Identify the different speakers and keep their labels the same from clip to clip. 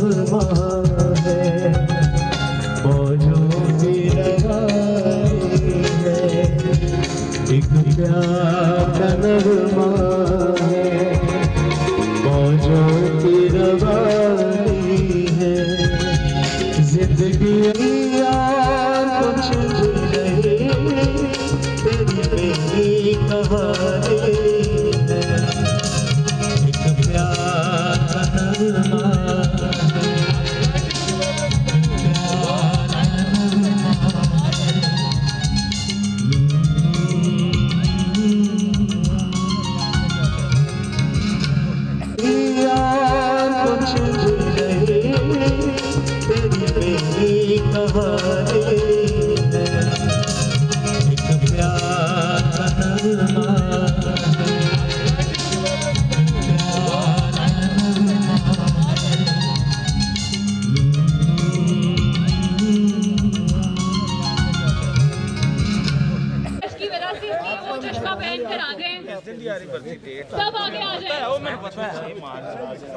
Speaker 1: नगमा है, मौजों की रवानी है, एक प्यार का नगमा है, मौजों की रवानी है। जिंदगी यार कुछ भी नहीं, तेरी मेरी कहानी है, एक प्यार का नगमा है, यार कुछ भी नहीं, तेरी मेरी कहानी है, एक प्यार का नगमा है,
Speaker 2: की वजह से इसलिए वो चश्मा पहन कर आ गए। सब आगे आ जाए।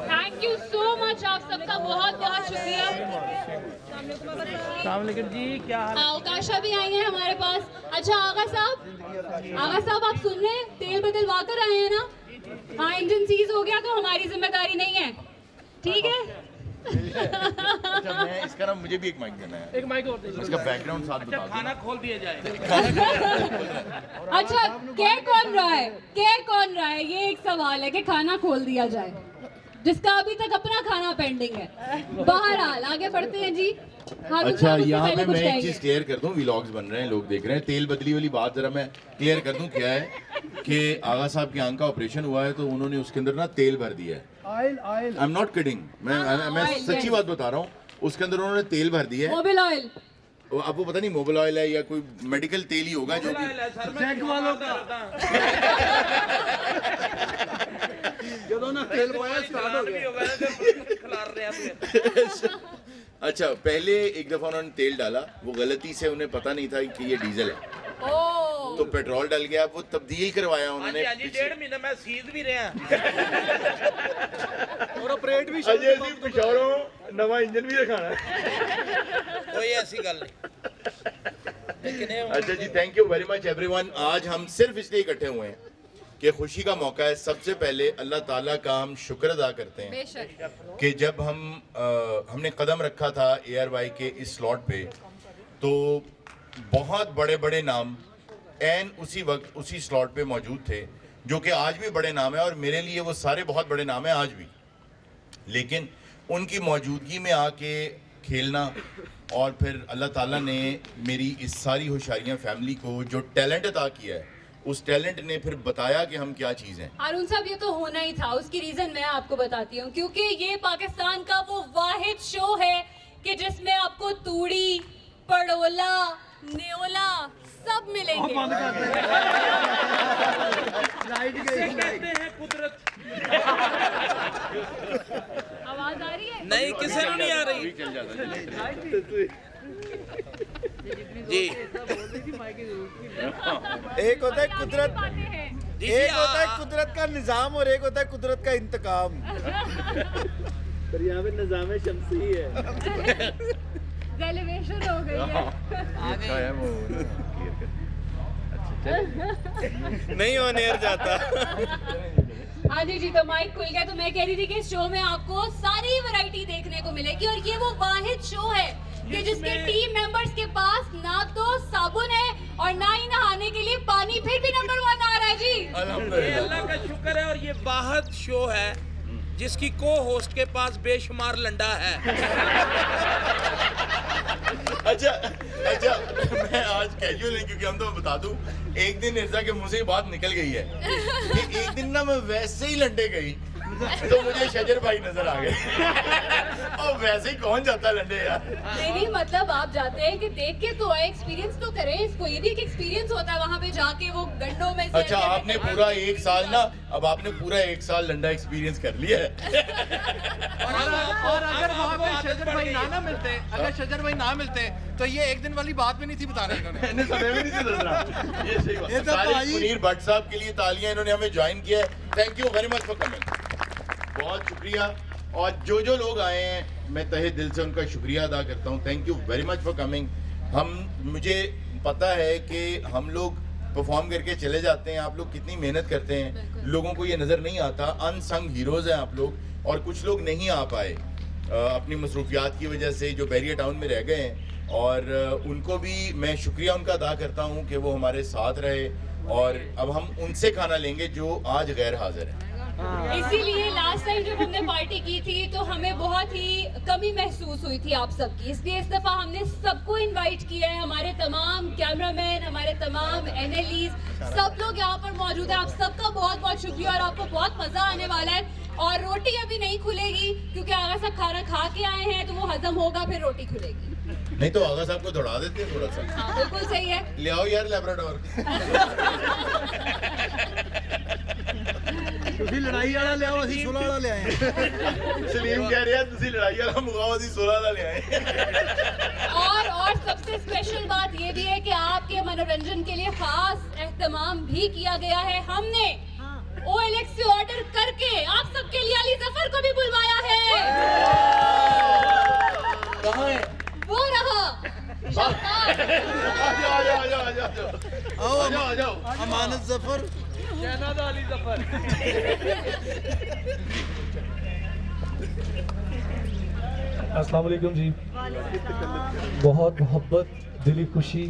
Speaker 2: थैंक यू सो मच, आप सबका बहुत बहुत शुक्रिया।
Speaker 3: सलामकुम जी, क्या हाल?
Speaker 2: अवकाशा भी आई हैं हमारे पास। अच्छा आगा साहब आप सुन रहे हैं, तेल बदलवा कर आए हैं ना? हाँ, इंजन सीज हो गया तो हमारी जिम्मेदारी नहीं है, ठीक है?
Speaker 4: अच्छा, मैं इसका ना मुझे भी एक माइक देना है,
Speaker 3: एक माइक और दे दो।
Speaker 4: इसका बैकग्राउंड साथ
Speaker 3: अच्छा,
Speaker 4: बता दो।
Speaker 3: खाना खोल दिया जाए।
Speaker 2: अच्छा, कह कौन रहा है ये एक सवाल है कि खाना खोल दिया जाए, जिसका अभी तक अपना खाना पेंडिंग है। बहरहाल आगे बढ़ते हैं जी। हारून
Speaker 4: अच्छा,
Speaker 2: साहब, उससे
Speaker 4: यहाँ
Speaker 2: पहले
Speaker 4: पे
Speaker 2: कुछ
Speaker 4: मैं एक
Speaker 2: कहेंगे?
Speaker 4: चीज क्लियर कर दूं, व्लॉग्स बन रहे हैं, लोग देख रहे हैं। तेल बदली वाली बात जरा मैं क्लियर कर दूं। क्या है कि आगा साहब की आंख का ऑपरेशन हुआ है तो उन्होंने उसके अंदर ना तेल भर दिया है। आई एम नॉट किडिंग, मैं
Speaker 2: ऑयल,
Speaker 4: सच्ची बात बता रहा हूँ। उसके अंदर उन्होंने तेल भर दिया है।
Speaker 2: Mobil oil.
Speaker 4: आपको पता नहीं मोबिल ऑयल है या कोई मेडिकल तेल ही होगा जो कि
Speaker 3: चेक वालों का
Speaker 5: ना तेल पाया स्टार्ट हो गया।
Speaker 3: खिलार रहे हैं।
Speaker 4: अच्छा, पहले एक दफा उन्होंने तेल डाला, वो गलती से उन्हें पता नहीं था कि ये डीजल है, तो पेट्रोल डल गया। वो तब्दील करवाया उन्होंने।
Speaker 3: हाँ जी, 1.5 महीने मैं सीज भी रहा
Speaker 5: और ऑपरेट भी
Speaker 4: अजय जी पिछौरों नवा इंजन भी रखाना।
Speaker 3: कोई ऐसी गल नहीं।
Speaker 4: अच्छा जी, thank you very much everyone. आज हम सिर्फ इसलिए इकट्ठे हुए हैं कि खुशी का मौका है। सबसे पहले अल्लाह ताला का हम शुक्र अदा करते हैं
Speaker 2: बेशक।
Speaker 4: कि जब हमने कदम रखा था ARY के इस स्लॉट पे, तो बहुत बड़े बड़े नाम एन उसी वक्त उसी स्लॉट पे मौजूद थे, जो कि आज भी बड़े नाम है और मेरे लिए वो सारे बहुत बड़े नाम हैं आज भी। लेकिन उनकी मौजूदगी में आके खेलना, और फिर अल्लाह ताला ने मेरी इस सारी होशियारियाँ फैमिली को जो टैलेंट अता किया है, उस टैलेंट ने फिर बताया कि हम क्या चीज़ हैं।
Speaker 2: हारून साहब, ये तो होना ही था। उसकी रीजन मैं आपको बताती हूँ, क्योंकि ये पाकिस्तान का वो वाहिद शो है कि जिसमें आपको तूड़ी, पड़ोला, न्योला सब मिलेंगे।
Speaker 3: कहते हैं कुदरत।
Speaker 2: आवाज आ रही है?
Speaker 3: नहीं, किसी को नहीं आ रही जी।
Speaker 5: एक होता है कुदरत,
Speaker 2: बातें हैं।
Speaker 5: एक होता है कुदरत का निजाम और एक होता है कुदरत का इंतकाम। दरिया में निजाम शमसी है।
Speaker 2: सेलिब्रेशन हो गई है।
Speaker 4: अच्छा है वो
Speaker 3: नहीं ऑन एयर जाता।
Speaker 2: हाँ जी, तो माइक खुल गया। तो मैं कह रही थी कि इस शो में आपको सारी वैरायटी देखने को मिलेगी, और ये वो वाहिद शो है कि जिसके टीम मेंबर्स के पास ना तो साबुन है और ना ही नहाने के लिए पानी, फिर भी नंबर 1 आ रहा है जी।
Speaker 3: ये
Speaker 4: अल्हम्दुलिल्लाह।
Speaker 3: अल्लाह का शुक्र है। और ये वाहिद शो है जिसकी को होस्ट के पास बेशुमार लंडा है।
Speaker 4: अच्छा, मैं आज कैजुअल नहीं, क्योंकि हम तो बता दूं, एक दिन निर्जा के मुंह से बात निकल गई है कि एक दिन ना मैं वैसे ही लंडे गई तो मुझे शजर भाई नजर आ गए। और वैसे ही कौन जाता है लंडे यार।
Speaker 2: नहीं, मतलब आप जाते हैं कि देख के तो आए, एक्सपीरियंस तो करें इसको। ये भी एक एक्सपीरियंस होता है वहाँ पे जाके वो गड्ढों में से।
Speaker 4: अच्छा, आपने पूरा 1 साल ना, अब आपने पूरा 1 साल लंडा एक्सपीरियंस कर लिया है।
Speaker 6: और अगर वहाँ पे शजर भाई ना मिलते, अगर शजर भाई ना मिलते तो ये एक दिन वाली बात भी नहीं थी बताना इन्होंने।
Speaker 4: मैंने समय में नहीं से नजर ये सही बात।
Speaker 5: ये तो
Speaker 4: तारिक
Speaker 5: भाई-
Speaker 4: मुनीर भट्ट साहब के लिए तालियां, इन्होंने हमें ज्वाइन किया है। Thank you very much for coming, बहुत शुक्रिया। और जो लोग आए हैं मैं तहे दिल से उनका शुक्रिया अदा करता हूँ। Thank you very much for coming. मुझे पता है कि हम लोग परफॉर्म करके चले जाते हैं, आप लोग कितनी मेहनत करते हैं, लोगों को ये नज़र नहीं आता। अनसंग हीरोज़ हैं आप लोग, और कुछ लोग नहीं आ पाए अपनी मसरूफियात की वजह से, जो बैरियर टाउन में रह गए हैं, और उनको भी मैं शुक्रिया उनका अदा करता हूँ कि वो हमारे साथ रहे। और अब हम उनसे खाना लेंगे जो आज गैर हाजिर हैं।
Speaker 2: इसीलिए लास्ट टाइम जब हमने पार्टी की थी तो हमें बहुत ही कमी महसूस हुई थी आप सबकी, इसलिए इस दफ़ा हमने सबको इनवाइट किया है। हमारे तमाम कैमरामैन, हमारे तमाम एनएलईज, सब लोग यहाँ पर मौजूद हैं। आप सबका बहुत बहुत शुक्रिया और आपको बहुत मज़ा आने वाला है। और रोटी अभी नहीं खुलेगी क्योंकि आगा साहब खाना खा के आए हैं, तो वो हजम होगा फिर रोटी खुलेगी।
Speaker 4: नहीं तो आगा साहब को दौड़ा देते हैं थोड़ा सा।
Speaker 2: हाँ बिल्कुल सही है।
Speaker 4: ले आओ यार लैब्राडोर।
Speaker 5: ਤੁਸੀਂ ਲੜਾਈ ਵਾਲਾ ਲਿਆਓ, ਅਸੀਂ ਸੁਲਹ ਵਾਲਾ ਲਿਆਏ ਹਾਂ।
Speaker 4: सलीम कह रहे हैं तुसी लड़ाई वाला मुकाओ, ਅਸੀਂ सुलह वाला ले आए।
Speaker 2: और सबसे स्पेशल बात ये भी है कि आपके मनोरंजन के लिए खास एहतमाम भी किया गया है। हमने OLX से ऑर्डर करके आप सबके लिए अली जफर को भी बुलवाया है।
Speaker 4: कहाँ है?
Speaker 2: वो रहा
Speaker 5: आओ आ जाओ अमानत जफर।
Speaker 7: अस्सलाम वालेकुम जी। बहुत मोहब्बत, दिली खुशी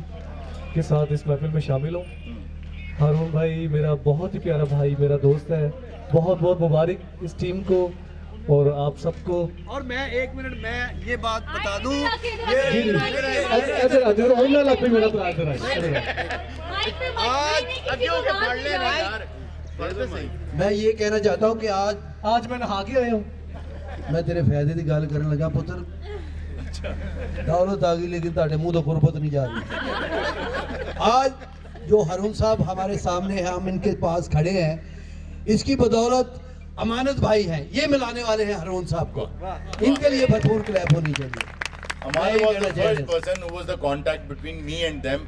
Speaker 7: के साथ इस महफिल में शामिल हूँ। हारून भाई मेरा बहुत ही प्यारा भाई, मेरा दोस्त है। बहुत बहुत मुबारक इस टीम को और आप सबको।
Speaker 5: और मैं 1 मिनट मैं ये बात बता दूं,
Speaker 7: जी जी ऐसे राजू होना लपी मेरा प्रार्थना
Speaker 8: मैं ये कहना चाहता हूँ कि आज मैं नहा के आया हूँ। मैं तेरे फायदे की गल करने लगा पुत्र, दौलत आ गई लेकिन ताड़े मुंह तो गुरबत नहीं जा रही। आज जो हारून साहब हमारे सामने हैं, हम इनके पास खड़े हैं, इसकी बदौलत अमानत भाई हैं, ये मिलाने वाले हैं हारून साहब को। इनके लिए भरपूर क्लैप होनी चाहिए।
Speaker 4: अमानत was the first person who was the contact between me and them,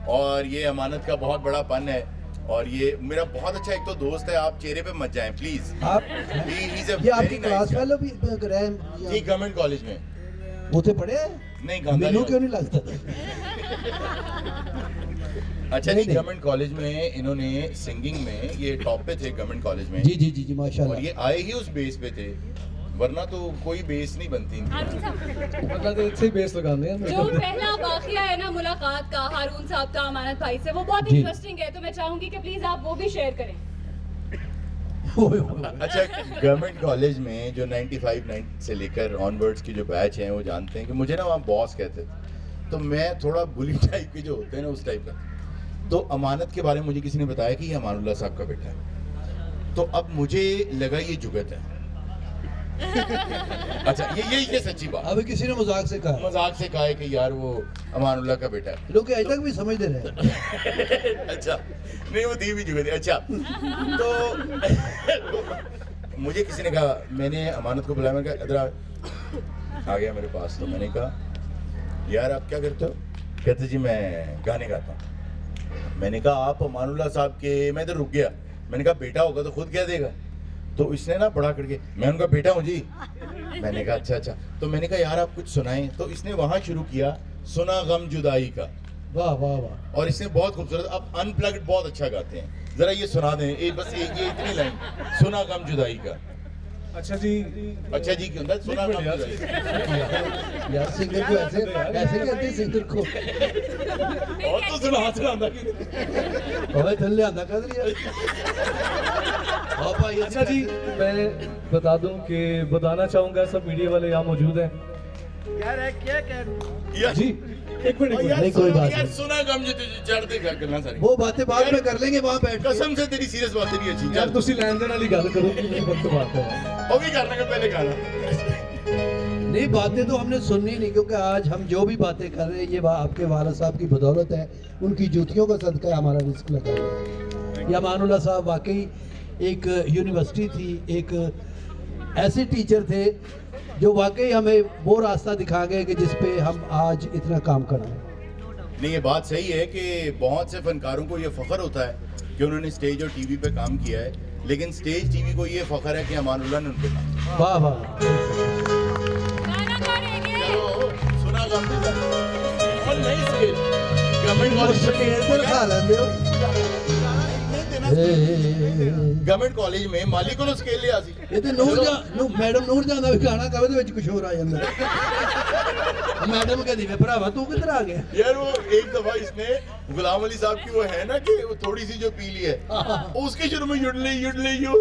Speaker 4: और ये अमानत का बहुत बड़ा पन है। और ये मेरा बहुत अच्छा एक तो दोस्त है, आप चेहरे पे मत जाएं प्लीज।
Speaker 8: आप ये आपकी क्लास फेलो भी रहे
Speaker 4: जी गवर्नमेंट कॉलेज में
Speaker 8: उसे पढ़े
Speaker 4: नहीं गांधा
Speaker 8: मेनू क्यों नहीं लगता?
Speaker 4: अच्छा जी गवर्नमेंट कॉलेज में इन्होंने सिंगिंग में ये टॉप पे थे गवर्नमेंट कॉलेज में।
Speaker 8: जी जी जी जी माशाल्लाह।
Speaker 4: और ये आए ही उस बेस पे थे, वरना तो कोई बेस नहीं बनती।
Speaker 7: मतलब तो इससे ही बेस लगाते हैं।
Speaker 2: जो पहला वाकया है ना मुलाकात का हारून साहब का अमानत भाई से, वो बहुत इंटरेस्टिंग है, तो मैं चाहूंगी कि प्लीज आप वो भी शेयर करें।
Speaker 4: अच्छा गवर्नमेंट कॉलेज में जो 95 से लेकर ऑनवर्ड्स की जो बैच हैं वो जानते हैं कि मुझे ना वहाँ बॉस कहते थे, तो मैं थोड़ा बुली टाइप के जो होते हैं ना उस टाइप का। तो अमानत के बारे में मुझे किसी ने बताया कि ये अमानुल्लाह साहब का बेटा है, तो अब मुझे लगा ये जुगत है। अच्छा ये सच्ची बात।
Speaker 8: अभी किसी ने मजाक से कहा
Speaker 4: है कि यार वो अमानुल्लाह का बेटा है।
Speaker 8: लोग आज तक भी समझते रहे।
Speaker 4: अच्छा नहीं वो दी भी जुगत है। अच्छा तो मुझे किसी ने कहा, मैंने अमानत को बुलाया, मैंने कहा इधर आ गया मेरे पास, तो मैंने कहा यार आप क्या करते हो? कहते जी मैं गाने गाता हूँ। मैंने कहा आप अमानुल्लाह साहब के, मैं इधर रुक गया, मैंने कहा बेटा होगा तो खुद कह देगा। तो इसने ना बड़ा करके, मैं उनका बेटा हूँ जी। मैंने कहा अच्छा। तो मैंने कहा यार आप कुछ सुनाएं, तो इसने वहां शुरू किया सुना गम जुदाई का।
Speaker 8: वाह वाह वाह।
Speaker 4: और इसने बहुत खूबसूरत, आप अनप्लग्ड बहुत अच्छा गाते हैं, जरा ये सुना दें बस ये इतनी लाइन, सुना गम जुदाई का।
Speaker 7: अच्छा जी
Speaker 4: क्यों होता है सुना गम जुदाई?
Speaker 8: यार सिंगर को ऐसे कहते हैं सिंगर को।
Speaker 4: और तो सुना
Speaker 8: ओए थल्ले आंदा कर यार। भाई
Speaker 7: अच्छा जी मैं बता दूं कि बताना चाहूंगा, सब मीडिया वाले यहाँ मौजूद हैं।
Speaker 5: यार है क्या कह
Speaker 7: जी एक मिनट
Speaker 8: नहीं कोई बात
Speaker 4: यार
Speaker 8: नहीं,
Speaker 4: सुना गम जुदाई चढ़ते क्या करना सारी
Speaker 8: वो बातें बाद में कर लेंगे वहाँ बैठ के।
Speaker 4: कसम से तेरी सीरियस बात नहीं अच्छी
Speaker 7: यार ਤੁਸੀਂ ਲੈਣ ਦੇਣ ਵਾਲੀ ਗੱਲ ਕਰੋ कि मैं वक्त बात है।
Speaker 4: वो भी करने के पहले गाना।
Speaker 8: नहीं बातें तो हमने सुननी नहीं, क्योंकि आज हम जो भी बातें कर रहे हैं ये आपके वाला साहब की बदौलत है, उनकी जूतियों का सदका हमारा रिस्क लगा हुआ है। ये अमानुल्लाह साहब वाकई एक यूनिवर्सिटी थी, एक ऐसे टीचर थे जो वाकई हमें वो रास्ता दिखा गए कि जिस पे हम आज इतना काम कर रहे हैं।
Speaker 4: नहीं ये बात सही है कि बहुत से फनकारों को ये फख्र होता है कि उन्होंने स्टेज और टीवी पे काम किया है, लेकिन स्टेज टीवी को ये फख्र है कि अमानुल्लाह ने उनको कहा।
Speaker 8: वाह वाह
Speaker 2: गाना गा देंगे।
Speaker 4: सुना और नहीं स्केल गवर्नमेंट कॉलेज
Speaker 8: खा लेंदे हो
Speaker 4: गवर्नमेंट कॉलेज में माली को स्केल लिया सी
Speaker 8: ਇਹ ਤੇ ਮੈਡਮ ਨੂਰ ਜਾਨ ਦਾ ਵੀ ਗਾਣਾ ਕਵੇ ਦੇ ਵਿੱਚ ਕੁਝ ਹੋਰ ਆ ਜਾਂਦਾ मैडम कहती वे भरावा तू किधर आ गया
Speaker 4: यार वो एक दफा इसने गुलाम अली साहब की वो है ना कि वो थोड़ी सी जो पी ली है उसके शुरू में युडले युडले यू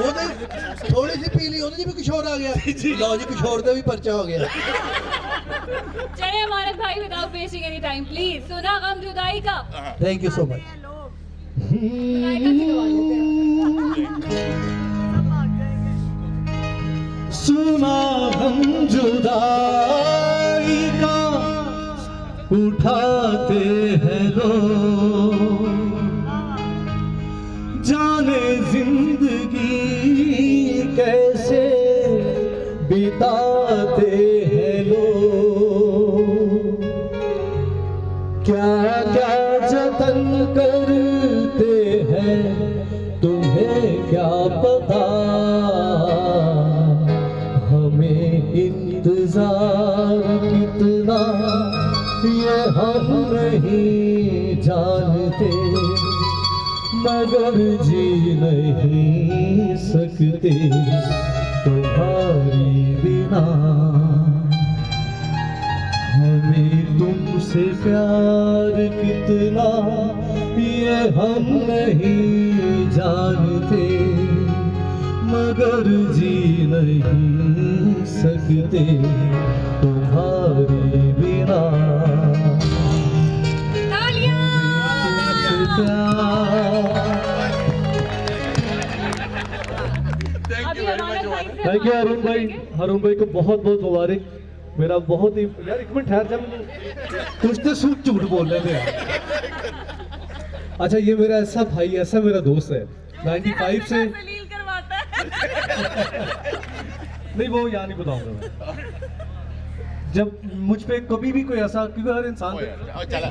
Speaker 8: ਉਹਦੇ ਥੋੜੀ ਜਿਹੀ ਪੀ ਲਈ ਉਹਦੇ 'ਚ ਵੀ ਕੁਝ ਹੋਰ ਆ ਗਿਆ ਲਓ ਜੀ ਕੁਝ ਹੋਰ ਦਾ ਵੀ ਪਰਚਾ ਹੋ ਗਿਆ
Speaker 2: चले हमारे भाई without wasting any time please सुना गम जुदाई का।
Speaker 8: थैंक यू सो मच
Speaker 1: सुना हम जुदाई का उठाते हैं लोग जाने जिंदगी कैसे बिताते हैं लोग क्या क्या जतन करते हैं तुम्हें क्या पता हमें इंतजार कितना ये हम नहीं जानते मगर जी नहीं सकते तुम्हारी बिना हमें तुमसे प्यार कितना ये हम नहीं जानते मगर जी नहीं सकते तुम्हारी बिना
Speaker 2: तालियां।
Speaker 1: तुमसे प्यार
Speaker 2: अभी हमारे भाई से
Speaker 7: थैंक यू अरुण भाई को बहुत बहुत मुबारक मेरा बहुत ही यार एक मिनट ठहर जा कुछ तो झूठ बोल रहे थे यार। अच्छा ये मेरा ऐसा भाई ऐसा मेरा दोस्त है 95 से
Speaker 2: दलील करवाता है।
Speaker 7: नहीं वो यहाँ नहीं बताऊंगा मैं जब मुझ पे कभी भी कोई ऐसा क्योंकि हर इंसान
Speaker 4: यार
Speaker 7: एक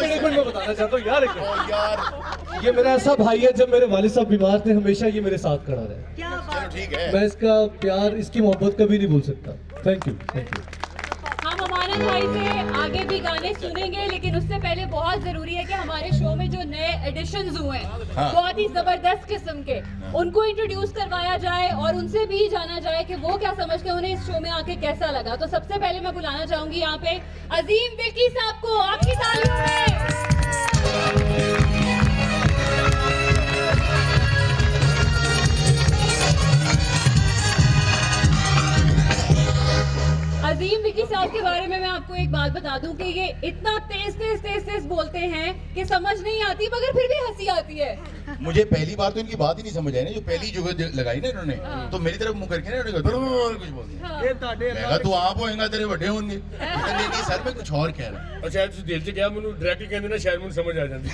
Speaker 7: मिनट मैं बताना चाहता हूँ यार एक मिनट।
Speaker 4: यार
Speaker 7: ये मेरा ऐसा भाई है जब मेरे वालिद साहब बीमार थे हमेशा ये मेरे साथ खड़ा रहा
Speaker 4: चलो ठीक है
Speaker 7: मैं इसका प्यार इसकी मोहब्बत कभी नहीं भूल सकता थैंक यू
Speaker 2: हम अमानत भाई से आगे भी गाने सुनेंगे लेकिन उससे पहले बहुत जरूरी है कि हमारे शो में जो नए एडिशंस हुए हैं
Speaker 4: हाँ।
Speaker 2: बहुत ही जबरदस्त किस्म के उनको इंट्रोड्यूस करवाया जाए और उनसे भी जाना जाए कि वो क्या समझते हैं उन्हें इस शो में आके कैसा लगा। तो सबसे पहले मैं बुलाना चाहूंगी यहाँ पे अजीम विकी साहब को आपकी तालियों में। अजीम विकी साहब के बारे में मैं आपको एक बात बता दूं कि ये इतना तेज बोलते हैं कि समझ नहीं आती मगर फिर भी हंसी आती है।
Speaker 4: मुझे पहली बार तो इनकी बात ही नहीं समझ आई ना जो पहली जगह लगाई ना इन्होंने तो मेरी तरफ मुंह करके ना इन्होंने कुछ बोल दिया
Speaker 2: हाँ।
Speaker 5: ਇਹ ਤੁਹਾਡੇ
Speaker 4: मैं कहा तू आप होएगा तेरे बड़े होंगे नहीं सर मैं कुछ और कह रहा
Speaker 9: ਅੱਛਾ ਤੁਸੀਂ ਦਿਲ 'ਚ ਕਿਹਾ ਮੈਨੂੰ ਡਾਇਰੈਕਟ ਕਹਿੰਦੇ ਨਾ ਸ਼ਾਇਦ ਮੈਨੂੰ ਸਮਝ ਆ ਜਾਂਦੀ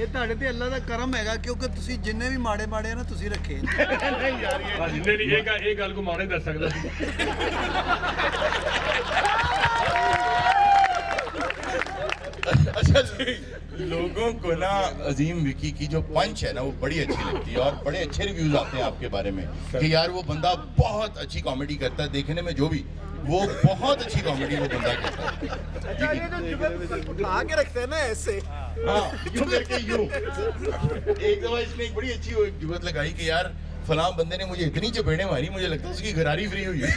Speaker 5: ਇਹ ਤੁਹਾਡੇ ਤੇ ਅੱਲਾ ਦਾ ਕਰਮ ਹੈਗਾ ਕਿਉਂਕਿ ਤੁਸੀਂ ਜਿੰਨੇ ਵੀ ਮਾੜੇ ਮਾੜੇ ਆ ਨਾ ਤੁਸੀਂ ਰੱਖੇ
Speaker 9: ਹਾਂ ਜਿੰਨੇ ਨਹੀਂ ਇਹ ਗੱਲ ਕੋ ਮਾੜੇ ਦੱਸ ਸਕਦਾ ਸੀ
Speaker 4: अच्छा लोगों को ना अजीम विकी की जो पंच है ना वो बड़ी अच्छी लगती है और बड़े अच्छे रिव्यूज आते हैं आपके बारे में कि यार वो बंदा बहुत अच्छी कॉमेडी करता है देखने में जो भी वो बहुत अच्छी कॉमेडी वो बंदा करता है
Speaker 5: उठा के रखते हैं ना ऐसे
Speaker 4: हाँ यूं करके यूं एक दफा इसने एक बड़ी अच्छी वो एक जुगत लगाई कि यार फलां बंदे ने मुझे इतनी चपेड़े मारी मुझे लगता है उसकी घरारी फ्री हुई है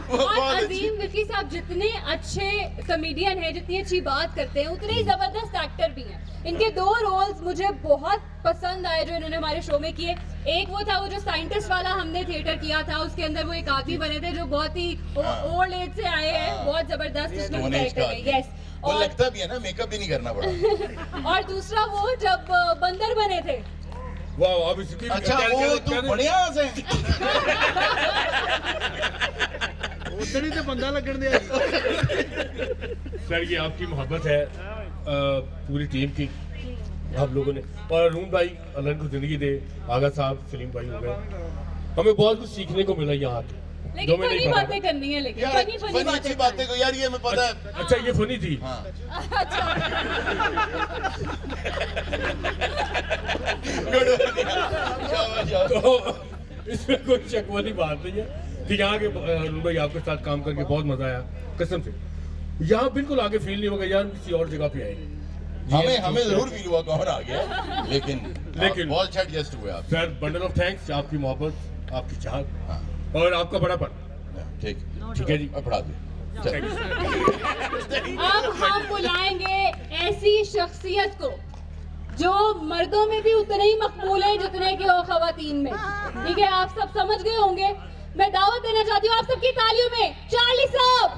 Speaker 4: वो
Speaker 2: और
Speaker 4: बहुत अच्छी
Speaker 2: अजीम विकी साहब जितने अच्छे कॉमेडियन हैं जितनी अच्छी बात करते हैं उतने ही जबरदस्त एक्टर भी हैं। इनके 2 रोल्स मुझे बहुत पसंद आए जो इन्होंने हमारे शो में किए। एक वो था वो जो साइंटिस्ट वाला हमने थिएटर किया था उसके अंदर वो एक आदमी बने थे जो बहुत ही ओल्ड एज से आए हैं बहुत जबरदस्त उसमें
Speaker 4: Stone Age का
Speaker 2: कैरेक्टर है। यस
Speaker 4: वो लगता भी है ना मेकअप भी नहीं करना पड़ा
Speaker 2: और दूसरा वो जब बंदर बने थे
Speaker 9: वाह अब इसकी
Speaker 4: अच्छा वो तू बढ़िया से
Speaker 5: ਉਧਰ ਹੀ ਤੇ ਬੰਦਾ ਲੱਗਣ ਦਿਆ
Speaker 9: सर ये आपकी मोहब्बत है पूरी टीम की आप लोगों ने और अरुण भाई अल्लाह को जिंदगी दे आगा साहब सलीम भाई हो गए हमें बहुत कुछ सीखने को मिला यहाँ आके
Speaker 2: लेकिन
Speaker 9: जो मैं नहीं
Speaker 2: फनी
Speaker 9: पता
Speaker 2: बातें करनी है, लेकिन
Speaker 4: यार
Speaker 2: फनी
Speaker 4: फनी अच्छी बातें को यार, ये हमें पता है।
Speaker 9: अच्छा ये फनी थी।
Speaker 4: हाँ
Speaker 9: तो इसमें कोई शक वाली बात नहीं है कि यहाँ के अरुण भाई आपके साथ काम करके बहुत मजा आया कसम से। यहाँ बिल्कुल आगे फील नहीं होगा यार किसी और जगह पे आए।
Speaker 4: हमें जरूर फील हुआ कौन आ गया, लेकिन बहुत अच्छा एडजस्ट हुए आप।
Speaker 9: सर बंडल ऑफ थैंक्स, आपकी मोहब्बत, आपकी चाहत
Speaker 4: हाँ
Speaker 9: और आपका बड़ापन।
Speaker 4: ठीक
Speaker 9: है जी,
Speaker 4: अब पढ़ा दो।
Speaker 2: अब हम बुलाएंगे ऐसी शख्सियत को जो मर्दों में भी उतने ही मकबूल है जितने कि वो खवातीन में। ठीक है, आप सब समझ गए होंगे। मैं दावत देना चाहती हूँ आप सबकी तालियों में चार्ली साहब।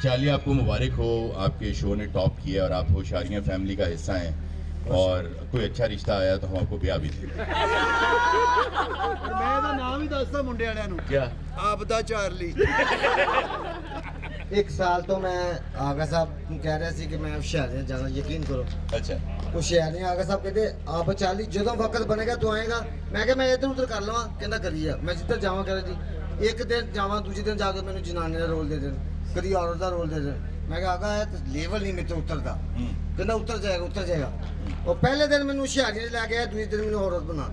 Speaker 4: चार्ली आपको मुबारक हो, आपके शो ने टॉप किया और आप होशियारियां फैमिली का हिस्सा हैं और कोई अच्छा रिश्ता आया तो हम आपको ब्याह भी देंगे।
Speaker 5: मैं ਇਹਦਾ ਨਾਮ ਹੀ ਦੱਸਦਾ ਮੁੰਡੇ ਵਾਲਿਆਂ ਨੂੰ।
Speaker 4: क्या
Speaker 5: ਆਪਦਾ ਚਾਰਲੀ।
Speaker 10: एक साल तो मैं आगा साहब कह रहा सी कि मैं हुशियारियां जाना, यकीन करो
Speaker 4: अच्छा
Speaker 10: हुशियारियां आगा साहब कहते आप चाली जो वक्त बनेगा तो आएगा। मैं क्या मैं इधर उधर कर लवा, कहता करिए मैं जिधर जावा कह जी एक दिन जावा दूसरे दिन जाके मैंने जनाने का रोल दे देन, कभी औरत का रोल दे देन। मैं क्या आगा है लेवल नहीं मेरे तो उतरता, कहता उतर जाएगा। और पहले दिन मैंने हुशियारियां लै गया, दूसरे दिन मैंने औरत बना।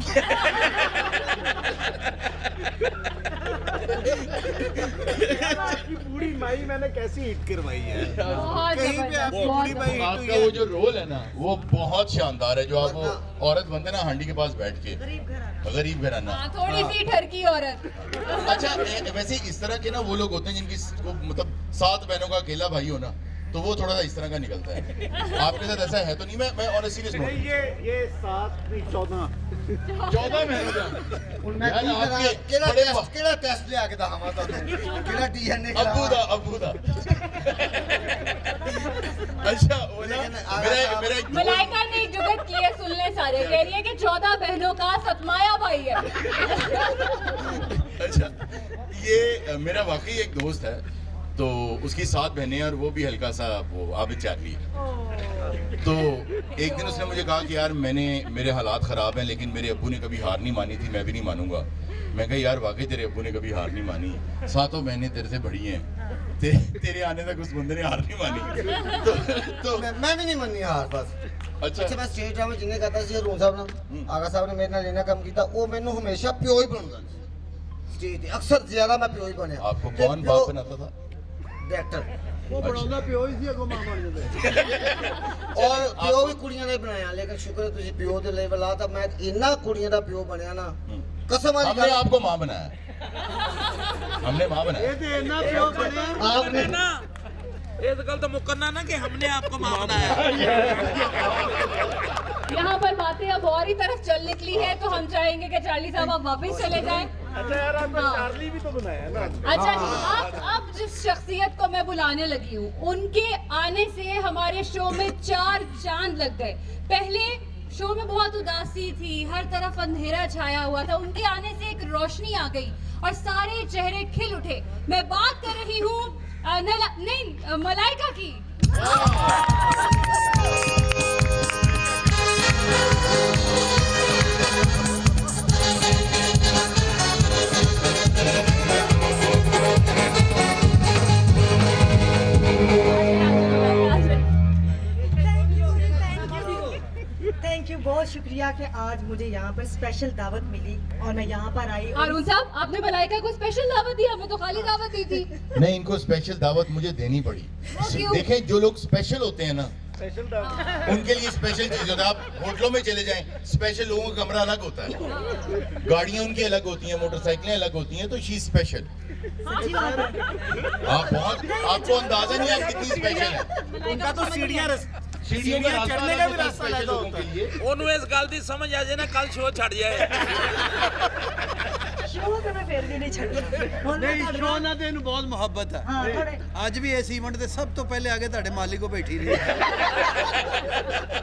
Speaker 5: आपकी बूढ़ी माई मैंने कैसी हिट करवाई है।
Speaker 2: बहुत
Speaker 5: कहीं पे आपकी बूढ़ी माई हिट हुई
Speaker 4: आपका
Speaker 5: है।
Speaker 4: वो जो रोल है ना वो बहुत शानदार है, जो आप वो औरत बनते ना हांडी के पास बैठ के, गरीब घराना।
Speaker 2: हाँ, थोड़ी सी ठरकी औरत।
Speaker 4: अच्छा वैसे इस तरह के ना वो लोग होते हैं जिनकी मतलब 7 बहनों का अकेला भाई हो ना, तो वो थोड़ा सा इस तरह का निकलता है। आपके साथ ऐसा है तो नहीं? मैं और सीरियस
Speaker 5: नहीं ये 7 नहीं
Speaker 4: 14 बहनों का
Speaker 10: उनमें
Speaker 4: यार आपके
Speaker 10: केड़ा
Speaker 4: बड़े
Speaker 10: टेस्ट केड़ा टेस्ट ले आके दहावा तो केड़ा डीएनए
Speaker 4: अब्बू दा अच्छा वो ना मेरा एक दोस्त
Speaker 2: मलाइका ने एक जुगत की है, सुन ले सारे। कह रही है कि 14 बहनों का सतमाया भाई है।
Speaker 4: अच्छा ये मेरा वाकई एक दोस्त है, तो उसकी 7 बहनें और वो भी हल्का सा वो आबिद चार्ली है। तो एक दिन उसने मुझे कहा कि यार मेरे हालात ख़राब हैं लेकिन मेरे अब्बू ने कभी हार नहीं मानी थी, मैं भी नहीं मानूंगा। मैं कहा यार वाकई तेरे अब्बू ने कभी हार नहीं मानी, 7 बहनें तेरे से बड़ी हैं, तेरे आने तक उस बंदे ने हार नहीं मानी। तो
Speaker 10: मैं भी नहीं मन्नी हार बस। अच्छा मैं स्टेज ड्रामा जिन्हें कहता सी रूम साहब ने आगा साहब ने मेरे नाल इन्ना काम किया, वो मैनू हमेशा प्यो ही बनाता स्टेज ते, अक्सर ज्यादा मैं प्यो ही बनया।
Speaker 4: आपको कौन बाप बनाता था?
Speaker 10: डायरेक्टर
Speaker 5: वो बनाਉਂਦਾ ਪਿਓ ਹੀ ਸੀ ਅਗੋਂ ਮਾਂ ਬਣ ਜਾਂਦਾ।
Speaker 10: और प्यो भी कुड़ियां ने बनाया, लेकिन शुक्र है तुझे प्यो दे लेवल आ तो मैं इन्ना कुड़ियां दा प्यो बनया ना, कसम वाली
Speaker 4: हमने
Speaker 10: गल।
Speaker 4: आपको माँ बनाया, हमने माँ बनाया।
Speaker 5: ਇਹ ਤੇ ਇੰਨਾ ਪਿਓ ਬਣਿਆ
Speaker 10: आपने
Speaker 3: ना इस गल तो मुकरना ना कि हमने आपको मां बनाया।
Speaker 2: यहाँ पर बातें अब और ही तरफ चल निकली है, तो हम चाहेंगे कि चार्ली साहब आप वापस चले जाएं।
Speaker 5: अच्छा यार आपने चार्ली भी तो बनाया ना।
Speaker 2: अच्छा जी, अब जिस शख्सियत को मैं बुलाने लगी हूँ, उनके आने से हमारे शो में 4 चांद लग गए। पहले शो में बहुत उदासी थी, हर तरफ अंधेरा छाया हुआ था, उनके आने से एक रोशनी आ गई और सारे चेहरे खिल उठे। मैं बात कर रही हूँ मलाइका की।
Speaker 11: थैंक यू, बहुत शुक्रिया कि आज मुझे यहाँ पर स्पेशल दावत मिली और मैं यहाँ पर आई।
Speaker 2: अरुण साहब, आपने मलाइका को स्पेशल दावत दी, हमें तो खाली दावत दी थी।
Speaker 4: नहीं, इनको स्पेशल दावत मुझे देनी पड़ी।
Speaker 2: क्यों?
Speaker 4: देखें जो लोग स्पेशल होते हैं ना
Speaker 5: स्पेशल दावत
Speaker 4: उनके लिए स्पेशल चीज होता है। आप होटलों में चले जाएं, स्पेशल लोगों का कमरा अलग होता है, गाड़ियां उनकी अलग होती हैं, मोटरसाइकिलें अलग होती हैं, तो शी स्पेशल। आप बहुत आपको अंदाजा नहीं है कितनी स्पेशल है।
Speaker 5: उनका तो सीढ़ियां
Speaker 4: सीढ़ियों का रास्ता
Speaker 5: चढ़ने का भी
Speaker 4: अलग होता है
Speaker 5: रास्ता
Speaker 4: स्पेशल
Speaker 5: अलग
Speaker 4: लोगों
Speaker 5: होता
Speaker 4: के
Speaker 5: है।
Speaker 4: लिए।
Speaker 3: ਉਹਨੂੰ ਇਸ ਗੱਲ ਦੀ ਸਮਝ ਆ ਜੇ ਨਾ ਕੱਲ ਸ਼ੋਅ ਛੱਡ ਜਾਏ।
Speaker 11: ਸ਼ੋਅ ਤੇ ਮੈਂ ਫਿਰ ਵੀ ਨਹੀਂ ਛੱਡਣਾ ਹੁਣ ਮੈਂ
Speaker 5: ਨਹੀਂ
Speaker 11: ਤੁਹਾਡੇ
Speaker 5: ਸ਼ੋਅ
Speaker 11: ਨਾਲ-
Speaker 5: ਨਾਲ ਤੇ ਇਹਨੂੰ ਬਹੁਤ ਮੁਹੱਬਤ ਹੈ
Speaker 11: ਹਾਂ ਥੋੜੇ
Speaker 5: ਅੱਜ ਵੀ ਇਸ ਇਵੈਂਟ ਤੇ ਸਭ ਤੋਂ ਪਹਿਲੇ ਆ ਕੇ ਤੁਹਾਡੇ ਮਾਲੀ ਕੋ ਬੈਠੀ ਰਹੀ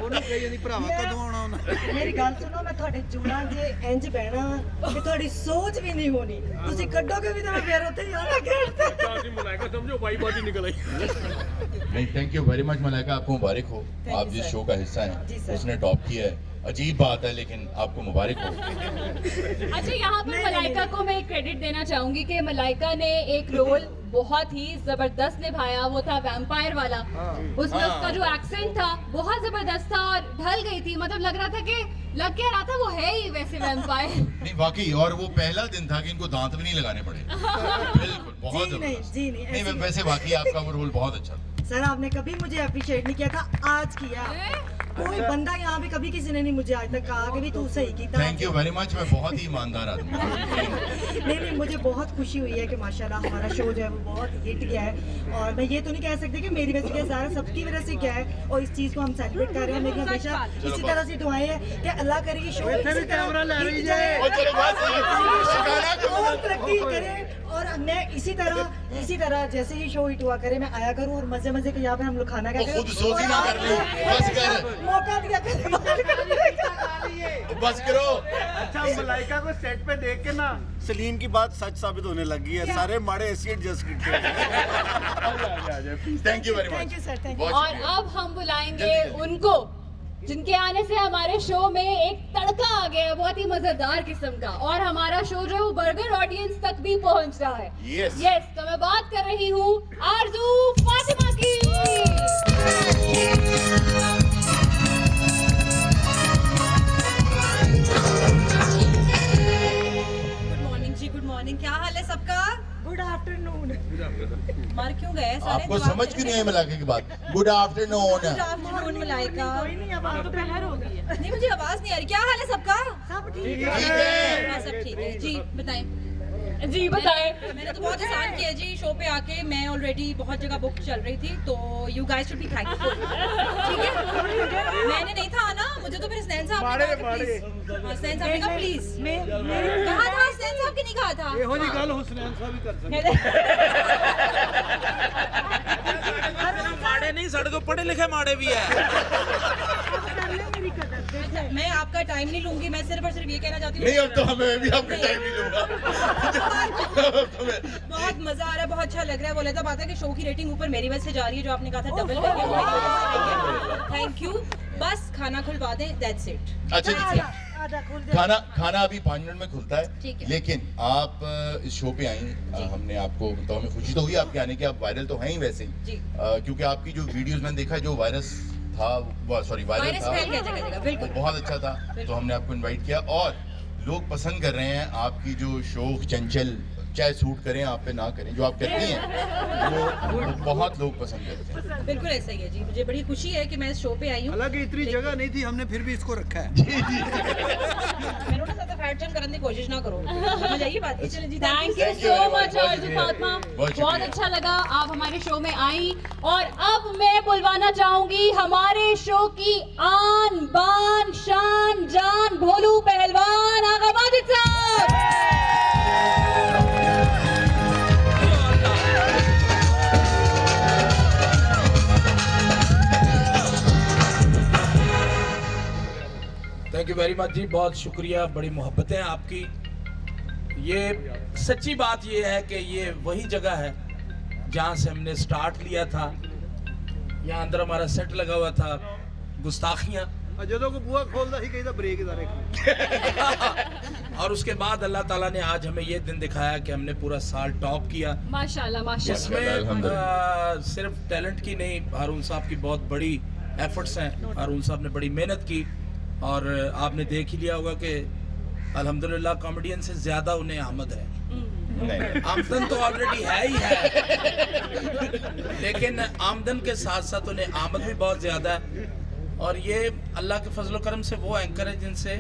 Speaker 5: ਉਹਨੂੰ ਕਹੀ ਜਾਂਦੀ ਭਰਾਵਾ ਕਦੋਂ ਆਉਣਾ ਉਹਨਾਂ
Speaker 11: ਮੇਰੀ ਗੱਲ ਸੁਣੋ ਮੈਂ ਤੁਹਾਡੇ ਜੂੜਾਂ ਜੇ ਇੰਜ ਬਹਿਣਾ ਕਿ ਤੁਹਾਡੀ ਸੋਚ ਵੀ ਨਹੀਂ ਹੋਣੀ ਤੁਸੀਂ ਕੱਢੋਗੇ ਵੀ ਤਾਂ ਮੈਂ ਫਿਰ ਉੱਥੇ ਹੀ ਆਉਣਾ ਗੇਟ ਤੇ
Speaker 9: चार्जी मलाइका समझो वाई बॉडी निकल आई
Speaker 4: नहीं, thank you very much Malaika, आपको मुबारक हो।
Speaker 11: you,
Speaker 4: आप जिस
Speaker 11: sir.
Speaker 4: शो का हिस्सा
Speaker 11: जी,
Speaker 4: हैं
Speaker 11: sir.
Speaker 4: उसने टॉप किया है, अजीब बात है लेकिन आपको मुबारक हो।
Speaker 2: अच्छा, यहाँ पर
Speaker 11: नहीं,
Speaker 2: मलाइका
Speaker 11: नहीं।
Speaker 2: को मैं क्रेडिट देना चाहूंगी कि मलाइका ने एक रोल बहुत ही जबरदस्त निभाया, वो था वैम्पायर वाला। उसमें उसका जो एक्सेंट था बहुत जबरदस्त था और ढल गई थी, मतलब लग रहा था कि लग क्या रहा था वो है ही वैसे वैम्पायर।
Speaker 4: नहीं वाकई, और वो पहला दिन था कि इनको दांत भी नहीं लगाने पड़े। बिल्कुल, बहुत
Speaker 11: जी नहीं
Speaker 4: जबरदस्त।
Speaker 11: जी नहीं
Speaker 4: नहीं
Speaker 11: ऐसी-
Speaker 4: वैसे वाकई आपका वो रोल बहुत अच्छा था।
Speaker 11: सर आपने कभी मुझे अप्रिशिएट नहीं किया था, आज किया। कोई बंदा यहाँ पे कभी किसी ने नहीं मुझे आज तक कहा कि भी तू सही की।
Speaker 4: थैंक यू वेरी मच, मैं बहुत ही ईमानदार आदमी हूँ।
Speaker 11: नहीं मुझे बहुत खुशी हुई है कि माशाल्लाह हमारा शो जो है वो बहुत हिट गया है और मैं ये तो नहीं कह सकती कि मेरी वजह से क्या, सारा सबकी वजह से क्या है और इस चीज़ को हम सेलिब्रेट कर रहे हैं। लेकिन हमेशा इसी तरह से दुआएं हैं कि अल्लाह करे कि शो इसी
Speaker 5: कैमरा ले रही
Speaker 11: तरह
Speaker 5: है।
Speaker 11: हिट
Speaker 4: चलो बस, शिकायत करो।
Speaker 11: और तरक्की करे और मैं इसी तरह जैसे ही शो हिट हुआ करे मैं आया करूँ और मजे मजे के यहाँ पे हम लोग खाना खाते
Speaker 4: खुद सोच ही ना कर लो, बस कर।
Speaker 11: मौका दिया करे
Speaker 4: बस करो।
Speaker 5: अच्छा मलाइका को सेट पे देख के ना सलीम की बात सच साबित होने लगी है। सारे माड़े ऐसी एडजस्ट करते
Speaker 4: thank you very much.
Speaker 11: Thank you sir, thank you.
Speaker 4: बहुत
Speaker 2: और
Speaker 4: शुक्रिया।
Speaker 2: अब हम बुलाएंगे उनको जिनके आने से हमारे शो में एक तड़का आ गया है, बहुत ही मजेदार किस्म का, और हमारा शो जो है वो बर्गर ऑडियंस तक भी पहुंच रहा है।
Speaker 4: Yes.
Speaker 2: यस, तो मैं बात कर रही हूँ आरजू फातिमा की।
Speaker 12: गुड मॉर्निंग जी, गुड मॉर्निंग। क्या हाल है सबका?
Speaker 11: Good afternoon.
Speaker 12: मर क्यों गए सारे?
Speaker 4: आपको समझ क्यों नहीं है मलाइका की बात? Good afternoon.
Speaker 12: Good afternoon Malaika.
Speaker 11: कोई नहीं, अब आप दोपहर हो गई है।
Speaker 12: नहीं मुझे आवाज नहीं आ रही। क्या हाल है सबका?
Speaker 11: सब ठीक
Speaker 4: ठीक
Speaker 11: है।
Speaker 4: है।
Speaker 12: हाँ सब ठीक है जी। बताएं।
Speaker 2: जी बताएं।
Speaker 12: मैंने तो बहुत आसान किया जी शो पे आके। मैं ऑलरेडी बहुत जगह बुक चल रही थी तो you guys should be thankful. ठीक है, मैंने नहीं था आना, मुझे तो फिर स्नैन साहब ने कहा प्लीज। स्नैन साहब ने कहा प्लीज। कहा था स्नैन साहब की नहीं कहा था?
Speaker 5: ਇਹੋ ਜੀ ਗੱਲ ਹੁਸਨੈਨ ਸਾਹਿਬ ਵੀ ਕਰ ਸਕਦੇ।
Speaker 3: माड़े नहीं, सड़क को पढ़े लिखे माड़े भी है।
Speaker 12: मैं आपका टाइम नहीं लूंगी, मैं सिर्फ और सिर्फ ये कहना चाहती हूँ।
Speaker 4: नहीं अब तो हमें भी आपका टाइम नहीं दूंगा।
Speaker 12: बहुत मजा आ रहा है, बहुत अच्छा लग रहा है। वो लेता बात है कि शो की रेटिंग ऊपर मेरी वजह से जा रही है, जो आपने कहा था डबल करिए। Thank you. बस खाना खुलवा दें, दैट्स इट।
Speaker 4: अच्छा जी,
Speaker 11: आधा खोल दे।
Speaker 4: खाना अभी 5 मिनट में खुलता है।
Speaker 12: ठीक है।
Speaker 4: लेकिन आप इस शो पे आई, हमने आपको तो हमें खुशी तो हुई आपके आने की, आप वायरल तो हैं ही वैसे ही।
Speaker 12: जी।
Speaker 4: क्योंकि आपकी जो वीडियोस मैंने देखा जो वायरस था, सॉरी वायरल
Speaker 12: वायरस
Speaker 4: था,
Speaker 12: फैल गया जगह जगह, बिल्कुल।
Speaker 4: वो बहुत अच्छा था, तो हमने आपको इनवाइट किया और लोग पसंद कर रहे हैं आपकी जो शौक चंचल, चाहे सूट करें आप पे ना करें, जो आप करती हैं वो बहुत लोग पसंद करते हैं।
Speaker 12: बिल्कुल ऐसा ही है जी। मुझे बड़ी खुशी है कि मैं इस शो पे आई हूँ।
Speaker 5: हालांकि इतनी जगह नहीं थी, हमने फिर भी इसको रखा है।
Speaker 12: मैंने उन्हें ज्यादा फैट जम करने की कोशिश ना करो। समझ आइए बात की। चलिए जी,
Speaker 2: thank you
Speaker 4: Thank you
Speaker 2: so
Speaker 4: very
Speaker 2: much
Speaker 4: much, बहुत
Speaker 2: आरजू
Speaker 4: शुक्रिया।
Speaker 2: फातिमा,
Speaker 4: बहुत
Speaker 2: बहुत
Speaker 4: शुक्रिया।
Speaker 2: अच्छा लगा आप हमारे शो में आई। और अब मैं बुलवाना चाहूंगी हमारे शो की आन बान शान जान भोलू पहलवान आगा माजिद साहब।
Speaker 3: थैंक यू वेरी मच जी, बहुत शुक्रिया, बड़ी मोहब्बतें हैं आपकी। ये सच्ची बात ये है कि ये वही जगह है जहाँ से हमने स्टार्ट लिया था। यहाँ अंदर हमारा सेट लगा हुआ था, गुस्ताखियाँ,
Speaker 5: ਜਦੋਂ ਕੋ ਬੂਆ ਖੋਲਦਾ ਸੀ ਕਹਿੰਦਾ ਬ੍ਰੇਕ ਦਾ
Speaker 3: और उसके बाद अल्लाह ताला ने आज हमें ये दिन दिखाया कि हमने पूरा साल टॉप किया।
Speaker 2: माशाल्लाह माशाल्लाह।
Speaker 3: इसमें सिर्फ टैलेंट की नहीं, हारून साहब की बहुत बड़ी एफर्ट्स हैं। हारून साहब ने बड़ी मेहनत की और आपने देख ही लिया होगा कि अल्हम्दुलिल्लाह कॉमेडियन से ज़्यादा उन्हें आमद है। आमदन तो ऑलरेडी है ही है, लेकिन आमदन के साथ साथ उन्हें आमद भी बहुत ज़्यादा है। और ये अल्लाह के फजल करम से वो एंकर है जिनसे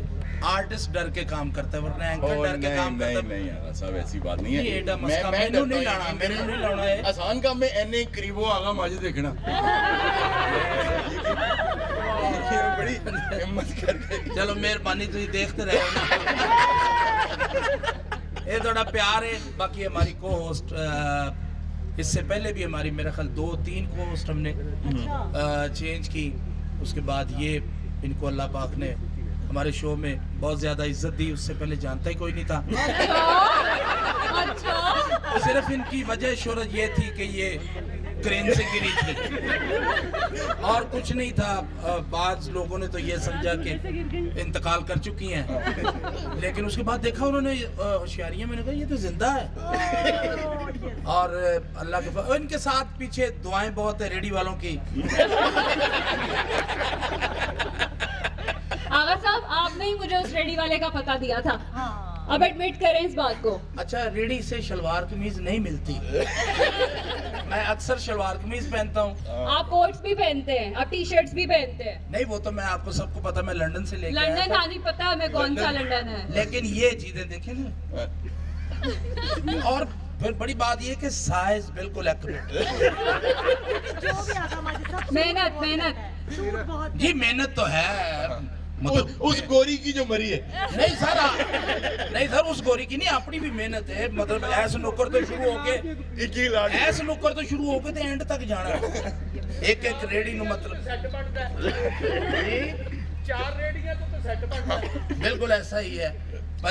Speaker 3: आर्टिस्ट डर के काम करता है, वरना एंकर डर के काम करता है।
Speaker 4: नहीं यार साहब ऐसी बात नहीं है।
Speaker 3: नहीं, एडा मस्का
Speaker 4: मैं
Speaker 3: मैनू नहीं
Speaker 4: डरता
Speaker 3: लाना,
Speaker 4: हूं,
Speaker 3: मैनू नहीं लाना है।
Speaker 4: आसान काम में एने करीबो आगा माजे देखना। बड़ी हिम्मत करके।
Speaker 3: चलो मेहरबानी, तुम देखते रहो ना। ये थोड़ा प्यार है। बाकी हमारी को होस्ट इससे पहले भी हमारी मेरा ख्याल 2-3 को होस्ट हमने चेंज की। उसके बाद ये इनको अल्लाह पाक ने हमारे शो में बहुत ज़्यादा इज्जत दी। उससे पहले जानता ही कोई नहीं था। तो सिर्फ इनकी वजह शोहरत ये थी कि ये क्रेन से गिरी थी और कुछ नहीं था। बाद लोगों ने तो ये समझा कि इंतकाल कर चुकी हैं, लेकिन उसके बाद देखा उन्होंने होशियारियां, मैंने कहा ये तो जिंदा है। और अल्लाह के इनके साथ पीछे दुआएं बहुत है रेडी वालों की।
Speaker 2: आगा साहब, आपने ही मुझे उस रेडी वाले का पता दिया था। अब एडमिट करें इस बात को।
Speaker 3: अच्छा, रेडी से शलवार कमीज नहीं मिलती। मैं अक्सर शलवार कमीज पहनता हूँ।
Speaker 2: आप कोट्स भी पहनते हैं, आप टी शर्ट्स भी पहनते हैं।
Speaker 3: नहीं, वो तो मैं आपको सबको पता, मैं लंदन से लेके आया था।
Speaker 2: लंदन आनी पता है हमें कौन सा लंदन है,
Speaker 3: लेकिन ये चीजें देखें ना। और फिर बड़ी बात ये कि साइज बिल्कुल एक्यूरेट।
Speaker 2: मेहनत मेहनत
Speaker 3: जी, मेहनत तो है। मतलब
Speaker 4: उस गोरी की जो मरी है।
Speaker 3: नहीं सर, उस गोरी की नहीं, अपनी भी मेहनत है। मतलब ऐसे नुक्कर तो शुरू होके ऐसे नुक्कर तो शुरू होके तो एंड तक जाना है। एक एक रेडी नु मतलब
Speaker 9: 4 रेडियां तो सेट बन जाए।
Speaker 3: बिल्कुल ऐसा ही है।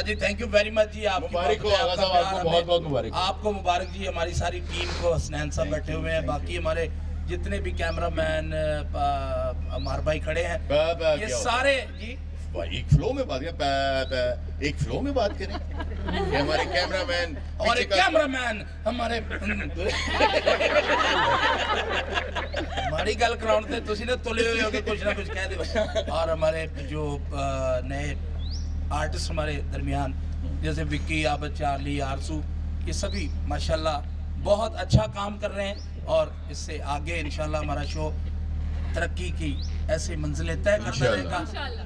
Speaker 3: जी थैंक यू वेरी मच जी। आपकी
Speaker 4: मुबारक हो आगा साहब, आपको बहुत बहुत मुबारक।
Speaker 3: आपको मुबारक जी। हमारी सारी टीम को, हसनैन साहब बैठे हुए हैं, बाकी हमारे जितने भी कैमरामैन हमारे भाई खड़े हैं, ये सारे जी
Speaker 4: एक फ्लो में बात करें, एक फ्लो में बात करें। ये हमारे कैमरामैन
Speaker 3: और एक कैमरामैन हमारे हमारी गल कराउंड ते तुसी ने तुले हुए होगे कुछ ना कुछ कह दे। और हमारे जो नए आर्टिस्ट हमारे दरमियान, जैसे विक्की, आबद, चार्ली, आरसू, ये सभी माशाल्लाह बहुत अच्छा काम कर रहे हैं। और इससे आगे इंशाल्लाह हमारा शो तरक्की की ऐसी मंजिलें तय करता रहेगा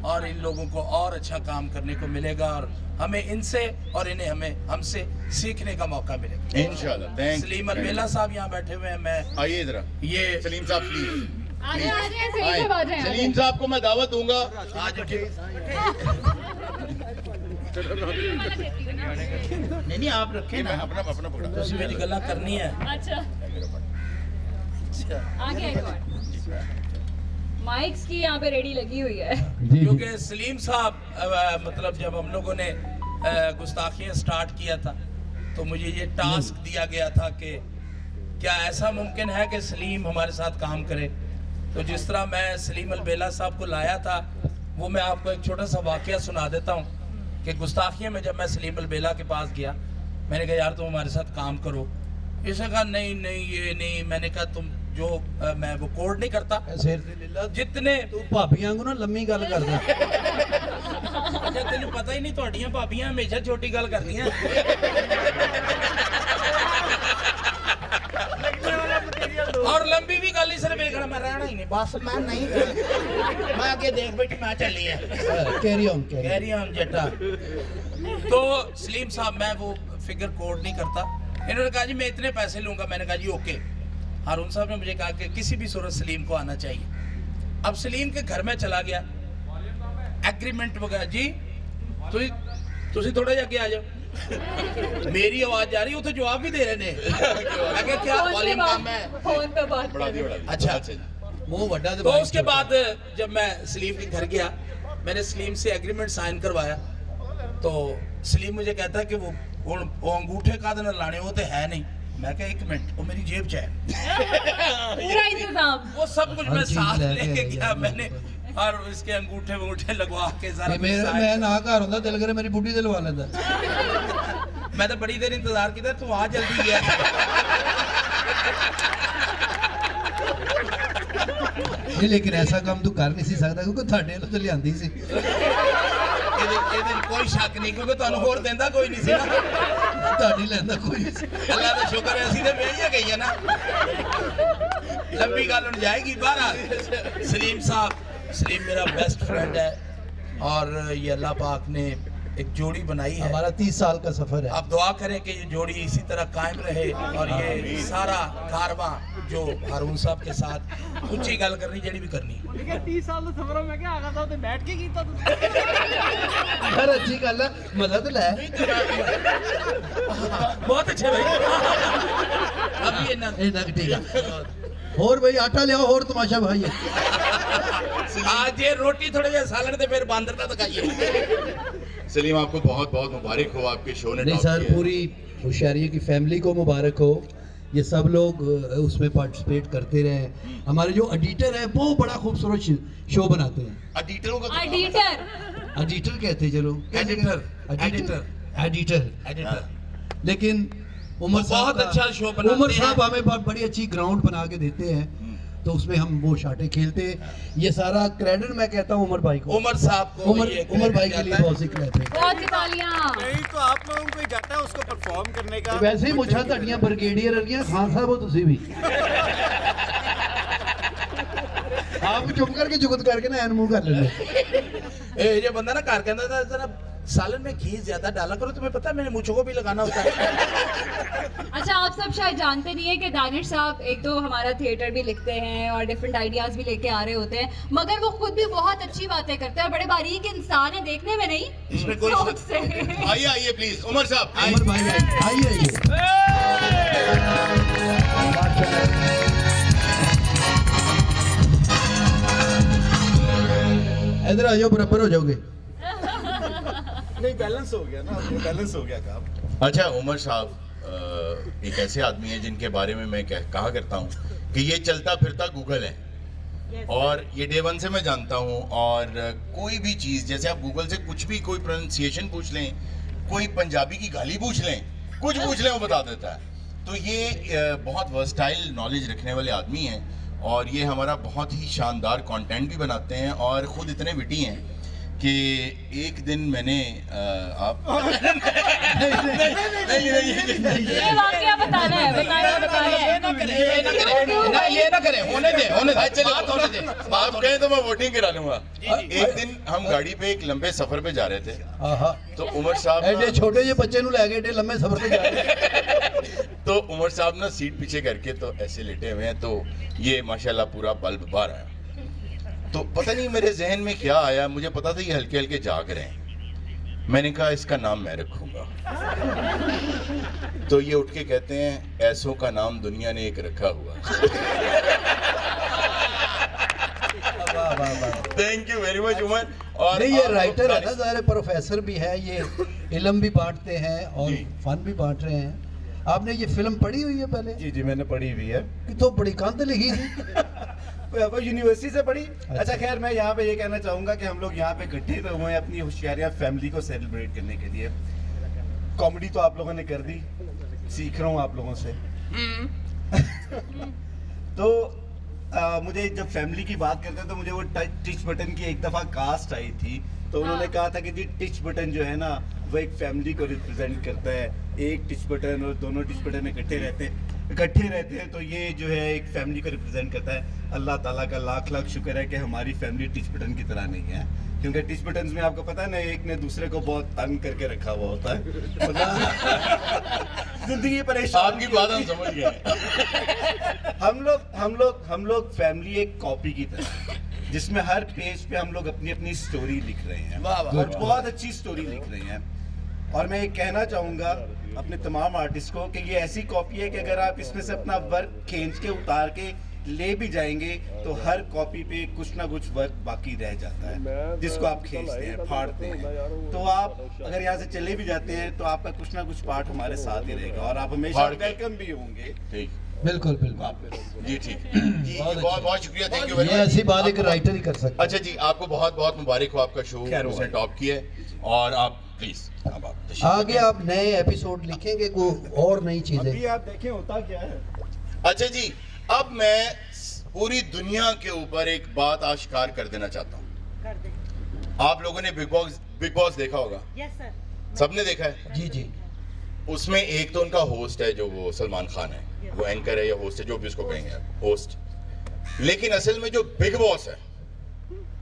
Speaker 3: और इन लोगों को और अच्छा काम करने को मिलेगा और हमें इनसे और इन्हें हमसे सीखने का मौका मिलेगा
Speaker 4: इंशाल्लाह।
Speaker 3: सलीम अलबेला साहब यहाँ बैठे हुए हैं। मैं
Speaker 4: आइए इधर, ये सलीम साहब
Speaker 2: आगे
Speaker 4: सलीम साहब को मैं दावत दूंगा।
Speaker 3: आज नहीं आप रखें ना,
Speaker 4: अपना पकड़ा।
Speaker 3: तुसी मेरी गल्ला करनी है।
Speaker 2: अच्छा आगे माइक्स की यहाँ पे रेडी लगी हुई है।
Speaker 3: क्योंकि सलीम साहब मतलब जब हम लोगों ने गुस्ताखियाँ स्टार्ट किया था तो मुझे ये टास्क दिया गया था कि क्या ऐसा मुमकिन है कि सलीम हमारे साथ काम करे। तो जिस तरह मैं सलीम अलबेला साहब को लाया था, वो मैं आपको एक छोटा सा वाकया सुना देता हूँ कि गुस्ताखियाँ में जब मैं सलीम अलबेला के पास गया, मैंने कहा यार तुम हमारे साथ काम करो। इसने कहा नहीं ये नहीं। मैंने कहा तुम जो मैं वो कोड नहीं करता जितने
Speaker 8: तू भाबियां को ना लम्मी गल करदा।
Speaker 3: अच्छा तेन पता ही नहीं, तुहाडियां भाबियां हमेशा छोटी गल करदियां। और लंबी भी गल ही सिर्फ देखना, मैं रहना ही नहीं, बस मैं नहीं मैं आगे देख बैठी, मैं चली है। कैरी ऑन जट्टा। तो सलीम साहब मैं वो फिगर कोड नहीं करता। इन्होंने कहा जी मैं इतने पैसे लूंगा। मैंने कहा जी ओके। हारून साहब ने मुझे कहा कि किसी भी सूरत सलीम को आना चाहिए। अब सलीम के घर में चला गया, एग्रीमेंट वगैरह जी तुसी थोड़ा जा के आ जाओ। मेरी आवाज जा रही है, वो तो जवाब भी दे रहे ने। मैं क्या वॉल्यूम कम है,
Speaker 2: फोन पे बात।
Speaker 3: अच्छा
Speaker 8: वो बड़ा।
Speaker 3: तो उसके बाद जब मैं सलीम के घर गया, मैंने सलीम से एग्रीमेंट साइन करवाया। तो सलीम मुझे कहता है कि वो अंगूठे का दिन लाने वो तो है नहीं। मैं कहा 1 मिनट, वो मेरी जेब च है
Speaker 2: पूरा इंतजाम,
Speaker 3: वो सब कुछ मैं साथ लेके गया मैंने। और इसके अंगूठे लगवा के सारा
Speaker 8: मैं ना घर होंदा दिल करे मेरी बुढ़ी दिलवा लेंदा।
Speaker 3: मैं तो बड़ी देर इंतजार किया, तू आ जल्दी गया।
Speaker 8: नहीं लेकिन ऐसा काम तू कर नहीं सी सकदा क्योंकि थाडे लो तो लियांदी सी।
Speaker 3: कोई शक नहीं, क्योंकि तुहानू होर देंदा कोई नहीं सी ना,
Speaker 8: ताड़ी लेंदा कोई नहीं सी।
Speaker 3: अल्लाह दा शुक्र है, असीं ते वेहियां गईयां ना। लंबी गल हुण जाएगी। बहरहाल सलीम मेरा बेस्ट फ्रेंड है और ये अल्लाह पाक ने एक जोड़ी बनाई है।
Speaker 8: हमारा 30 साल का सफर है।
Speaker 3: आप दुआ करें कि ये जोड़ी इसी तरह कायम रहे और ये सारा कारवां जो हारून साहब के साथ ऊंची गल करनी जेड़ी भी करनी
Speaker 5: 30 साल ਦਾ ਸਫ਼ਰ ਮੈਂ ਕਿਹਾ ਆਗਾ ਸਾਹਿਬ ਤੇ ਬੈਠ ਕੇ ਕੀਤਾ ਤੁਸੀਂ
Speaker 8: यार अच्छी गल है मजा तो लै
Speaker 3: बहुत अच्छे भाई अभी इन्ना
Speaker 8: ठीक है और भाई आटा लियाओ और तमाशा भाई
Speaker 3: आज ये रोटी थोड़े जे सालन ते फिर बांदर दा दिखाइए
Speaker 4: सलीम आपको बहुत बहुत मुबारक हो, आपके शो ने
Speaker 8: नहीं
Speaker 4: टॉप
Speaker 8: सर
Speaker 4: किया है।
Speaker 8: पूरी होशियारी की फैमिली को मुबारक हो, ये सब लोग उसमें पार्टिसिपेट करते रहे। हमारे जो एडिटर है वो बड़ा खूबसूरत शो बनाते हैं।
Speaker 4: एडिटरों का
Speaker 2: एडिटर
Speaker 8: एडिटर कहते हैं, चलो
Speaker 3: एडिटर
Speaker 8: एडिटर
Speaker 3: एडिटर
Speaker 8: लेकिन उमर साहब
Speaker 3: बहुत अच्छा शो बनाते
Speaker 8: उमर
Speaker 3: हैं।
Speaker 8: साहब हमें बड़ी अच्छी ग्राउंड बना के देते हैं, तो उसमें हम वो शाटे खेलते हैं। ये सारा क्रेडिट मैं कहता हूँ उमर भाई को,
Speaker 3: उमर साहब को
Speaker 8: उमर
Speaker 3: ये
Speaker 8: उमर भाई के
Speaker 3: जाता
Speaker 8: लिए
Speaker 3: है।
Speaker 8: बहुत सी क्रेडिट है।
Speaker 2: बहुत सी तालियां।
Speaker 5: नहीं तो आप लोगों को ही जाता है उसको परफॉर्म करने का
Speaker 8: वैसे ही मुझा ਤੁਹਾਡੀਆਂ ब्रिगेडियर वर्गियां खान साहब हो ਤੁਸੀਂ भी आप चुप करके जुगत करके ना एन मुंह कर लेंगे।
Speaker 3: ए ये बंदा ना कार कहता था जरा सालन में घी ज्यादा डाला करो, तुम्हें पता है मैंने मुझको को भी लगाना होता है।
Speaker 2: अच्छा, आप सब शायद जानते नहीं है कि दानिश साहब एक तो हमारा थिएटर भी लिखते हैं और डिफरेंट आइडियाज भी लेके आ रहे होते हैं, मगर वो खुद भी बहुत अच्छी बातें करते हैं, बड़े बारीक इंसान है, देखने में नहीं
Speaker 3: इसमें कोई
Speaker 2: शौक से।
Speaker 4: आइए आइए प्लीज उमर साहब
Speaker 8: उमर भाई आइए इधर आ जाओ, बराबर हो जाओगे।
Speaker 5: नहीं बैलेंस हो गया ना, बैलेंस हो गया काम।
Speaker 4: अच्छा उमर साहब एक ऐसे आदमी है जिनके बारे में मैं कहा करता हूँ कि ये चलता फिरता गूगल है, और ये डे वन से मैं जानता हूँ। और कोई भी चीज़ जैसे आप गूगल से कुछ भी कोई प्रोनाउंसिएशन पूछ लें, कोई पंजाबी की गाली पूछ लें, कुछ पूछ लें वो बता देता है। तो ये बहुत वर्सटाइल नॉलेज रखने वाले आदमी हैं, और ये हमारा बहुत ही शानदार कंटेंट भी बनाते हैं, और ख़ुद इतने विटी हैं कि एक दिन मैंने आप
Speaker 2: ये वाकया बताना है, बताना
Speaker 3: ये ना करें होने दे बात होने दे।
Speaker 4: आप कहें तो मैं वोटिंग करा लूंगा। एक दिन हम गाड़ी पे एक लंबे सफर पे जा रहे थे, तो उमर साहब
Speaker 8: एडे छोटे जे बच्चे नु लेके एडे लंबे सफर पे जा रहे हैं।
Speaker 4: तो उमर साहब ना सीट पीछे करके तो ऐसे लेटे हुए हैं, तो ये माशाल्लाह पूरा बल्ब बाहर आया। तो पता नहीं मेरे जहन में क्या आया, मुझे पता था ये हल्के हल्के जाग रहे हैं। मैंने कहा इसका नाम मैं रखूंगा। तो ये उठ के कहते हैं ऐसों का नाम दुनिया ने एक रखा हुआ। Thank you very much Umar. और
Speaker 8: नहीं ये राइटर है ना, सारे प्रोफेसर भी है, ये इल्म भी बांटते हैं और फन भी बांट रहे हैं। आपने ये फिल्म पढ़ी हुई है पहले?
Speaker 5: जी जी मैंने पढ़ी हुई है।
Speaker 8: तो बड़ी कांत लिखी थी
Speaker 5: वो यूनिवर्सिटी से पढ़ी। अच्छा खैर मैं यहाँ पे ये कहना चाहूँगा कि हम लोग यहाँ पे इकट्ठे तो हुए हैं अपनी होशियारियाँ फैमिली को सेलिब्रेट करने के लिए। कॉमेडी तो आप लोगों ने कर दी, सीख रहा हूँ आप लोगों से। तो मुझे जब फैमिली की बात करते हैं तो मुझे वो टिच बटन की एक दफ़ा कास्ट आई थी, तो उन्होंने कहा था कि जी टिच बटन जो है ना वो एक फैमिली को रिप्रेजेंट करता है। एक टिच बटन और दोनों टिच बटन इकट्ठे रहते हैं तो ये जो है एक फैमिली को रिप्रेजेंट करता है। अल्लाह ताला का लाख लाख शुक्र है कि हमारी फैमिली टिच बटन की तरह नहीं है, क्योंकि टिच बटन में आपको पता है ना एक ने दूसरे को बहुत तंग करके रखा हुआ होता है। जिंदगी परेशान।
Speaker 4: आपकी बात हम समझ गए।
Speaker 5: हम लोग फैमिली एक कॉपी की तरह, जिसमें हर पेज पे हम लोग अपनी अपनी स्टोरी लिख रहे हैं और बहुत अच्छी स्टोरी लिख रहे हैं। और मैं ये कहना चाहूँगा अपने तमाम आर्टिस्ट को कि ये ऐसी कॉपी है कि अगर आप इसमें से अपना वर्क खींच के उतार के ले भी जाएंगे तो हर कॉपी पे कुछ ना कुछ वर्क बाकी रह जाता है, जिसको आप खींचते हैं, फाड़ते हैं। तो आप अगर यहाँ से चले भी जाते हैं तो आपका कुछ ना कुछ पार्ट हमारे साथ ही रहेगा और आप हमेशा वेलकम भी होंगे।
Speaker 4: ठीक,
Speaker 8: बिल्कुल बिल्कुल
Speaker 4: जी ठीक जी, बहुत बहुत शुक्रिया, थैंक यू वेरी
Speaker 8: ये
Speaker 4: मच।
Speaker 8: ऐसी बात एक राइटर ही कर सकता है।
Speaker 4: अच्छा जी, आपको बहुत बहुत मुबारक हो, आपका शो उसने टॉप किया है। और आप प्लीज
Speaker 8: आगे आप नए एपिसोड लिखेंगे, कोई और नई चीजें।
Speaker 5: अभी आप देखें होता क्या है।
Speaker 4: अच्छा जी, अब मैं पूरी दुनिया के ऊपर एक बात आश्कार कर देना चाहता हूँ। आप लोगों ने बिग बॉस देखा होगा?
Speaker 11: Yes sir.
Speaker 4: सबने देखा है?
Speaker 8: जी जी।
Speaker 4: उसमें एक तो उनका होस्ट है जो वो सलमान खान है, वो एंकर है या होस्ट है, जो भी उसको कहेंगे होस्ट। लेकिन असल में जो बिग बॉस है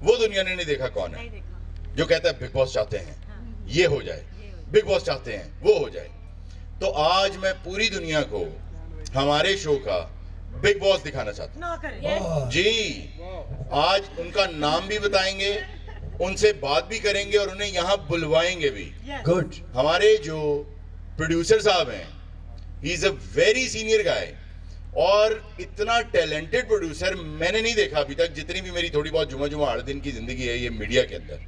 Speaker 4: वो दुनिया ने नहीं देखा कौन है। जो कहता है बिग बॉस चाहते हैं ये हो जाए, बिग बॉस चाहते हैं वो हो जाए। तो आज मैं पूरी दुनिया को हमारे शो का बिग बॉस दिखाना चाहता
Speaker 11: ना करें
Speaker 4: हूं जी। आज उनका नाम भी बताएंगे, उनसे बात भी करेंगे और उन्हें यहाँ बुलवाएंगे भी।
Speaker 8: गुड।
Speaker 4: हमारे जो प्रोड्यूसर साहब हैं, he is a very senior guy और इतना टैलेंटेड प्रोड्यूसर मैंने नहीं देखा अभी तक, जितनी भी मेरी थोड़ी बहुत जुमा 8 दिन की जिंदगी है ये मीडिया के अंदर,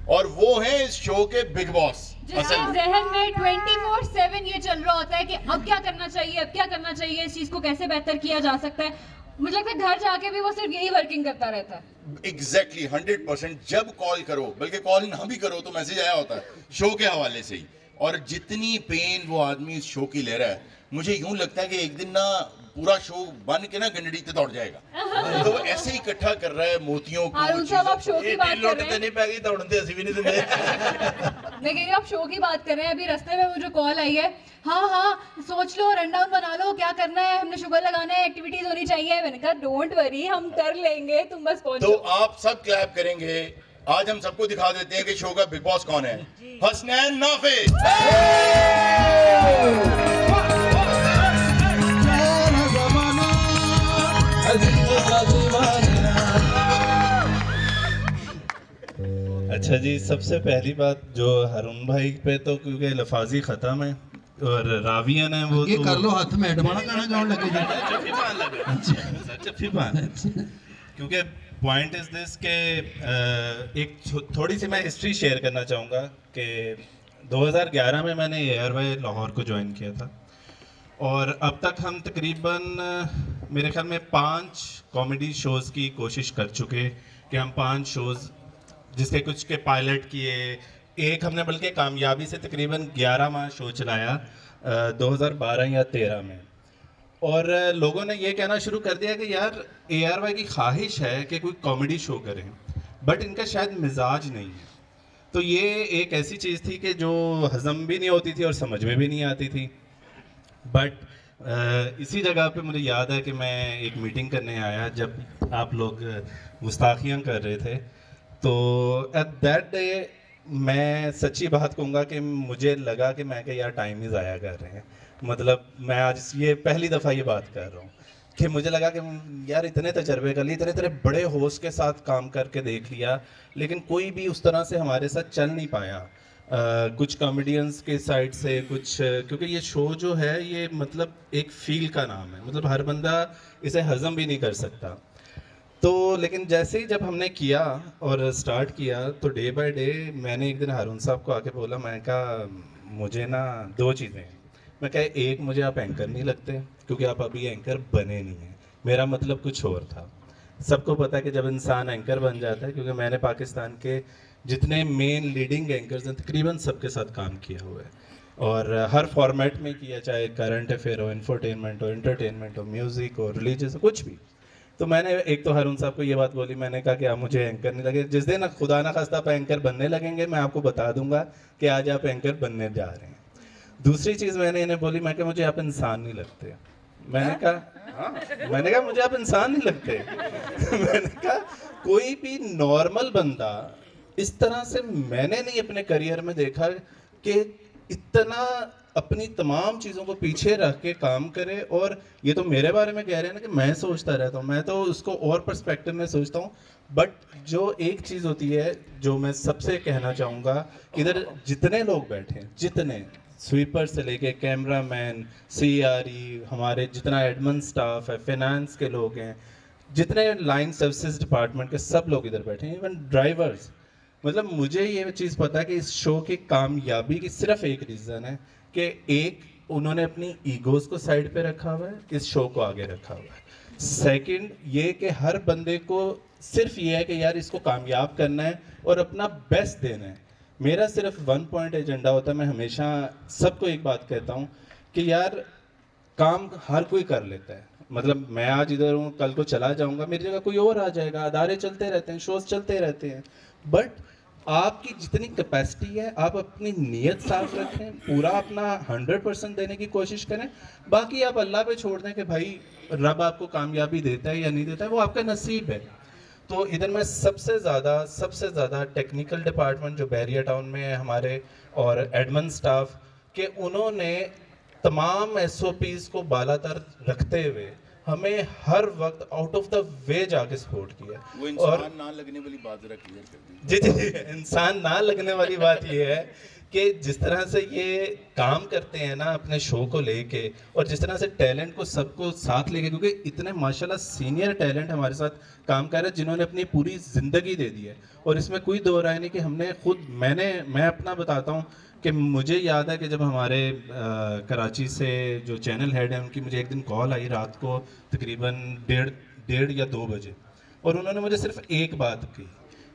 Speaker 4: और वो हैं इस शो के बिग बॉस।
Speaker 2: जिसके जहन में 24/7 ये चल रहा होता है कि अब क्या करना चाहिए, अब क्या करना चाहिए, इस चीज को कैसे बेहतर किया जा सकता है। मुझे लगता है घर जाके भी वो सिर्फ यही वर्किंग करता रहता है।
Speaker 4: एग्जैक्टली 100%। जब कॉल करो, बल्कि कॉल ना भी करो तो मैसेज आया होता है शो के हवाले से ही। और जितनी पेन वो आदमी इस शो की ले रहा है, मुझे यूं लगता है कि एक दिन ना पूरा शो बन के ना गंडड़ी पे दौड़ जाएगा। तो वो ऐसे ही इकट्ठा कर रहा है मोतियों को।
Speaker 2: हारून साहब, आप शो की बात कर रहे हैं।
Speaker 3: नहीं पैगी दौड़ते ऐसी भी नहीं देते।
Speaker 2: मैं कह रही हूँ आप शो की बात कर रहे हैं, अभी रास्ते में मुझे कॉल आई है, हाँ सोच लो, रन डाउन बना लो, क्या करना है, हमने शुगर लगाना है, एक्टिविटीज होनी चाहिए। मैंने कहा डोंट वरी, हम कर लेंगे, तुम बस पहुंचो।
Speaker 4: तो आप सब क्लैप करेंगे। आज हम सबको दिखा देते हैं कि शो का बिग बॉस कौन है। हसनैन नाफिज।
Speaker 13: अच्छा जी, सबसे पहली बात जो हारून भाई पे तो क्योंकि लफाजी ख़त्म है और रावियन है वो
Speaker 8: ये
Speaker 13: तो
Speaker 8: कर लो हाथ में एडवाना गाना गाउन लगे
Speaker 13: क्योंकि पॉइंट इज दिस के एक थोड़ी सी मैं हिस्ट्री शेयर करना चाहूँगा कि 2011 में मैंने एयरवे लाहौर को ज्वाइन किया था और अब तक हम तकरीबन मेरे ख्याल में 5 कॉमेडी शोज़ की कोशिश कर चुके कि हम 5 शोज़ जिसके कुछ के पायलट किए, एक हमने बल्कि कामयाबी से तकरीबन 11वां शो चलाया 2012 या 13 में। और लोगों ने ये कहना शुरू कर दिया कि यार ARY की ख्वाहिश है कि कोई कॉमेडी शो करें, बट इनका शायद मिजाज नहीं है। तो ये एक ऐसी चीज़ थी कि जो हज़म भी नहीं होती थी और समझ में भी नहीं आती थी। बट इसी जगह पे मुझे याद है कि मैं एक मीटिंग करने आया जब आप लोग गुस्ताखियाँ कर रहे थे, तो एट दैट डे मैं सच्ची बात कहूँगा कि मुझे लगा कि मैं यार टाइम ही ज़ाया कर रहे हैं। मतलब मैं आज ये पहली दफ़ा ये बात कर रहा हूँ कि मुझे लगा कि यार इतने तजर्बे कर लिए, इतने बड़े होस्ट के साथ काम करके देख लिया, लेकिन कोई भी उस तरह से हमारे साथ चल नहीं पाया। कुछ कॉमेडियंस के साइड से कुछ, क्योंकि ये शो जो है ये मतलब एक फील का नाम है, मतलब हर बंदा इसे हज़म भी नहीं कर सकता। तो लेकिन जैसे ही जब हमने किया और स्टार्ट किया तो डे बाय डे मैंने एक दिन हारून साहब को आके बोला, मैं कहा मुझे ना 2 चीज़ें हैं। मैं कहा एक, मुझे आप एंकर नहीं लगते क्योंकि आप अभी एंकर बने नहीं हैं, मेरा मतलब कुछ और था। सबको पता है कि जब इंसान एंकर बन जाता है, क्योंकि मैंने पाकिस्तान के जितने मेन लीडिंग एंकर्स हैं तकरीबन सबके साथ काम किया हुआ है और हर फॉर्मेट में किया, चाहे करंट अफेयर हो, इंफरटेनमेंट हो, एंटरटेनमेंट हो, म्यूज़िक हो, रिलीजियस हो, कुछ भी। तो मैंने एक तो हारून साहब को ये बात बोली, मैंने कहा कि आप मुझे एंकर नहीं लगे। जिस दिन खुदा ना खास्ता आप एंकर बनने लगेंगे मैं आपको बता दूंगा कि आज आप एंकर बनने जा रहे हैं। दूसरी चीज़ मैंने इन्हें बोली, मैं कहा मुझे आप इंसान नहीं लगते। मैंने कहा मुझे आप इंसान नहीं लगते। मैंने कहा कोई भी नॉर्मल बंदा इस तरह से मैंने नहीं अपने करियर में देखा कि इतना अपनी तमाम चीज़ों को पीछे रख के काम करे। और ये तो मेरे बारे में कह रहे हैं ना कि मैं सोचता रहता हूँ, मैं तो उसको और पर्सपेक्टिव में सोचता हूँ। बट जो एक चीज़ होती है जो मैं सबसे कहना चाहूँगा, इधर जितने लोग बैठे हैं, जितने स्वीपर से लेके कैमरामैन, CRE, हमारे जितना एडमिन स्टाफ है, फाइनेंस के लोग हैं, जितने लाइन सर्विसेज डिपार्टमेंट के सब लोग इधर बैठे हैं, इवन ड्राइवर्स। मतलब मुझे ये चीज़ पता है कि इस शो की कामयाबी की सिर्फ एक रीज़न है कि एक, उन्होंने अपनी ईगोज़ को साइड पे रखा हुआ है, इस शो को आगे रखा हुआ है। सेकंड ये कि हर बंदे को सिर्फ ये है कि यार इसको कामयाब करना है और अपना बेस्ट देना है। मेरा सिर्फ 1 पॉइंट एजेंडा होता है। मैं हमेशा सबको एक बात कहता हूँ कि यार काम हर कोई कर लेता है। मतलब मैं आज इधर हूँ, कल को चला जाऊँगा, मेरी जगह कोई और आ जाएगा, अदारे चलते रहते हैं, शोज़ चलते रहते हैं। बट आपकी जितनी कैपेसिटी है, आप अपनी नीयत साफ रखें, पूरा अपना 100% देने की कोशिश करें। बाकी आप अल्लाह पे छोड़ दें कि भाई रब आपको कामयाबी देता है या नहीं देता है, वो आपका नसीब है। तो इधर मैं सबसे ज़्यादा टेक्निकल डिपार्टमेंट जो बैरिया टाउन में है हमारे, और एडमिन स्टाफ के, उन्होंने तमाम SOPs को बालातर रखते हुए हमें हर वक्त आउट ऑफ द वे जाके सपोर्ट किया।
Speaker 4: वो
Speaker 13: और
Speaker 4: इंसान ना लगने वाली बात जरा क्लियर कर दीजिए।
Speaker 13: जी जी, इंसान ना लगने वाली बात ये है कि जिस तरह से ये काम करते हैं ना अपने शो को लेके, और जिस तरह से टैलेंट को सबको साथ लेके, क्योंकि इतने माशाल्लाह सीनियर टैलेंट हमारे साथ काम कर रहे हैं जिन्होंने अपनी पूरी ज़िंदगी दे दी है। और इसमें कोई दो राय नहीं कि हमने खुद मैं अपना बताता हूँ कि मुझे याद है कि जब हमारे कराची से जो चैनल हेड है उनकी मुझे एक दिन कॉल आई रात को तकरीबन डेढ़ या 2 बजे, और उन्होंने मुझे सिर्फ एक बात की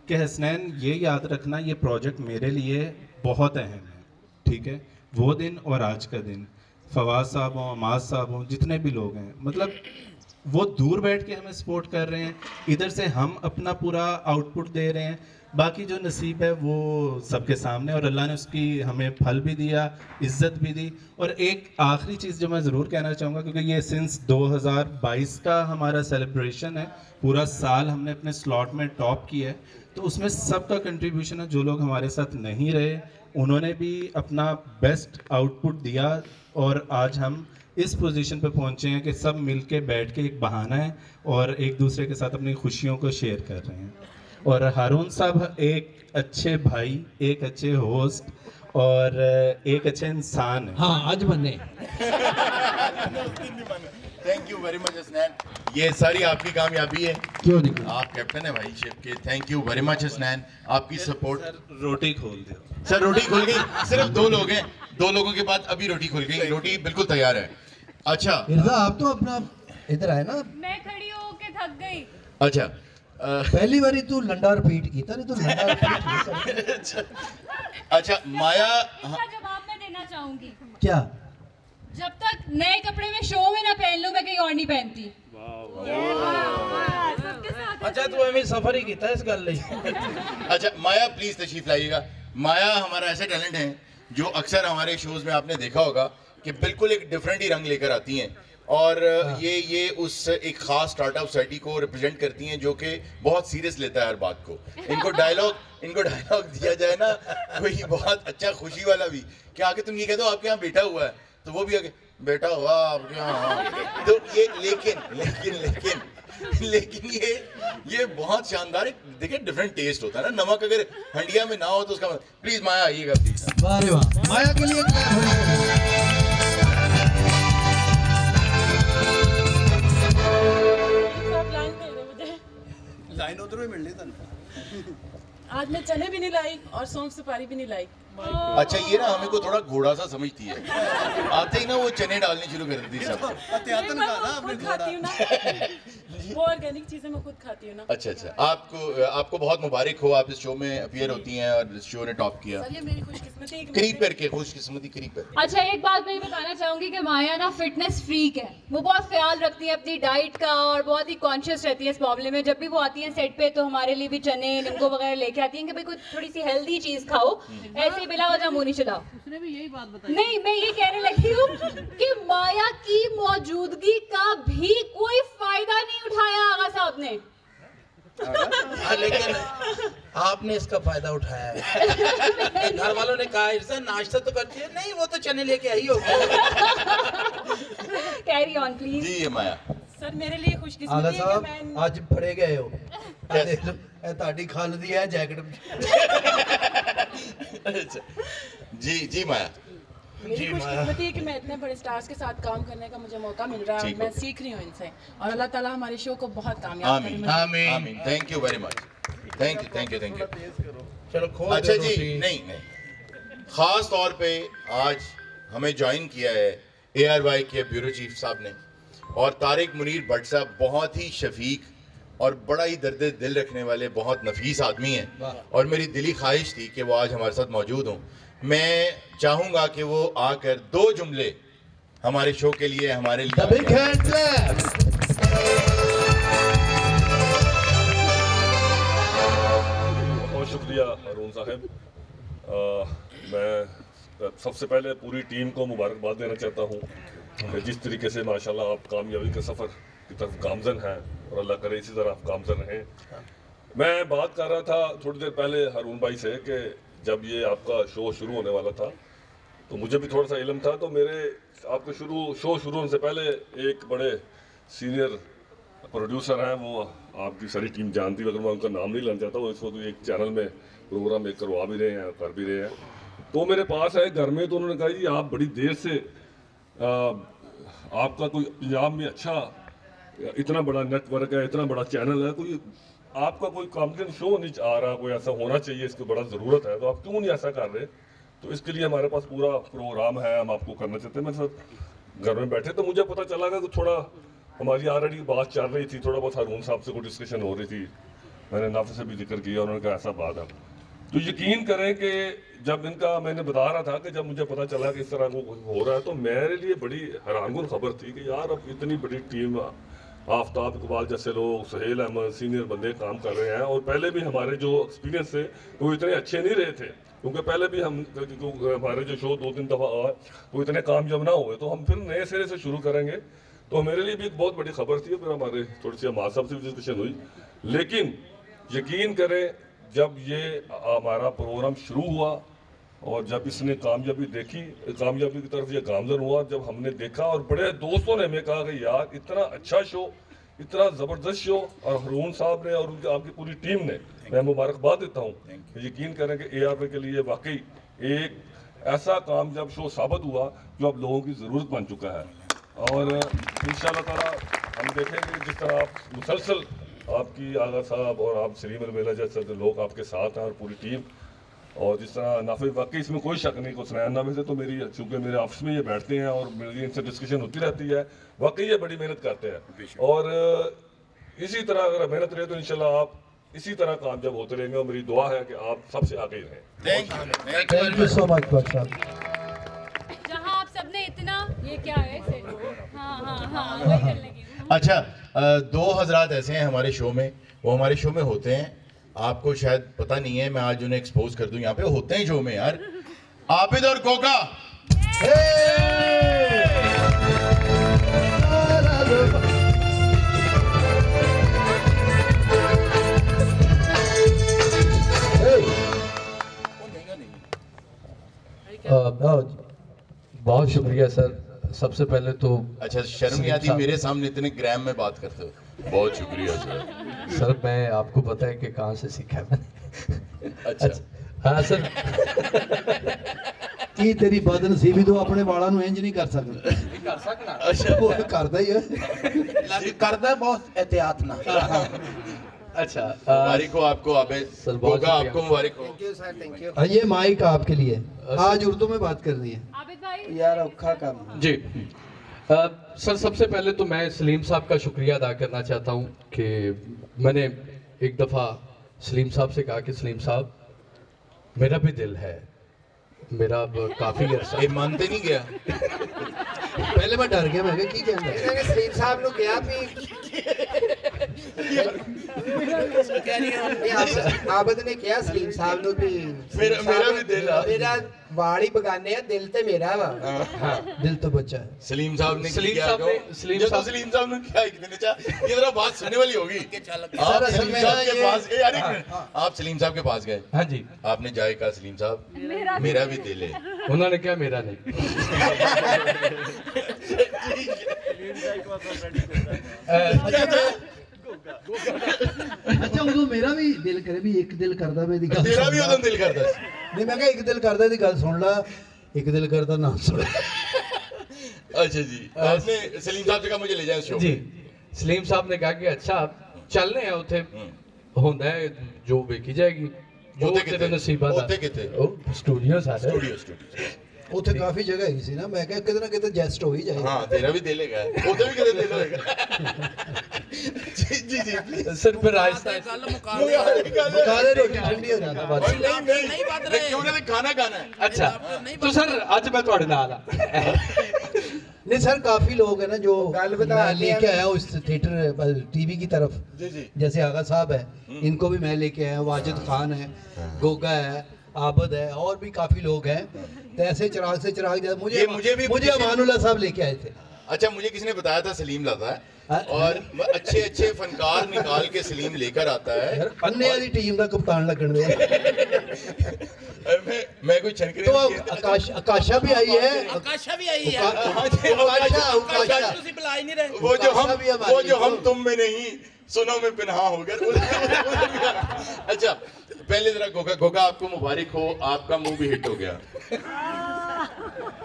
Speaker 13: कि हसनैन ये याद रखना ये प्रोजेक्ट मेरे लिए बहुत अहम है, ठीक है। वो दिन और आज का दिन, फवाद साहब हों, अमाज साहब हों, जितने भी लोग हैं, मतलब वो दूर बैठ के हमें सपोर्ट कर रहे हैं, इधर से हम अपना पूरा आउटपुट दे रहे हैं, बाकी जो नसीब है वो सबके सामने, और अल्लाह ने उसकी हमें फल भी दिया, इज़्ज़त भी दी। और एक आखिरी चीज़ जो मैं ज़रूर कहना चाहूँगा, क्योंकि ये सिंस 2022 का हमारा सेलिब्रेशन है, पूरा साल हमने अपने स्लॉट में टॉप किया है, तो उसमें सबका कंट्रीब्यूशन है। जो लोग हमारे साथ नहीं रहे उन्होंने भी अपना बेस्ट आउटपुट दिया, और आज हम इस पोजीशन पे पहुँचे हैं कि सब मिलके बैठ के एक बहाना है और एक दूसरे के साथ अपनी खुशियों को शेयर कर रहे हैं। और हारून साहब एक अच्छे भाई, एक अच्छे होस्ट और एक अच्छे इंसान है।
Speaker 8: हाँ, आज बने।
Speaker 4: Thank you very much Hasnain, ये सारी आपकी कामयाबी है।
Speaker 8: क्यों नहीं,
Speaker 4: आप कैप्टन है भाई शिप के। Thank you very much Hasnain, आपकी सपोर्ट।
Speaker 13: रोटी खोल दो
Speaker 4: सर, रोटी खुल गई। सिर्फ 2 लोग हैं, 2 लोगों के बाद अभी रोटी खुल गई, रोटी बिल्कुल तैयार है। अच्छा
Speaker 8: मिर्जा आप तो अपना इधर आए ना।
Speaker 2: मैं खड़ी होके थक गई।
Speaker 4: अच्छा
Speaker 8: पहली बारी तू लंडा रिपीट कीता नहीं, तो लंडा रिपीट
Speaker 4: अच्छा माया,
Speaker 2: इसका जवाब मैं देना चाहूंगी।
Speaker 8: क्या?
Speaker 2: जब तक नए कपड़े में शो में ना पहन लूं, मैं कहीं और नहीं पहनती।
Speaker 3: अच्छा तू हमें सफर ही किया इस गल
Speaker 4: अच्छा माया प्लीज तशरीफ लाइएगा। माया हमारा ऐसा टैलेंट है जो अक्सर हमारे शोज में आपने देखा होगा कि बिल्कुल एक डिफरेंट ही रंग लेकर आती हैं, और ये उस एक खास स्टार्टअप सोसाइटी को रिप्रेजेंट करती हैं जो कि बहुत सीरियस लेता है हर बात को। इनको डायलॉग दिया जाए ना कोई बहुत अच्छा खुशी वाला भी, कि आगे तुम ये कह दो आपके यहाँ बेटा हुआ है, तो वो भी आगे बेटा हुआ आपके यहाँ, तो ये लेकिन ये बहुत शानदार है। देखिए डिफरेंट टेस्ट होता है ना, नमक अगर हंडिया में ना हो तो उसका प्लीज माया आइएगा प्लीज।
Speaker 8: वाह रे वाह, माया के लिए
Speaker 5: लाइन उधर ही मिलनी था।
Speaker 14: आज मैं चने भी नहीं लाई और सौंफ सुपारी भी नहीं लाई।
Speaker 4: अच्छा ये ना हमें को थोड़ा घोड़ा सा समझती है, आते ही ना वो चने डालने शुरू कर देती है सब।
Speaker 14: खुद खाती हूँ ना, वो ऑर्गेनिक चीजें मैं खुद खाती हूँ ना।
Speaker 4: अच्छा आपको बहुत मुबारक हो, आप इस शो में अपीयर होती हैं और इस शो ने टॉप किया।
Speaker 14: ये मेरी खुशकिस्मती
Speaker 4: करीब करके खुशकिस्मती करीब करके।
Speaker 2: अच्छा एक बात मैं बताना चाहूंगी कि माया ना फिटनेस फ्रीक है, वो बहुत ख्याल रखती है अपनी डाइट का और बहुत ही कॉन्शियस रहती है इस मामले में। जब भी वो आती है सेट पे तो हमारे लिए भी चने नींबू वगैरह लेके आती हैं कि भाई कुछ थोड़ी सी हेल्दी चीज खाओ, ऐसे बिला वजह मुंह नहीं चलाओ।
Speaker 14: उसने भी यही बात बताई।
Speaker 2: नहीं, मैं ये कहने लगी हूँ कि माया की मौजूदगी का भी कोई फायदा नहीं उठाया आगा साहब ने।
Speaker 3: लेकिन आपने इसका फायदा उठाया है। घर वालों ने कहा इरसा नाश्ता तो करती है, नहीं वो तो चने लेके आई होगी।
Speaker 2: Carry on please.
Speaker 4: जी ये माया।
Speaker 14: सर मेरे लिए खुशकिस्मती है कि मैं
Speaker 8: आज फड़े गए हो। देख लो ਇਹ ਤੁਹਾਡੀ ਖਲ ਦੀ ਹੈ ਜੈਕਟ।
Speaker 4: जी माया।
Speaker 14: मेरी खुशकिस्मती है कि मैं इतने बड़े स्टार्स के साथ काम करने का मुझे मौका मिल रहा है, मैं सीख रही हूँ इनसे, और अल्लाह ताला हमारे शो को बहुत कामयाब करे।
Speaker 4: आमीन। Thank you very much. Thank you.
Speaker 3: चलो खोल।
Speaker 4: अच्छा जी नहीं खास तौर पे आज हमें ज्वाइन किया है ARY के ब्यूरो चीफ साहब ने, और तारिक मुनीर भट्ट साहब बहुत ही शफीक और बड़ा ही दर्द दिल रखने वाले बहुत नफीस आदमी हैं, और मेरी दिली ख्वाहिश थी कि वो आज हमारे साथ मौजूद हों। मैं चाहूँगा कि वो आकर 2 जुमले हमारे शो के लिए हमारे लिए
Speaker 15: बहुत शुक्रिया हारून साहब। मैं सबसे पहले पूरी टीम को मुबारकबाद देना चाहता हूँ कि जिस तरीके से माशाल्लाह आप कामयाबी के सफ़र की तरफ गामजन हैं, और अल्लाह करे इसी तरह आप गामजन रहें। मैं बात कर रहा था थोड़ी देर पहले हारून भाई से कि जब ये आपका शो शुरू होने वाला था तो मुझे भी थोड़ा सा इल्म था, तो मेरे आपका शो शुरू होने से पहले एक बड़े सीनियर प्रोड्यूसर हैं, वो आपकी सारी टीम जानती है, अगर मैं उनका नाम नहीं लेना चाहता हूँ, इस वक्त एक चैनल में प्रोग्राम एक करवा भी रहे हैं, कर भी रहे हैं। तो मेरे पास है घर में, तो उन्होंने कहा जी आप बड़ी देर से आपका कोई पंजाब में अच्छा इतना बड़ा नेटवर्क है, इतना बड़ा चैनल है, कोई आपका कोई कॉम्पिटिशन शो नहीं आ रहा, कोई ऐसा होना चाहिए, इसकी बड़ा ज़रूरत है, तो आप क्यों नहीं ऐसा कर रहे? तो इसके लिए हमारे पास पूरा प्रोग्राम है, हम आपको करना चाहते हैं। मेरे साथ घर में बैठे तो मुझे पता चला कि थोड़ा हमारी ऑलरेडी बात चल रही थी, थोड़ा बहुत हारून साहब से कोई डिस्कशन हो रही थी, मैंने नाफे से भी जिक्र किया, उन्होंने कहा ऐसा बात है। तो यकीन करें कि जब इनका मैंने बता रहा था कि जब मुझे पता चला कि इस तरह को हो रहा है, तो मेरे लिए बड़ी हैरानकुन खबर थी कि यार अब इतनी बड़ी टीम, आफ्ताब इकबाल जैसे लोग, सुहेल अहमद, सीनियर बंदे काम कर रहे हैं, और पहले भी हमारे जो एक्सपीरियंस थे वो इतने अच्छे नहीं रहे थे, क्योंकि पहले भी हम हमारे जो शो 2-3 दफ़ा वो इतने कामयाब ना हुए, तो हम फिर नए सिरे से शुरू करेंगे। तो मेरे लिए भी एक बहुत बड़ी खबर थी। फिर हमारे थोड़ी सी हमारे साहब से भी डिस्कशन हुई, लेकिन यकीन करें जब ये हमारा प्रोग्राम शुरू हुआ और जब इसने कामयाबी देखी, कामयाबी की तरफ ये गामजन हुआ, जब हमने देखा और बड़े दोस्तों ने हमें कहा कि यार इतना अच्छा शो, इतना ज़बरदस्त शो, और हारून साहब ने और उनकी आपकी पूरी टीम ने, मैं मुबारकबाद देता हूँ। यकीन करें कि ARY के लिए वाकई एक ऐसा कामयाब शो साबित हुआ जो अब लोगों की ज़रूरत बन चुका है। और इंशाअल्लाह ताला हम देखेंगे जिस तरह आप मुसलसल, आपकी आगा साहब और आप सलीम अलमेला जैसे लोग आपके साथ हैं और पूरी टीम, और जिस तरह नाफे वाकई इसमें कोई शक नहीं, कुछ नया नाफे से तो मेरी, चूँकि मेरे ऑफिस में ये बैठते हैं और मेरी इनसे डिस्कशन होती रहती है, वाकई ये बड़ी मेहनत करते हैं, और इसी तरह अगर मेहनत रहे तो इंशाल्लाह आप इसी तरह कामयाब होते रहेंगे, और मेरी दुआ है कि आप सबसे आगे ही रहें।
Speaker 8: थैंक यू सो मच साहब।
Speaker 2: जहाँ आप सबने इतना, ये क्या है इसे? हाँ वही करने लगी।
Speaker 4: अच्छा, 2 हजरात ऐसे हैं हमारे शो में, वो हमारे शो में होते हैं, आपको शायद पता नहीं है, मैं आज उन्हें एक्सपोज कर दूं, यहाँ पे होते हैं शो में यार, आबिद और कोका।
Speaker 8: बहुत शुक्रिया सर, सबसे पहले तो
Speaker 4: अच्छा, शर्म नहीं आती मेरे सामने इतने ग्राम में बात करते हो? बहुत शुक्रिया सर।
Speaker 8: सर मैं आपको पता है कि कहाँ से सीखा है मैंने।
Speaker 4: अच्छा
Speaker 8: हाँ सर। ਕੀ ਤੇਰੀ ਬਦਨਸੀਬੀ ਤੋਂ ਆਪਣੇ ਵਾਲਾਂ ਨੂੰ ਇੰਜ ਨਹੀਂ ਕਰ ਸਕਦਾ।
Speaker 6: नहीं कर सकना।
Speaker 8: ਅੱਛਾ ਉਹ ਕਰਦਾ ਹੀ ਹੈ।
Speaker 6: करदा बहुत एहतियात ना।
Speaker 8: अच्छा
Speaker 4: मुबारक हो आपको आबिद, कोका आपको मुबारक हो।
Speaker 10: Thank you sir, thank you.
Speaker 8: हाँ, ये माइक आपके लिए, आज उर्दू में बात करनी है।
Speaker 2: आबिद भाई
Speaker 10: यार औखा काम
Speaker 7: जी सर, सबसे पहले तो मैं सलीम साहब का शुक्रिया अदा करना चाहता हूँ कि मैंने एक दफ़ा सलीम साहब से कहा कि सलीम साहब मेरा भी दिल है, मेरा अब काफ़ी अर्सा
Speaker 4: ये मानते नहीं गया।
Speaker 8: पहले मैं डर गया, मैं कहा की कहना है।
Speaker 10: मैंने सलीम साहब को कहा भी आबिद ने कहा सलीम साहब को भी
Speaker 4: मेरा भी दिल है,
Speaker 10: मेरा वाल ही बगाने है, दिल तो मेरा वा।
Speaker 8: हाँ, दिल तो बच्चा है।
Speaker 4: सलीम साहब ने
Speaker 7: सलीम
Speaker 4: क्या
Speaker 7: साहब
Speaker 4: कहो?
Speaker 7: ने- सलीम
Speaker 4: जब
Speaker 7: साहब-
Speaker 4: सलीम साहब ने क्या एक दिन अच्छा, ये जरा बात सुनने वाली होगी। आप
Speaker 8: असल
Speaker 4: सलीम
Speaker 8: में
Speaker 4: साहब के
Speaker 8: ये-
Speaker 4: पास, यार एक मिनट, आप सलीम साहब के पास गए,
Speaker 7: हाँ जी,
Speaker 4: आपने जाए कहा सलीम साहब मेरा भी दिल है।
Speaker 7: उन्होंने क्या मेरा नहीं।
Speaker 8: अच्छा उਦੋਂ ਮੇਰਾ ਵੀ ਦਿਲ ਕਰੇ ਵੀ ਇੱਕ ਦਿਲ ਕਰਦਾ ਮੈਂ ਇਹਦੀ ਗੱਲ
Speaker 4: तेरा भी उदम दिल करता है।
Speaker 8: ਨਹੀਂ ਮੈਂ ਕਿਹਾ ਇੱਕ ਦਿਲ ਕਰਦਾ ਇਹਦੀ ਗੱਲ ਸੁਣ ਲੈ, ਇੱਕ ਦਿਲ ਕਰਦਾ ਨਾ ਸੁਣ।
Speaker 4: अच्छा जी, आपने सलीम साहब से कहा मुझे ले जाए शो
Speaker 7: जी, सलीम साहब ने कहा कि अच्छा चलने हैं उत्थे होंदा है जो वेखी जाएगी, जो
Speaker 4: ਉੱਥੇ
Speaker 7: तेरे नसीबा दा।
Speaker 4: ਉੱਥੇ ਕਿੱਥੇ?
Speaker 7: स्टूडियो सारे
Speaker 4: स्टूडियो।
Speaker 8: ਉੱਥੇ ਕਾਫੀ ਜਗ੍ਹਾ ਹੈਗੀ ਸੀ ਨਾ, ਮੈਂ ਕਿਹਾ ਕਿਤੇ ਨਾ ਕਿਤੇ ਜੈਸਟ ਹੋ ਹੀ ਜਾਏਗਾ।
Speaker 4: हाँ तेरा भी दिल है, उधर भी किधर दिल होगा। जी जी जी प्लीज।
Speaker 7: सिर्फ रास्ता
Speaker 8: मुकाले रोटी ठंडी हो जाता बात।
Speaker 4: नहीं क्यों ना खाना खाना है।
Speaker 7: अच्छा तो सर आज मैं थोड़े नाल
Speaker 8: नहीं सर, काफी लोग हैं ना जो मैं लेके आया हूँ इस थिएटर टीवी की तरफ,
Speaker 4: जी जी।
Speaker 8: जैसे आगा साहब है, इनको भी मैं लेके आया हूँ, वाजिद खान है, गोगा है, आबद है, और भी काफी लोग हैं। तो ऐसे चिराग से चिराग, मुझे
Speaker 4: भी
Speaker 8: मुझे अमानुल्लाह साहब लेके आए थे।
Speaker 4: अच्छा मुझे किसी ने बताया था सलीम लाता है, और अच्छे अच्छे फनकार निकाल के सलीम लेकर आता है।
Speaker 8: यार अन्ने वाली टीम का कप्तान लगन दे।
Speaker 4: मैं कोई छनकरी
Speaker 8: तो आकाशा भी आई है।
Speaker 3: आकाशा भी आई है।
Speaker 8: आकाशा
Speaker 3: तुसी बुला ही नहीं रहे।
Speaker 4: वो जो हम तुम में नहीं सुनो में पिन्हा हो गया। अच्छा पहले जरा गोगा आपको मुबारक हो, आपका मुंह भी हिट हो गया।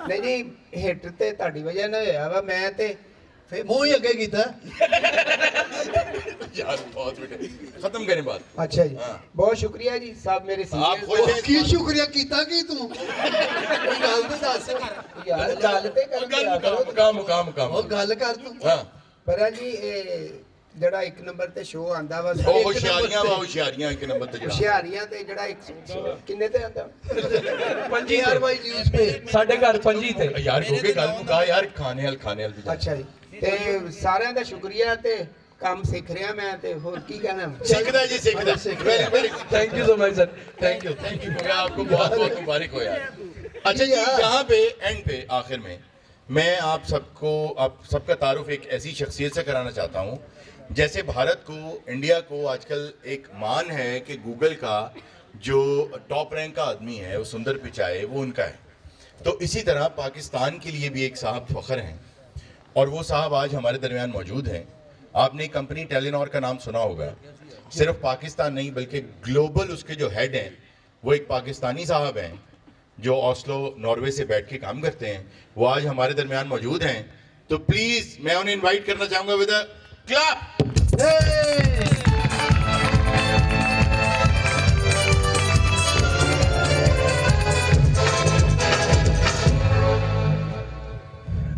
Speaker 16: नहीं हिट ते ਤੁਹਾਡੀ ਵਜ੍ਹਾ ਨਾਲ ਹੋਇਆ ਵਾ ਮੈਂ ਤੇ
Speaker 8: फिर मुंह ही अगे कीता।
Speaker 4: यार बहुत बेटे खत्म करें बात।
Speaker 16: अच्छा जी बहुत शुक्रिया जी साहब मेरे
Speaker 4: आप खुश हैं?
Speaker 8: की शुक्रिया कीता की तू गल तो दस
Speaker 16: यार गल ते कर
Speaker 4: मुकाम
Speaker 8: और गल कर तू।
Speaker 4: हां
Speaker 16: पर जी ਜਿਹੜਾ ਇੱਕ ਨੰਬਰ ਤੇ ਸ਼ੋਅ ਆਂਦਾ ਵਾ
Speaker 4: ਉਹ ਹੁਸ਼ਿਆਰੀਆਂ ਇੱਕ ਨੰਬਰ ਤੇ ਜਿਹੜਾ
Speaker 16: ਹੁਸ਼ਿਆਰੀਆਂ ਤੇ ਜਿਹੜਾ ਇੱਕ ਕਿੰਨੇ ਤੇ ਆਂਦਾ
Speaker 8: 5000 ਬਾਈ ਨਿਊਜ਼ पे
Speaker 7: ਸਾਡੇ ਘਰ 25 ਤੇ
Speaker 4: यार गोगे गल मुका यार खाने वाल
Speaker 16: ਅੱਛਾ ਜੀ ਤੇ ਸਾਰਿਆਂ ਦਾ ਸ਼ੁਕਰੀਆ ਤੇ ਕੰਮ ਸਿੱਖ ਰਿਹਾ ਮੈਂ ਤੇ ਹੋਰ ਕੀ ਕਹਿਣਾ
Speaker 4: सीखदा जी सीखदा very
Speaker 7: thank you so much sir. Thank you
Speaker 4: Goga आपको बहुत बहुत मुबारक हो यार। अच्छा जी यहाँ पे एंड पे आखिर में मैं आप सबका तारुफ एक ऐसी शख्सियत से कराना चाहता हूँ जैसे भारत को इंडिया को आजकल एक मान है कि गूगल का जो टॉप रैंक का आदमी है वो सुंदर पिचाई वो उनका है। तो इसी तरह पाकिस्तान के लिए भी एक साहब फ़ख्र हैं और वो साहब आज हमारे दरमियान मौजूद हैं। आपने कंपनी टेलीनॉर का नाम सुना होगा। सिर्फ पाकिस्तान नहीं बल्कि ग्लोबल उसके जो हेड हैं वो एक पाकिस्तानी साहब हैं जो ऑस्लो नॉर्वे से बैठ के काम करते हैं। वो आज हमारे दरमियान मौजूद हैं। तो प्लीज़ मैं उन्हें इन्वाइट करना चाहूँगा विद अ क्लैप।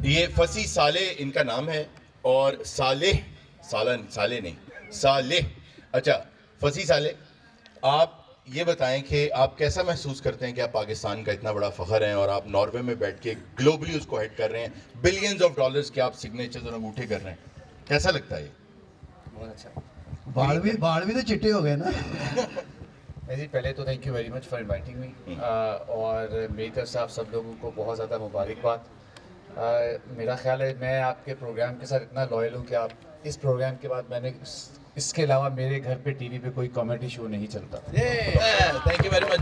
Speaker 4: ये फसी सालेह इनका नाम है और सालेह सालेह। अच्छा फसी सालेह आप ये बताएं कि आप कैसा महसूस करते हैं कि आप पाकिस्तान का इतना बड़ा फ़ख्र हैं और आप नॉर्वे में बैठ के ग्लोबली उसको हेड कर रहे हैं, बिलियंस ऑफ डॉलर्स के आप सिग्नेचर्स और अंगूठे कर रहे हैं, कैसा लगता है ये?
Speaker 16: बहुत अच्छा।
Speaker 8: बाल भी तो चिट्टे हो गए ना।
Speaker 16: जी पहले तो thank you very much for inviting me और मेरी तरफ से आप सब लोगों को बहुत ज़्यादा मुबारकबाद। मेरा ख्याल है मैं आपके प्रोग्राम के साथ इतना लॉयल हूँ कि आप इस प्रोग्राम के बाद मैंने इसके अलावा मेरे घर पे टीवी पे कोई कॉमेडी शो नहीं चलता।
Speaker 4: Thank you very much.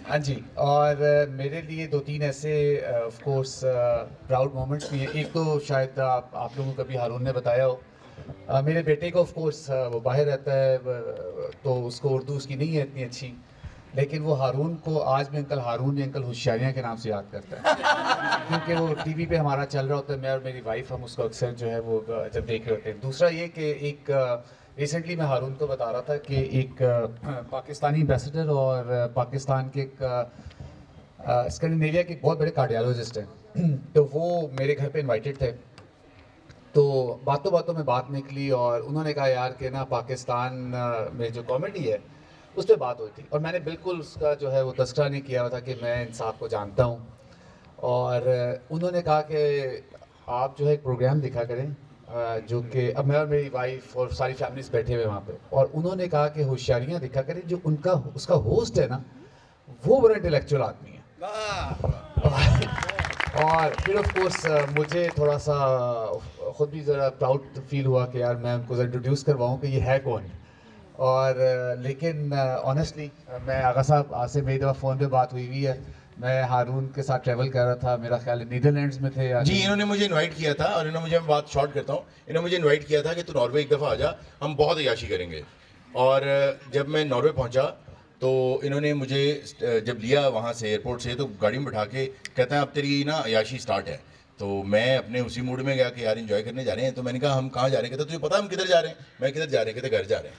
Speaker 16: हाँ जी और मेरे लिए 2-3 ऐसे ऑफ कोर्स प्राउड मोमेंट्स भी हैं। एक तो शायद आप लोगों को कभी हारून ने बताया हो मेरे बेटे को ऑफ कोर्स वो बाहर रहता है तो उसको उर्दू उसकी नहीं है इतनी अच्छी, लेकिन वो हारून को आज भी अंकल हारून या अंकल होशियारियाँ के नाम से याद करता है क्योंकि वो टीवी पे हमारा चल रहा होता है। मैं और मेरी वाइफ हम उसको अक्सर जो है वो जब देख रहे होते हैं। दूसरा ये कि एक रिसेंटली मैं हारून को बता रहा था कि एक पाकिस्तानी एम्बेसडर और पाकिस्तान के एक स्कैंडिनेविया के बहुत बड़े कार्डियोलॉजिस्ट हैं तो वो मेरे घर पे इनवाइटेड थे। तो बातों में बात निकली और उन्होंने कहा यार कि ना पाकिस्तान में जो कॉमेडी है उस पर बात हुई थी और मैंने बिल्कुल उसका जो है वो तस्करा नहीं किया हुआ था कि मैं इन साहब को जानता हूँ। और उन्होंने कहा कि आप जो है एक प्रोग्राम दिखा करें जो कि अब मैं और मेरी वाइफ और सारी फैमिलीज बैठे हुए वहाँ पे, और उन्होंने कहा कि होशियारियाँ दिखा करें जो उसका होस्ट है ना वो बड़ा इंटेलेक्चुअल आदमी है। और फिर ऑफ कोर्स मुझे थोड़ा सा ख़ुद भी ज़रा प्राउड फील हुआ कि यार मैं उनको इंट्रोड्यूस करवाऊँ कि ये है कौन। और लेकिन ऑनेस्टली मैं आगा साहब आज से मेरी दफ़ा फ़ोन पे बात हुई है। मैं हारून के साथ ट्रैवल कर रहा था, मेरा ख्याल है नीदरलैंड्स में थे
Speaker 4: जी। इन्होंने मुझे इनवाइट किया था और इन्होंने मुझे बात शॉर्ट करता हूँ, इन्होंने मुझे इनवाइट किया था कि तू नॉर्वे एक दफ़ा आ जा, हम बहुत अय्याशी करेंगे। और जब मैं नॉर्वे पहुँचा तो इन्होंने मुझे जब लिया वहाँ से एयरपोर्ट से तो गाड़ी में बैठा के कहता है अब तेरी ना अय्याशी स्टार्ट है। तो मैं अपने उसी मूड में गया कि यार एंजॉय करने जा रहे हैं। तो मैंने कहा हम कहाँ जा रहे हैं? कहता तुझे पता हम किधर जा रहे हैं? मैं किधर जा रहे हैं? कहते घर जा रहे हैं।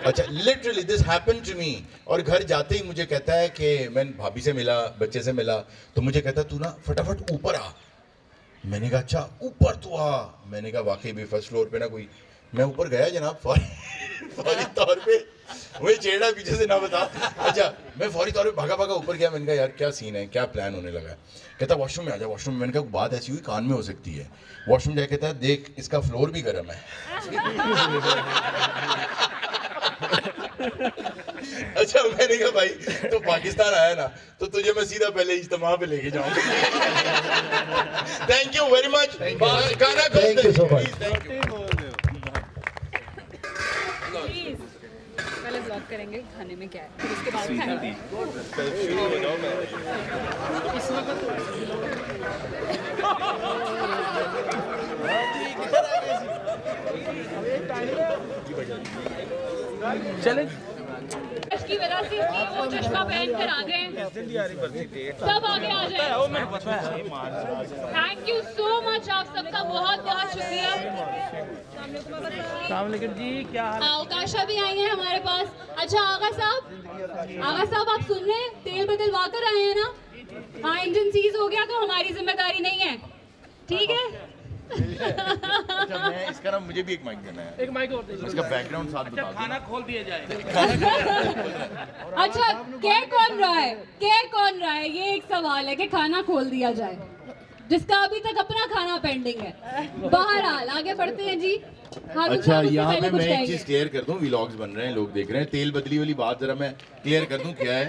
Speaker 4: अच्छा literally this happened to me. और घर जाते ही मुझे कहता है कि मैं भाभी से मिला, बच्चे से मिला, तो मुझे कहता तू ना फटाफट ऊपर आ। मैंने कहा अच्छा ऊपर तो आ। मैंने कहा वाकई भी फर्स्ट फ्लोर पे ना कोई। मैं ऊपर गया जनाब फौरी तौर पे, वही चेहरा पीछे से ना बता। अच्छा मैं फौरी तौर पे भागा ऊपर गया। मैंने कहा यार क्या सीन है, क्या प्लान होने लगा है? कहता वॉशरूम में आ जा। वॉशरूम में मैंने कहा बात ऐसी हुई कान में हो सकती है। वॉशरूम जाके कहता है देख इसका फ्लोर भी गर्म है। अच्छा मैंने कहा भाई तो पाकिस्तान आया ना तो तुझे मैं सीधा पहले इज्तिमा पे लेके जाऊंगा। Thank you very much. गाना
Speaker 8: Thank you so much.
Speaker 4: Thank you.
Speaker 2: पहले ब्लॉग करेंगे खाने में क्या है, फिर उसके बाद खाएंगे।
Speaker 3: चले
Speaker 2: की वजह से वो चश्मा पहन कर आ गए, सब आगे आ जाए। थैंक यू सो मच, आप सबका बहुत बहुत शुक्रिया।
Speaker 3: जी क्या
Speaker 2: अवकाशा भी आई है हमारे पास। अच्छा आगा साहब आप सुन रहे हैं, तेल बदलवा कर आए हैं ना? हाँ, इंजन सीज हो गया तो हमारी जिम्मेदारी नहीं है, ठीक है?
Speaker 4: अच्छा मैं इसका ना मुझे भी एक माइक देना है,
Speaker 3: एक माइक और दे।
Speaker 4: इसका बैकग्राउंड साथ बता दो।
Speaker 3: खाना खोल दिया जाए।
Speaker 2: अच्छा कह कौन रहा है, ये एक सवाल है कि खाना खोल दिया जाए, जिसका अभी तक अपना खाना पेंडिंग है। बहरहाल आगे बढ़ते हैं जी।
Speaker 4: अच्छा यहाँ पे मैं एक चीज क्लियर कर दूं, व्लॉग्स बन रहे हैं, लोग देख रहे हैं, तेल बदली वाली बात जरा मैं क्लियर कर दूं। क्या है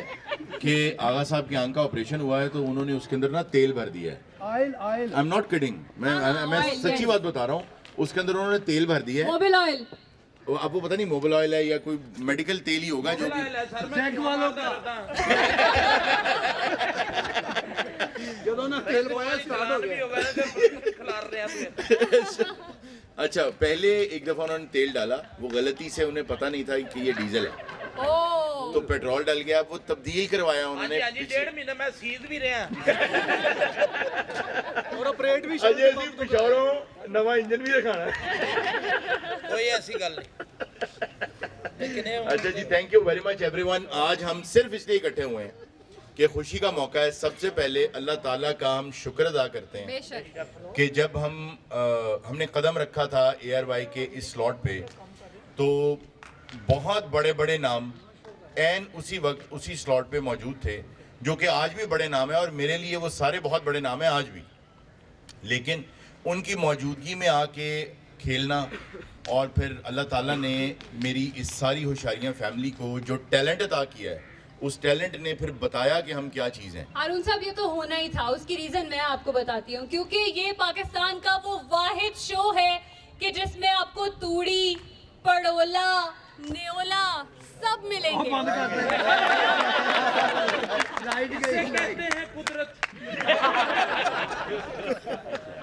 Speaker 4: कि आगा साहब की आंख का ऑपरेशन हुआ है तो उन्होंने उसके अंदर ना तेल भर दिया है। आई एम नॉट किडिंग, मैं सच्ची बात बता रहा हूँ। उसके अंदर उन्होंने तेल भर दिया है,
Speaker 2: मोबिल ऑयल।
Speaker 4: आपको पता नहीं मोबिल ऑयल है या कोई मेडिकल तेल ही होगा जो अच्छा पहले एक दफा उन्होंने तेल डाला, वो गलती से उन्हें पता नहीं था कि ये डीजल है, तो पेट्रोल डल गया, वो तब्दील करवाया उन्होंने।
Speaker 3: 1.5 महीने मैं सीध भी रहा
Speaker 1: और ऑपरेट भी
Speaker 4: अजय जी पिछौड़ों नवा इंजन भी दिखाना है।
Speaker 3: कोई ऐसी गल नहीं।
Speaker 4: अच्छा जी thank you very much everyone. आज हम सिर्फ इसलिए इकट्ठे हुए हैं कि खुशी का मौका है। सबसे पहले अल्लाह ताला का हम शुक्र अदा करते हैं कि जब हमने कदम रखा था ARY के इस स्लॉट पे तो बहुत बड़े बड़े नाम एन उसी वक्त उसी स्लॉट पे मौजूद थे, जो कि आज भी बड़े नाम है और मेरे लिए वो सारे बहुत बड़े नाम हैं आज भी। लेकिन उनकी मौजूदगी में आके खेलना और फिर अल्लाह ताला ने मेरी इस सारी होशियारियाँ फैमिली को जो टैलेंट अता किया है, उस टैलेंट ने फिर बताया कि हम क्या चीज़ हैं।
Speaker 2: हारून साहब ये तो होना ही था, उसकी रीजन मैं आपको बताती हूँ, क्योंकि ये पाकिस्तान का वो वाहिद शो है कि जिसमें आपको तूड़ी, पड़ोला, न्योला सब मिलेंगे।
Speaker 3: कहते हैं कुदरत।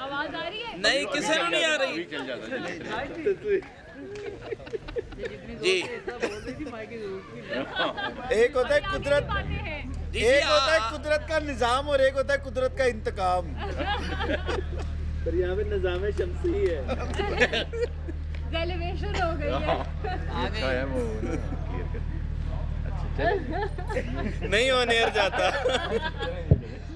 Speaker 2: आवाज आ रही है?
Speaker 3: नहीं, किसी को नहीं आ रही जी।
Speaker 1: एक होता है कुदरत, एक होता है कुदरत का निजाम और एक होता है कुदरत का इंतकाम। दरिया में निजाम शम्सी है।
Speaker 2: सेलिब्रेशन हो गई है।
Speaker 4: अच्छा है वो
Speaker 1: नहीं ऑन एयर जाता।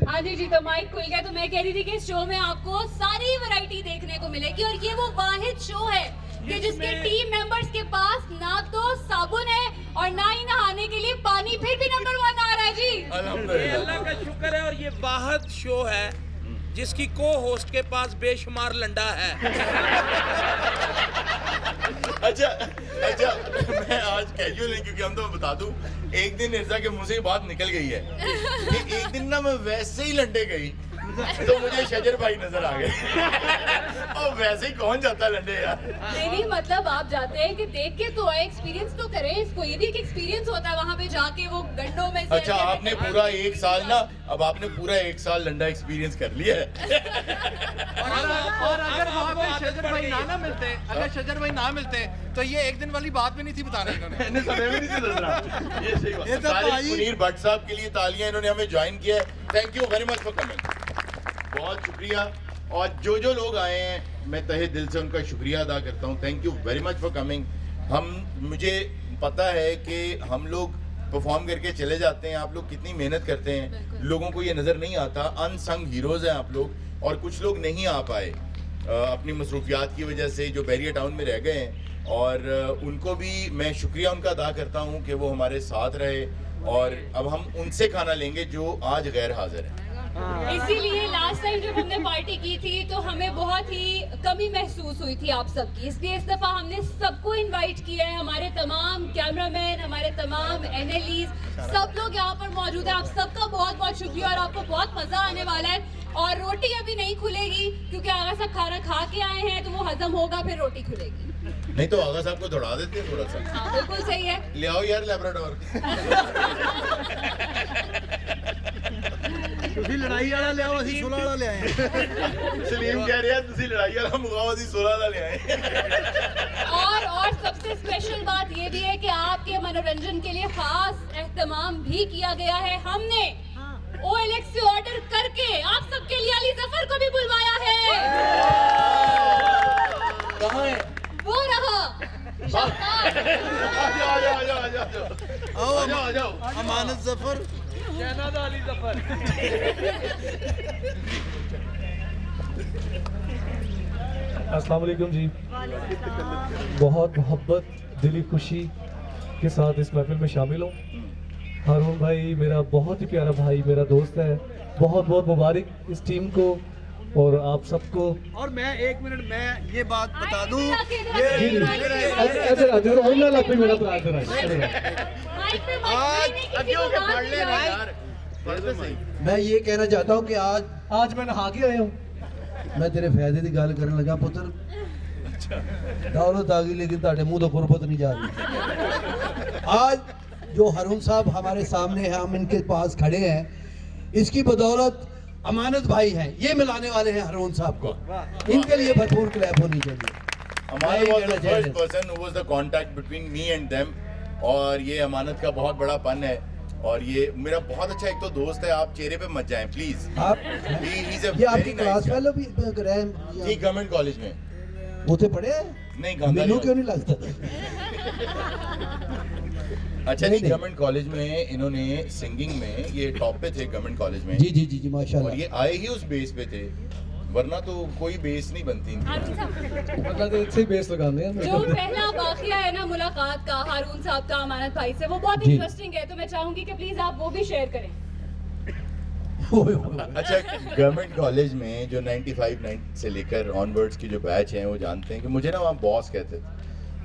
Speaker 2: हाँ जी तो माइक खुल गया। तो मैं कह रही थी कि इस शो में आपको सारी वैरायटी देखने को मिलेगी और ये वो वाहिद शो है कि जिसके टीम मेंबर्स के पास ना तो साबुन है और ना ही नहाने के लिए पानी, फिर भी नंबर 1 आ रहा है जी।
Speaker 3: अल्हम्दुलिल्लाह, अल्लाह का शुक्र है। और ये वाहिद शो है जिसकी को होस्ट के पास बेशुमार लंडा है।
Speaker 4: अच्छा मैं आज कैजुअल नहीं, क्योंकि हम तो बता दूं एक दिन निर्जा के मुंह से बात निकल गई है कि एक दिन ना मैं वैसे ही लंडे गई तो मुझे शजर भाई नजर आ गए। और वैसे ही कौन जाता है लंडे यार।
Speaker 2: नहीं मतलब आप जाते हैं कि देख के तो आए, एक्सपीरियंस तो करें इसको। ये भी एक एक्सपीरियंस होता है वहाँ पे जाके वो गड्ढों में से।
Speaker 4: अच्छा आपने पूरा 1 साल ना, अब आपने पूरा 1 साल लंडा एक्सपीरियंस कर लिया है।
Speaker 6: और अगर वहाँ पे शजर भाई ना मिलते, अगर शजर भाई ना मिलते तो ये एक दिन वाली बात भी नहीं थी बताना इन्होंने।
Speaker 4: ये सही बात। तारिक मुनीर भट्ट साहब के लिए तालियां, इन्होंने हमें ज्वाइन किया है। Thank you very much for coming, बहुत शुक्रिया। और जो लोग आए हैं मैं तहे दिल से उनका शुक्रिया अदा करता हूँ। Thank you very much for coming. मुझे पता है कि हम लोग परफॉर्म करके चले जाते हैं, आप लोग कितनी मेहनत करते हैं, लोगों को ये नज़र नहीं आता। अनसंग हीरोज़ हैं आप लोग, और कुछ लोग नहीं आ पाए अपनी मसरूफियात की वजह से, जो बैरियर टाउन में रह गए हैं। और उनको भी मैं शुक्रिया उनका अदा करता हूँ कि वो हमारे साथ रहे। और अब हम उनसे खाना लेंगे जो आज गैर हाजिर हैं।
Speaker 2: इसीलिए लास्ट टाइम जब हमने पार्टी की थी तो हमें बहुत ही कमी महसूस हुई थी आप सबकी, इसलिए इस दफा हमने सबको इनवाइट किया है। हमारे तमाम कैमरामैन, हमारे तमाम एनएलईज, सब लोग यहाँ पर मौजूद हैं। आप सबका बहुत बहुत शुक्रिया और आपको बहुत मजा आने वाला है। और रोटी अभी नहीं खुलेगी क्योंकि आगा साहब खाना खा के आए हैं, तो वो हजम होगा फिर रोटी खुलेगी।
Speaker 4: नहीं तो आगा साहब को दौड़ा देते हैं थोड़ा सा।
Speaker 2: हाँ बिल्कुल सही है।
Speaker 4: ले आओ यार लैब्राडोर।
Speaker 1: ਤੁਸੀਂ ਲੜਾਈ ਵਾਲਾ ਲਿਆਓ, ਅਸੀਂ ਸੁਲਾ ਵਾਲਾ ਲਿਆਏ ਹਾਂ।
Speaker 4: सलीम कह रहे हैं ਤੁਸੀਂ ਲੜਾਈ ਵਾਲਾ ਮੰਗਾਓ, ਅਸੀਂ ਸੁਲਾ ਵਾਲਾ ले आए।
Speaker 2: और सबसे स्पेशल बात ये भी है कि आपके मनोरंजन के लिए खास एहतमाम भी किया गया है। हमने OLX से ऑर्डर करके आप सबके लिए अली जफर को भी बुलवाया है।
Speaker 4: कहाँ है?
Speaker 2: वो रहा।
Speaker 1: आ जाओ अमानत जफर, शहनाज अली जफर।
Speaker 7: अस्सलाम वालेकुम जी। बहुत मोहब्बत, दिली खुशी के साथ इस महफिल में शामिल हूँ। हारून भाई मेरा बहुत ही प्यारा भाई, मेरा दोस्त है। बहुत बहुत मुबारक इस टीम को और आप सबको।
Speaker 1: और मैं 1 मिनट मैं ये बात बता दूं,
Speaker 7: मेरा
Speaker 1: आज अगियों के पढ़ ले यार, पढ़ तो सही।
Speaker 8: मैं ये कहना चाहता हूँ कि आज मैं नहा के आया हूँ। मैं तेरे फायदे की गल करन लगा पुत्र। दौलत आ गई लेकिन ताड़े मुंह तो गुरबत नहीं जा रही। आज जो हारून साहब हमारे सामने हैं, हम इनके पास खड़े हैं, इसकी बदौलत अमानत भाई हैं, ये मिलाने वाले हैं हारून साहब को। इनके लिए भरपूर क्लैप होनी चाहिए।
Speaker 4: अमानत was the first person who was the contact between me and them, और ये अमानत का बहुत बड़ा पन है। और ये मेरा बहुत अच्छा एक तो दोस्त है, आप चेहरे पे मत जाएं प्लीज।
Speaker 8: ये आपकी क्लास फेलो भी रहे
Speaker 4: जी गवर्नमेंट कॉलेज में
Speaker 8: उसे पढ़े
Speaker 4: नहीं,
Speaker 8: मेनू क्यों नहीं लगता?
Speaker 4: अच्छा जी, गवर्नमेंट कॉलेज में इन्होंने सिंगिंग में ये टॉप पे थे गवर्नमेंट कॉलेज में।
Speaker 8: जी जी जी जी माशाल्लाह।
Speaker 4: और ये आए ही उस बेस पे थे, वरना तो कोई बेस नहीं बनती इनकी।
Speaker 7: मतलब अच्छे बेस लगाते हैं।
Speaker 2: जो पहला वाकया है ना मुलाकात का हारून साहब का अमानत भाई से, वो बहुत इंटरेस्टिंग है, तो मैं चाहूंगी कि प्लीज आप वो भी शेयर करें।
Speaker 4: अच्छा, गवर्नमेंट कॉलेज में जो 95 से लेकर ऑनवर्ड्स की जो बैच हैं वो जानते हैं कि मुझे ना वहाँ बॉस कहते थे,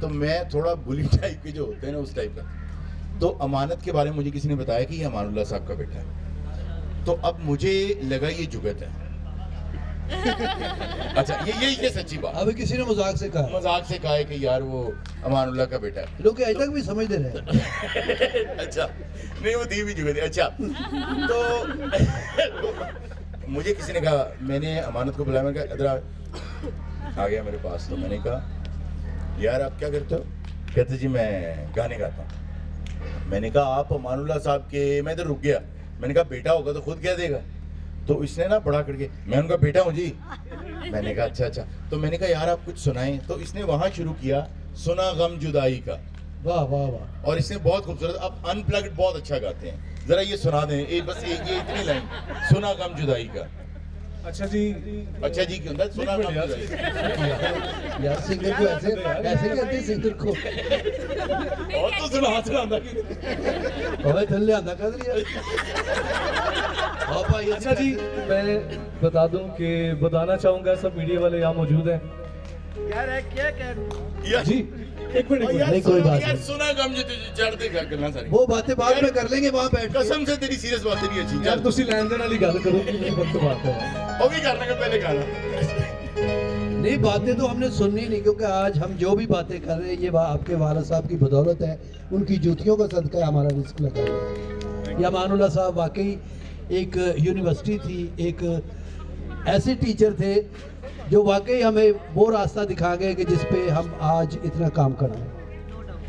Speaker 4: तो मैं थोड़ा बुली टाइप के जो होते हैं ना उस टाइप का। तो अमानत के बारे में मुझे किसी ने बताया कि ये अमानुल्लाह साहब का बेटा है, तो अब मुझे लगा ये जुगत है। अच्छा, ये सच्ची बात।
Speaker 8: अभी किसी ने मजाक से कहा
Speaker 4: है कि यार वो अमानुल्लाह का बेटा है।
Speaker 8: लोग आज तक भी समझते रहे।
Speaker 4: अच्छा, नहीं वो थी भी जुगत। अच्छा, तो मुझे किसी ने कहा, मैंने अमानत को बुलाया, मैंने कहा इधर आ गया मेरे पास, तो मैंने कहा यार आप क्या करते हो? कहते जी मैं गाने गाता हूँ। मैंने कहा आप अमानुल्लाह साहब के, मैं इधर रुक गया, मैंने कहा बेटा होगा तो खुद क्या देगा? तो इसने ना बड़ा करके, मैं उनका बेटा हूँ जी। मैंने कहा अच्छा, तो मैंने कहा यार आप कुछ सुनाएं, तो इसने वहां शुरू किया सुना गम जुदाई का।
Speaker 8: वाह वाह वाह।
Speaker 4: और इसने बहुत खूबसूरत, आप अनप्लग्ड बहुत अच्छा गाते हैं, जरा ये सुना दें बस ये इतनी लाइन, सुना गम जुदाई का।
Speaker 7: अच्छा जी
Speaker 4: क्यों होता है सुना गम जुदाई?
Speaker 8: यार सिंगर को ऐसे कहते हैं सिंगर को।
Speaker 4: और तो सुना
Speaker 8: ओए थल्ले आंदा कर दिया।
Speaker 7: अच्छा जी, मैं बता दूं कि बताना चाहूंगा, सब मीडिया वाले यहाँ मौजूद हैं।
Speaker 1: यार क्या कह
Speaker 7: जी एक मिनट
Speaker 8: नहीं कोई बात नहीं।
Speaker 4: सुना गम चढ़ते क्या करना सारी
Speaker 8: वो बातें बाद में कर लेंगे वहाँ बैठ।
Speaker 4: कसम से तेरी सीरियस बातें नहीं अच्छी
Speaker 7: यार तुसी लेन देन वाली गल करो कि वक्त बात है
Speaker 4: वो भी करने के पहले गाना।
Speaker 8: नहीं बातें तो हमने सुननी नहीं, क्योंकि आज हम जो भी बातें कर रहे हैं ये आपके वालिद साहब की बदौलत है, उनकी जूतियों का सदका है हमारा रिस्क लगा है। ये अमानुल्लाह साहब वाकई एक यूनिवर्सिटी थी, एक ऐसे टीचर थे जो वाकई हमें वो रास्ता दिखा गए कि जिस पे हम आज इतना काम कर रहे हैं।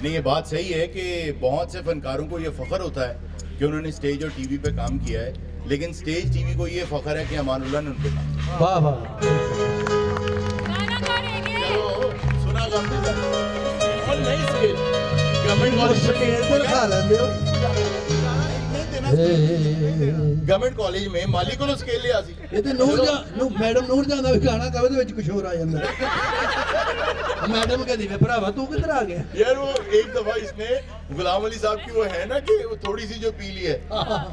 Speaker 4: नहीं ये बात सही है कि बहुत से फनकारों को ये फख्र होता है कि उन्होंने स्टेज और टीवी पे काम किया है, लेकिन स्टेज टीवी को ये फख्र है कि अमानुल्लाह ने उनको काम।
Speaker 8: वाह वाह।
Speaker 4: सुना नहीं scale government college government college में मालिक को स्केल लिया सी।
Speaker 8: ये तो मैडम नूर जान ਦਾ ਵੀ ਗਾਣਾ ਕਵੇ ਦੇ ਵਿੱਚ ਕੁਝ ਹੋਰ ਆ ਜਾਂਦਾ। मैडम कहती वे भरावा तू किधर आ गया?
Speaker 4: यार वो एक दफा इसने गुलाम अली साहब की वो है ना कि वो थोड़ी सी जो पी ली है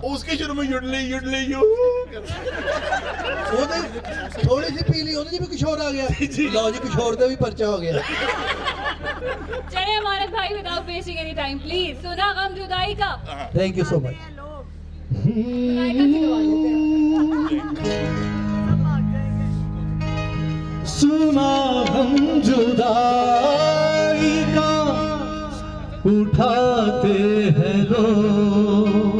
Speaker 4: उसके शुरू में युडले युडले यू
Speaker 8: थोड़ी सी पीली होने जी भी कुछ और आ गया लो जी कुछ और का भी पर्चा हो गया
Speaker 2: चले हमारे भाई without wasting any time please सुना गम जुदाई का
Speaker 8: थैंक यू सो मच सुना हम जुदाई का उठाते हैं लोग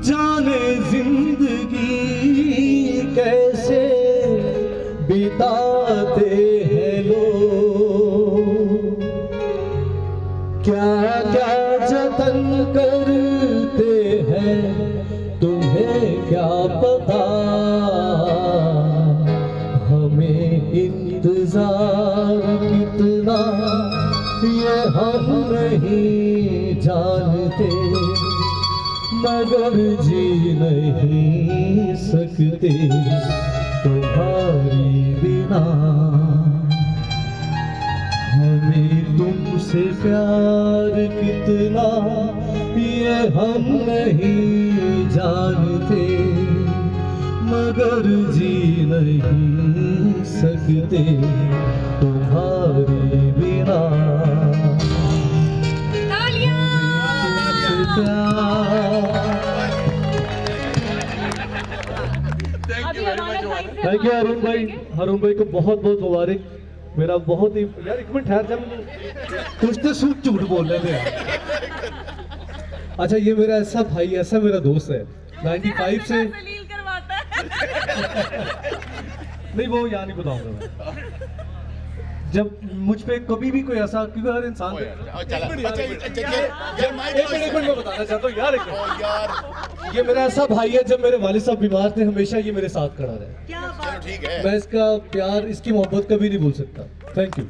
Speaker 8: जाने जिंदगी कैसे बिताते हैं लोग क्या क्या जतन करते हैं तुम्हें क्या पता हमें इंतजार कितना ये हम नहीं जानते मगर जी नहीं सकते तुम्हारी बिना हमें तुमसे प्यार कितना ये हम नहीं जानते मगर जी नहीं सकते तुम्हारे बिना थैंक यू अरुण भाई को बहुत बहुत मुबारक मेरा बहुत ही यार एक मिनट ठहर जा कुछ तो झूठ बोल रहे थे अच्छा ये मेरा ऐसा भाई ऐसा मेरा दोस्त है 95 से नहीं वो यहाँ नहीं बताऊंगा मैं जब मुझ पे कभी भी कोई ऐसा क्योंकि हर इंसान एक मिनट मैं बताना चाहता हूँ यार ये मेरा ऐसा भाई है जब मेरे वालिद साहब बीमार थे हमेशा ये मेरे साथ खड़ा रहा
Speaker 4: ठीक है
Speaker 8: मैं इसका प्यार इसकी मोहब्बत कभी नहीं भूल सकता थैंक यू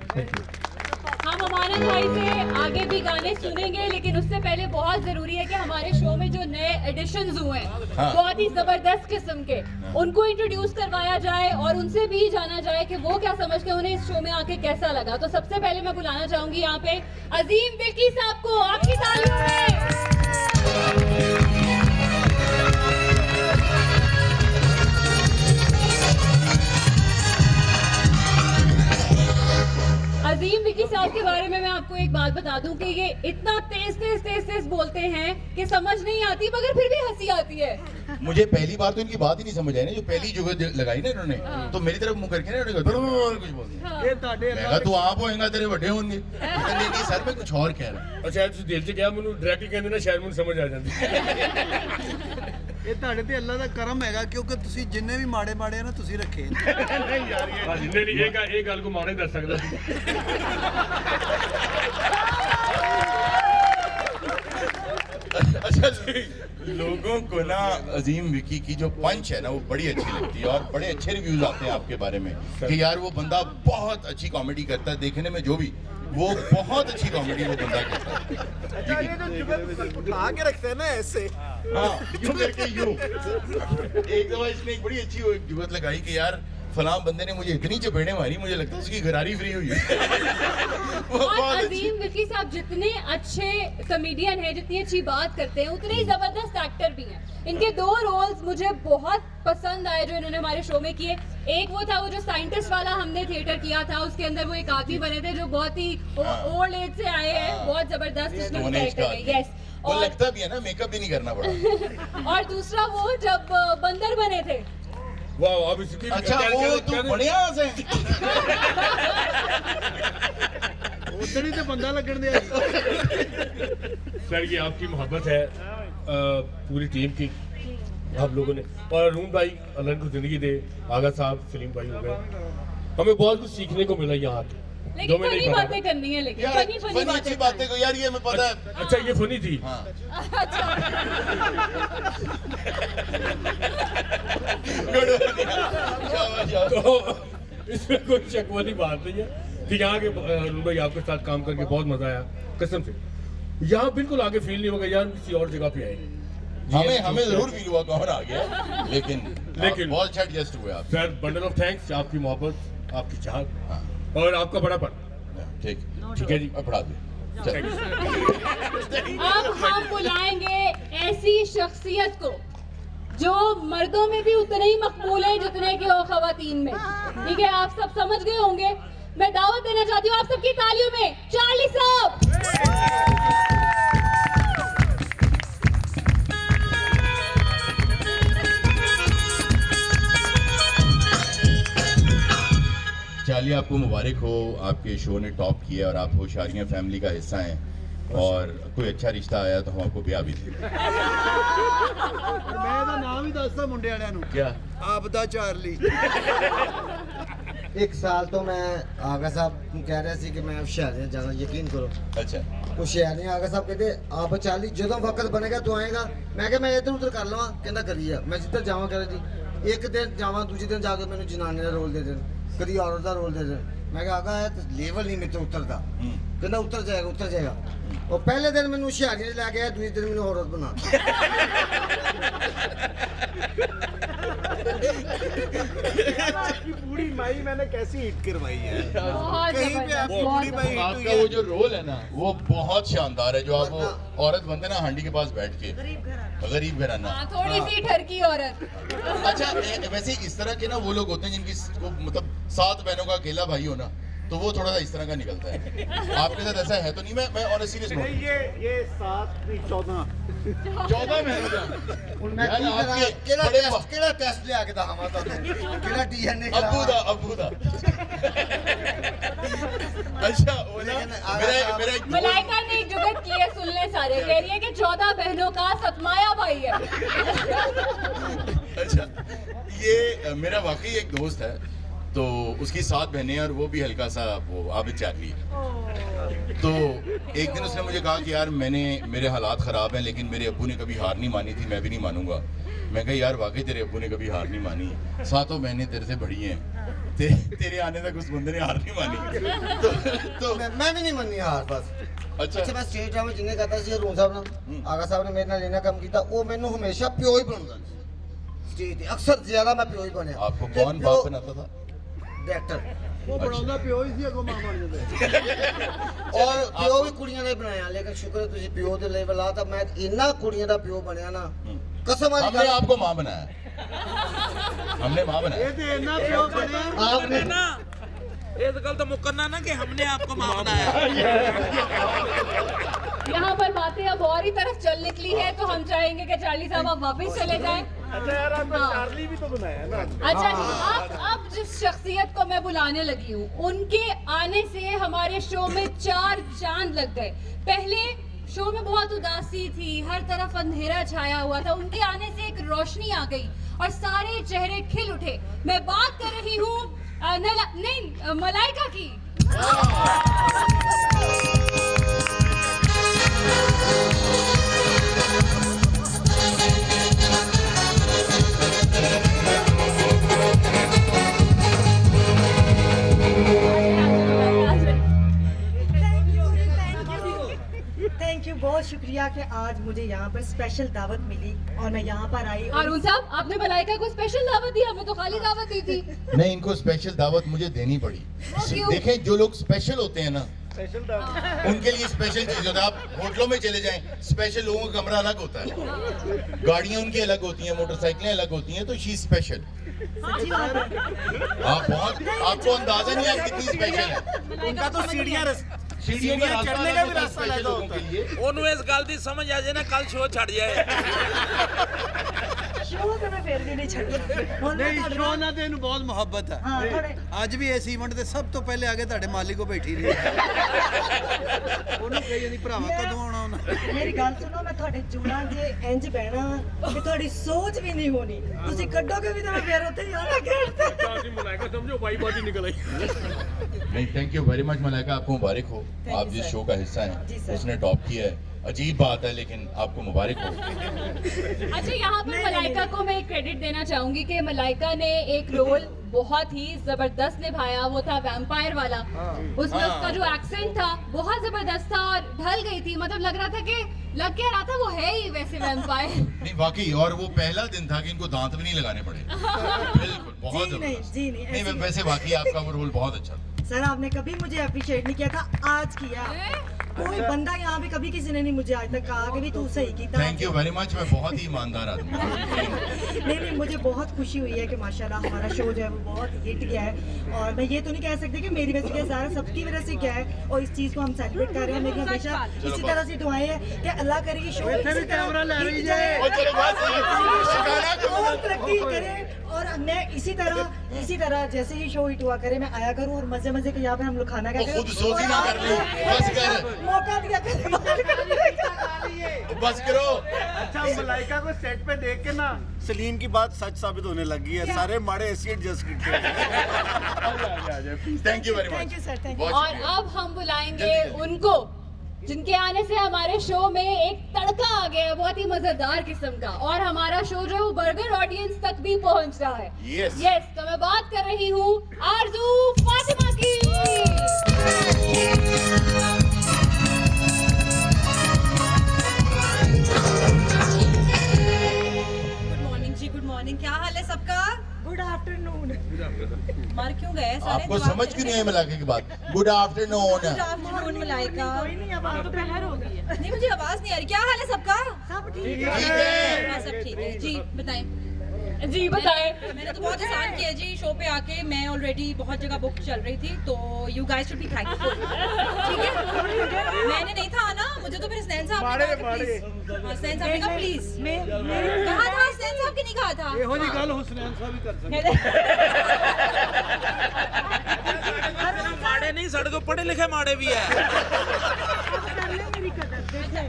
Speaker 2: हम अमानत भाई से आगे भी गाने सुनेंगे लेकिन उससे पहले बहुत जरूरी है कि हमारे शो में जो नए एडिशंस हुए हैं बहुत ही जबरदस्त किस्म के उनको इंट्रोड्यूस करवाया जाए और उनसे भी जाना जाए कि वो क्या समझते हैं उन्हें इस शो में आके कैसा लगा तो सबसे पहले मैं बुलाना चाहूंगी यहाँ पे अजीम विकी साहब को आपकी तालियों में अजीम विकी साहब के बारे में मैं आपको एक बात बता दूं कि ये इतना तेज बोलते हैं कि समझ नहीं आती मगर फिर भी हंसी आती है
Speaker 4: मुझे पहली बार तो इनकी बात ही नहीं समझ आई ना जो पहली जगह लगाई ना इन्होंने तो मेरी तरफ मुंह करके ना कुछ बोल दिया तू आप होएगा तेरे बड़े होंगे लेकिन सर में कुछ और कह रहा है
Speaker 9: और शायद दिल से क्या मैंने डायरेक्टली कहंदे ना शायद ਮੈਨੂੰ ਸਮਝ ਆ ਜਾਂਦੀ
Speaker 6: ਇਹ ਤੁਹਾਡੇ ਤੇ ਅੱਲਾ ਦਾ ਕਰਮ ਹੈਗਾ ਕਿਉਂਕਿ ਤੁਸੀਂ ਜਿੰਨੇ ਵੀ ਮਾੜੇ ਮਾੜੇ ਆ ਨਾ ਤੁਸੀਂ ਰੱਖੇ
Speaker 9: ਨਹੀਂ ਯਾਰ ਜਿੰਨੇ ਨਹੀਂ ਇਹ ਗੱਲ ਕੋ ਮਾੜੇ ਦੱਸ ਸਕਦਾ
Speaker 4: अच्छा लोगों को ना अजीम विकी की जो पंच है ना वो बड़ी अच्छी लगती है और बड़े अच्छे रिव्यूज आते हैं आपके बारे में कि यार वो बंदा बहुत अच्छी कॉमेडी करता है देखने में जो भी वो बहुत अच्छी कॉमेडी वो बंदा करता है
Speaker 1: आगे रखते हैं ना ऐसे
Speaker 4: हाँ यूं करके यूं एक दफा इसने एक बड़ी अच्छी जुगत लगाई कि यार फलां बंदे ने मुझे इतनी चपेड़े मारी मुझे लगता है उसकी गरारी फ्री हुई है
Speaker 2: और अजीम विकी साहब जितने अच्छे कॉमेडियन हैं जितनी अच्छी बात करते हैं उतने ही जबरदस्त एक्टर भी हैं इनके 2 रोल्स मुझे बहुत पसंद आए जो इन्होंने हमारे शो में किए एक वो था वो जो साइंटिस्ट वाला हमने थिएटर किया था उसके अंदर वो एक आदमी बने थे जो बहुत ही ओल्ड एज से आए हैं बहुत जबरदस्त उसमें कैरेक्टर है यस
Speaker 4: और लगता भी है ना मेकअप भी नहीं करना पड़ा
Speaker 2: और दूसरा वो जब बंदर बने थे
Speaker 9: वाह अब इसकी
Speaker 4: अच्छा वो तू बढ़िया से
Speaker 6: उधर ही तो बंदा लगन दे
Speaker 9: सर ये आपकी मोहब्बत है पूरी टीम की आप लोगों ने और अरुण भाई अल्लाह को जिंदगी दे आगा साहब सलीम भाई हो गए हमें बहुत कुछ सीखने को मिला यहाँ आके
Speaker 2: लेकिन फनी बातें करनी है लेकिन फनी
Speaker 4: बातें को यार ये मैं पता है
Speaker 9: अच्छा ये फनी थी तो इसमें कोई शक वाली बात नहीं है कि यहाँ के अरुण भाई आपके साथ काम करके बहुत मजा आया कसम से यहाँ बिल्कुल आगे फील नहीं होगा यार किसी और जगह पे आए
Speaker 4: हमें जरूर फील हुआ कौन आ गया लेकिन बहुत अच्छा एडजस्ट हुए आप
Speaker 9: सर बंडल ऑफ थैंक्स आपकी मोहब्बत आपकी चाहत और आपका बड़ापन ठीक है जी,
Speaker 4: पढ़ा दे।
Speaker 2: अब हम बुलाएंगे ऐसी शख्सियत को जो मर्दों में भी उतने ही मकबूल है जितने कि वो खवातीन में। ठीक है, आप सब समझ गए होंगे। मैं दावत देना चाहती हूँ आप सबकी तालियों में चार्ली साहब।
Speaker 4: चार्ली, आपको मुबारक हो, आपके शो ने टॉप किया और आप होशियारियां फैमिली का हिस्सा हैं और कोई अच्छा रिश्ता आया तो हम आपको ब्याह भी देंगे।
Speaker 10: मैं तो नाम ही दसदा मुंडे वालियां नूं।
Speaker 4: क्या?
Speaker 10: आपदा चार्ली। एक साल तो मैं आगा साहब कह रहे सी कि मैं होशियारियां जाना, यकीन करो।
Speaker 4: अच्छा।
Speaker 10: होशियारियां आगा साहब कहते आप चार्ली जो वक्त बनेगा तू आएगा। मैं क्या मैं इधर उधर कर लवां, कहंदा करिए। मैं जिधर जावां कह जी, एक दिन जावां दूसरे दिन जाके मैनू जनानी दा रोल दे देन, कभी औरत दा रोल दे देन। मैं क्या आगा है लेवल नहीं मेरे तो उतरदा। कहंदा उतर जाएगा उतर जाएगा। और पहले दिन मैनू होशियारियां लै गया, दूसरे दिन मैनू औरत बना।
Speaker 1: बूढ़ी माई मैंने कैसी हिट करवाई है।
Speaker 2: कहीं पे
Speaker 1: आपकी बूढ़ी माई हिट हुई
Speaker 4: आपका
Speaker 1: है।
Speaker 4: वो जो रोल है ना वो बहुत शानदार है, जो आप वो औरत बनते ना हांडी के पास बैठ के, गरीब घराना।
Speaker 2: थोड़ी सी ठरकी औरत।
Speaker 4: अच्छा, वैसे इस तरह के ना वो लोग होते हैं जिनकी मतलब 7 बहनों का अकेला भाई हो ना, तो वो थोड़ा सा इस तरह का निकलता है। आपके साथ ऐसा है तो नहीं? मैं ऑन सीरियस नोट,
Speaker 1: ये 7 नहीं 14
Speaker 4: बहनों का
Speaker 10: केड़ा टेस्ट ले आके दहावा तानू, केड़ा डीएनए
Speaker 4: अब्बू दा। अच्छा, वो ना मेरा एक
Speaker 2: मलाइका ने एक जुगत की है, सुन ले सारे। कह रही है कि 14 बहनों का सतमाया भाई है।
Speaker 4: अच्छा, ये मेरा वाकई एक दोस्त है, तो उसकी 7 बहनें और वो भी हल्का सा वो आबिद चार्ली है। तो एक दिन उसने मुझे कहा कि यार मेरे हालात ख़राब हैं लेकिन मेरे अब्बू ने कभी हार नहीं मानी थी, मैं भी नहीं मानूंगा। मैं कहा यार वाकई तेरे अब्बू ने कभी हार नहीं मानी, 7 बहनें तेरे से बड़ी हैं, तेरे आने तक उस बंदे ने हार नहीं मानी। तो
Speaker 10: मैं भी नहीं मानी हार बस। अच्छा मैं स्टेज ड्रामा जिन्हें कहता सी रूम साहब ना आगा साहब ने मेरे नाल इन्ना काम किया, वो मैनू हमेशा प्यो ही बनांदा स्टेज ते, अक्सर ज्यादा मैं प्यो ही बनया।
Speaker 4: आपको कौन बाप बनाता था?
Speaker 10: डायरेक्टर।
Speaker 1: वो बनांदा प्यो ही सी, अगो मां बन जांदे।
Speaker 10: और प्यो भी कुड़ियां ने बनाया, लेकिन शुक्र है तुझे प्यो दे लेवल आ ता मैं इन्ना कुड़ियां दा प्यो बनया ना, कसम वाली
Speaker 4: हमने आपको मां बनाया, हमने मां बनाया।
Speaker 1: ये ते इन्ना प्यो बनया
Speaker 10: आपने
Speaker 3: ना इस गल तो मुकरना ना कि हमने आपको मां बनाया।
Speaker 2: यहाँ पर बातें अब और ही तरफ चल निकली है, तो हम चाहेंगे कि चार्ली साहब आप वापस चले जाएं।
Speaker 1: अच्छा यार, आपने चार्ली भी तो बनाया ना।
Speaker 2: अच्छा, अब जिस शख्सियत को मैं बुलाने लगी हूँ, उनके आने से हमारे शो में 4 चांद लग गए। पहले शो में बहुत उदासी थी, हर तरफ अंधेरा छाया हुआ था, उनके आने से एक रोशनी आ गई और सारे चेहरे खिल उठे। मैं बात कर रही हूँ मलाइका की।
Speaker 11: थैंक यू, बहुत शुक्रिया कि आज मुझे यहाँ पर स्पेशल दावत मिली और मैं यहाँ पर आई।
Speaker 2: अरुण साहब, आपने मलाइका को स्पेशल दावत दी, हमें तो खाली दावत दी थी।
Speaker 4: नहीं, इनको स्पेशल दावत मुझे देनी पड़ी। देखें, जो लोग स्पेशल होते हैं ना,
Speaker 1: स्पेशल दावत
Speaker 4: उनके लिए स्पेशल चीज होता है। आप होटलों में चले जाएं, स्पेशल लोगों का कमरा अलग होता है, गाड़ियां उनकी अलग होती हैं, मोटरसाइकिलें अलग होती हैं, तो शी स्पेशल। आप बहुत, आपको अंदाजा नहीं आप कितनी स्पेशल है।
Speaker 1: उनका तो सीढ़ियां
Speaker 4: सीढ़ियों का चढ़ने का भी रास्ता अलग होता है।
Speaker 3: ਉਹਨੂੰ ਇਸ ਗੱਲ ਦੀ ਸਮਝ ਆ ਜੇ ਨਾ ਕੱਲ ਸ਼ੋਅ ਛੱਡ ਜਾਏ।
Speaker 11: शो तो मैं फिर भी नहीं छड़ी।
Speaker 1: नहीं, शो ना ते इहनू बहुत मुहब्बत है।
Speaker 11: हाँ, थोड़े
Speaker 1: ਅੱਜ ਵੀ ਇਸ ਇਵੈਂਟ ਤੇ ਸਭ ਤੋਂ ਪਹਿਲੇ ਆਗੇ ਤੁਹਾਡੇ ਮਾਲੀ ਕੋ ਬੈਠੀ ਰਹੀ। ਉਹਨੂੰ ਕਹੀ ਜਾਂਦੀ ਭਰਾਵਾ ਕਦੋਂ ਆਉਣਾ ਉਹਨਾਂ।
Speaker 11: मेरी गल सुनो, मैं थोड़े जुड़ा जे इंज बहना कि थोड़ी सोच भी नहीं होनी, तुसी कड्डोगे भी तो मैं फिर उत्ते ही आना खेलते।
Speaker 9: चार्ली मलाइका समझो बाई बाजी निकल आई।
Speaker 4: नहीं, thank you very much Malaika, आपको मुबारक हो, आप जिस शो का हिस्सा हैं उसने टॉप किया है। अजीब बात है लेकिन आपको मुबारक हो।
Speaker 2: अच्छा, यहाँ पर मलाइका को मैं एक क्रेडिट देना चाहूंगी कि मलाइका ने एक रोल बहुत ही जबरदस्त निभाया, वो था वैम्पायर वाला। उसमें उसका जो एक्सेंट था बहुत जबरदस्त था और ढल गई थी, मतलब लग रहा था कि लग क्या रहा था वो है ही वैसे वैम्पायर।
Speaker 4: नहीं वाकई, और वो पहला दिन था कि इनको दांत भी नहीं लगाने पड़े। बिल्कुल, बहुत जबरदस्त।
Speaker 11: जी नहीं,
Speaker 4: नहीं, वैसे वाकई आपका वो रोल बहुत अच्छा था।
Speaker 11: सर आपने कभी मुझे अप्रिशिएट नहीं किया था, आज किया। कोई बंदा यहाँ पे कभी किसी ने नहीं मुझे आज तक कहा कि भी तू सही की।
Speaker 4: थैंक यू वेरी मच, मैं बहुत ही ईमानदार आदमी हूं।
Speaker 11: नहीं, मुझे बहुत खुशी हुई है कि माशाल्लाह हमारा शो जो है वो बहुत हिट गया है। और मैं ये तो नहीं कह सकती कि मेरी वजह से सारा सबकी वजह से क्या है, और इस चीज़ को हम सेलिब्रेट कर रहे हैं। मेरी हमेशा इसी तरह से दुआएं हैं कि अल्लाह करे कि शो और तरक्की करे, और मैं इसी तरह जैसे ही शो हिट हुआ करे मैं आया करूं और मजे मजे के यहाँ पे हम लोग खाना खाते
Speaker 4: खुद सोच ही ना कर लो, बस कर,
Speaker 11: मौका दिया करे।
Speaker 4: बस करो।
Speaker 1: अच्छा, मलाइका को सेट पे देख के ना सलीम की बात सच साबित होने लगी है। सारे माड़े ऐसी एडजस्ट करते हैं।
Speaker 4: Thank you very much.
Speaker 11: Thank you sir, thank
Speaker 2: और अब हम बुलाएंगे उनको जिनके आने से हमारे शो में एक तड़का आ गया है, बहुत ही मजेदार किस्म का, और हमारा शो जो है वो बर्गर ऑडियंस तक भी पहुंच रहा है। यस, तो मैं बात कर रही हूँ आरजू फातिमा की।
Speaker 12: गुड मॉर्निंग जी, गुड मॉर्निंग। क्या हाल है सबका?
Speaker 11: Good afternoon.
Speaker 12: मर क्यों गए सारे?
Speaker 4: आपको समझ क्यों नहीं है मलाइका की बात? Good afternoon.
Speaker 12: Good afternoon Malaika.
Speaker 11: कोई नहीं, अब आप दोपहर हो गई है।
Speaker 12: नहीं, मुझे आवाज नहीं आ रही। क्या हाल है सबका?
Speaker 11: सब ठीक
Speaker 4: ठीक
Speaker 11: है।
Speaker 4: है।
Speaker 12: हाँ, सब ठीक है जी। बताएं।
Speaker 2: जी बताएं।
Speaker 12: मैंने तो बहुत आसान किया जी शो पे आके। मैं ऑलरेडी बहुत जगह बुक चल रही थी, तो you guys should be thankful. ठीक है, मैंने नहीं था आना, मुझे तो फिर स्नैन साहब ने कहा प्लीज। हाँ, स्नैन साहब ने कहा प्लीज। कहा था स्नैन साहब की नहीं कहा था?
Speaker 1: ਇਹੋ ਜੀ ਗੱਲ ਹੁਸਨੈਨ ਸਾਹਿਬ ਹੀ ਕਰ ਸਕਦੇ।
Speaker 3: माड़े नहीं, सड़कों पढ़े लिखे माड़े भी है।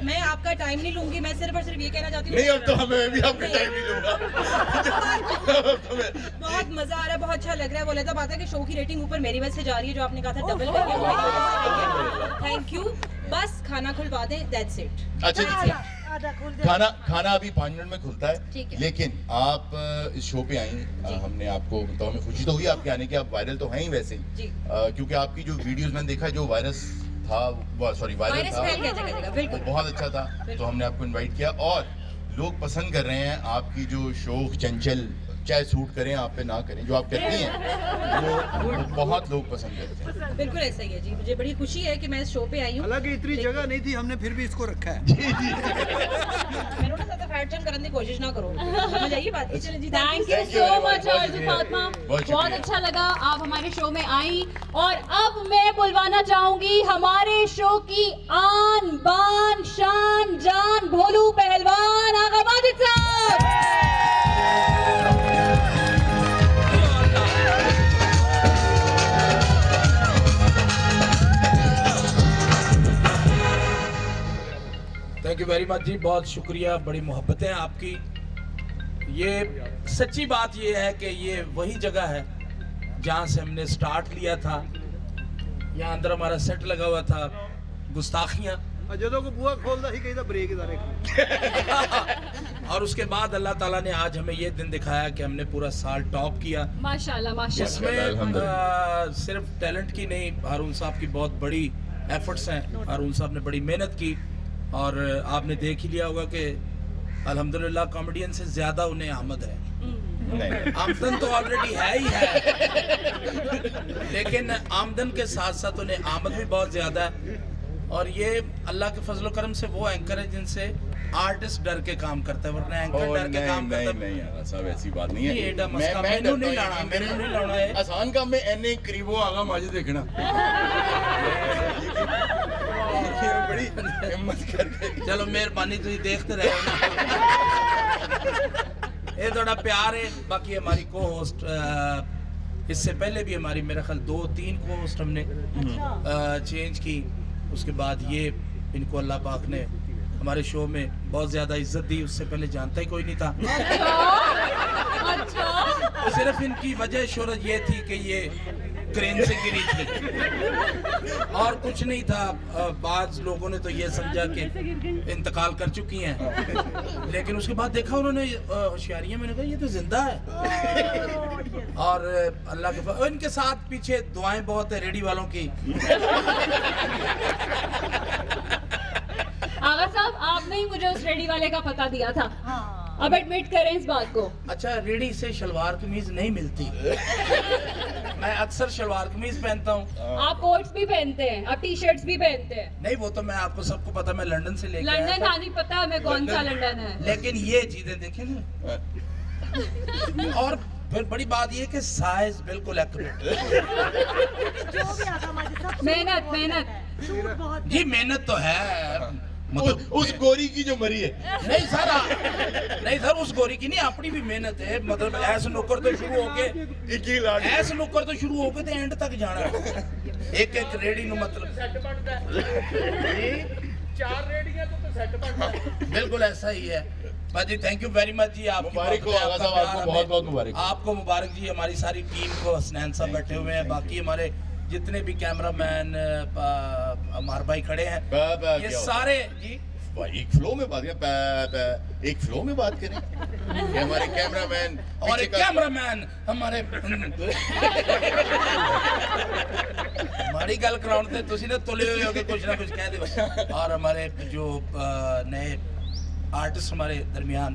Speaker 12: मैं आपका टाइम नहीं लूंगी, मैं सिर्फ और सिर्फ ये कहना चाहती हूँ।
Speaker 4: नहीं, अब तो हमें भी आपका टाइम नहीं दूंगा।
Speaker 12: बहुत मजा आ रहा है, बहुत अच्छा लग रहा है। वो लेता बात है कि शो की रेटिंग ऊपर मेरी वजह से जा रही है, जो आपने कहा था डबल करके। Thank you. बस खाना खुलवा दें, दैट्स इट।
Speaker 4: अच्छा जी, खाना अभी 5 मिनट में खुलता है,
Speaker 12: ठीक है।
Speaker 4: लेकिन आप इस शो पे आई, हमने आपको मतलब हमें खुशी तो हुई आपके आने की। आप वायरल तो हैं ही वैसे ही, क्योंकि आपकी जो वीडियोस मैंने देखा जो वायरल था,
Speaker 12: वायरस फैल गया जगह जगह, बिल्कुल।
Speaker 4: वो बहुत अच्छा था, तो हमने आपको इनवाइट किया और लोग पसंद कर रहे हैं आपकी जो शोख चंचल, चाहे सूट करें आप पे ना करें, जो आप करती हैं वो बहुत लोग पसंद करते हैं।
Speaker 12: बिल्कुल ऐसा ही है जी। मुझे बड़ी खुशी है कि मैं इस शो पे आई हूँ।
Speaker 1: हालांकि इतनी जगह नहीं थी, हमने फिर भी इसको रखा है।
Speaker 12: मैंने उन्हें साथ फैट चेंज करने की कोशिश ना करो, समझ आई बात? चलिए जी,
Speaker 2: थैंक यू सो मच आरजू फातिमा, बहुत अच्छा लगा आप हमारे शो में आई। और अब मैं बुलवाना चाहूंगी हमारे शो की आन बान शान जान भोलू पहलवान आगा माजिद साहब।
Speaker 3: थैंक यू वेरी मच जी, बहुत शुक्रिया, बड़ी मोहब्बतें हैं आपकी। ये सच्ची बात ये है कि ये वही जगह है जहाँ से हमने स्टार्ट लिया था। यहाँ अंदर हमारा सेट लगा हुआ था, गुस्ताखियाँ।
Speaker 1: ਜਦੋਂ ਕੋ ਬੂਆ ਖੋਲਦਾ ਸੀ ਕਹਿੰਦਾ ਬ੍ਰੇਕ ਦਾਰੇ।
Speaker 3: और उसके बाद अल्लाह ताला ने आज हमें ये दिन दिखाया कि हमने पूरा साल टॉप किया
Speaker 2: माशाल्लाह माशाल्लाह।
Speaker 3: जिसमें सिर्फ टैलेंट की नहीं, हारून साहब की बहुत बड़ी एफर्ट्स हैं। हारून साहब ने बड़ी मेहनत की और आपने देख ही लिया होगा कि अल्हम्दुलिल्लाह कॉमेडियन से ज्यादा उन्हें आमद है। आमदन तो ऑलरेडी है ही है, लेकिन आमदन के साथ साथ उन्हें आमद भी बहुत ज्यादा है। और ये अल्लाह के फजल करम से वो एंकर है जिनसे आर्टिस्ट डर के काम करता है, वरना एंकर डर के काम करता है।
Speaker 4: नहीं यार, सब ऐसी बात नहीं है।
Speaker 3: ये एडा मसला मैंने नहीं लाना, मैंने नहीं लाना है।
Speaker 4: आसान काम में एने करीबो आगा माजे देखना। बड़ी हिम्मत करके।
Speaker 3: चलो मेहरबानी, तुम देखते रहो ना। ये थोड़ा प्यार है। बाकी हमारी को होस्ट, इससे पहले भी हमारी मेरा ख्याल 2-3 को होस्ट हमने चेंज की। उसके बाद ये इनको अल्लाह पाक ने हमारे शो में बहुत ज्यादा इज्जत दी, उससे पहले जानता ही कोई नहीं था।
Speaker 2: अच्छा।
Speaker 3: सिर्फ इनकी वजह शोहरत ये थी कि ये क्रेन से गिरी थी और कुछ नहीं था। बाज लोगों ने तो ये समझा कि इंतकाल कर चुकी हैं, लेकिन उसके बाद देखा उन्होंने होशियारियां, मैंने कहा ये तो जिंदा है। और अल्लाह के इनके साथ पीछे दुआएं बहुत है रेडी वालों की।
Speaker 2: आगा साहब, आपने ही मुझे उस रेडी वाले का पता दिया था। अब एडमिट करें इस बात को।
Speaker 3: अच्छा, रेडी से शलवार कमीज नहीं मिलती। मैं अक्सर शलवार कमीज पहनता हूँ।
Speaker 2: आप कोट्स भी पहनते हैं, आप टी शर्ट्स भी पहनते हैं।
Speaker 3: नहीं, वो तो मैं आपको सबको पता, मैं लंदन से लेके आया
Speaker 2: लंदन
Speaker 3: था।
Speaker 2: आने पता है हमें कौन सा लंदन है।
Speaker 3: लेकिन ये चीजें देखें ना, और फिर बड़ी बात ये कि साइज बिल्कुल एक्यूरेट।
Speaker 2: मेहनत मेहनत
Speaker 3: जी, मेहनत तो है। मतलब
Speaker 4: उस गोरी की जो मरी है।
Speaker 3: नहीं सर, उस गोरी की नहीं, अपनी भी मेहनत है। मतलब ऐसे नुक्कर तो शुरू होके ऐसे नुक्कर तो शुरू होके तो एंड तक जाना एक एक रेडी नु मतलब
Speaker 9: 4 रेडियां तो सेट बन
Speaker 3: बिल्कुल ऐसा ही है। बाजी थैंक यू वेरी मच जी। आपकी
Speaker 4: मुबारक हो आगा साहब, आपको बहुत बहुत मुबारक।
Speaker 3: आपको मुबारक जी, हमारी सारी टीम को, हसनैन साहब बैठे हुए हैं, बाकी हमारे जितने भी कैमरामैन हमारे भाई खड़े हैं, ये सारे जी
Speaker 4: एक फ्लो में बात करें, एक फ्लो में बात करें। ये हमारे कैमरामैन
Speaker 3: हमारे हमारी गल कराउंड ते तुसी ना तुले हुए हो कि कुछ ना कुछ कह दे। और हमारे जो नए आर्टिस्ट हमारे दरमियान,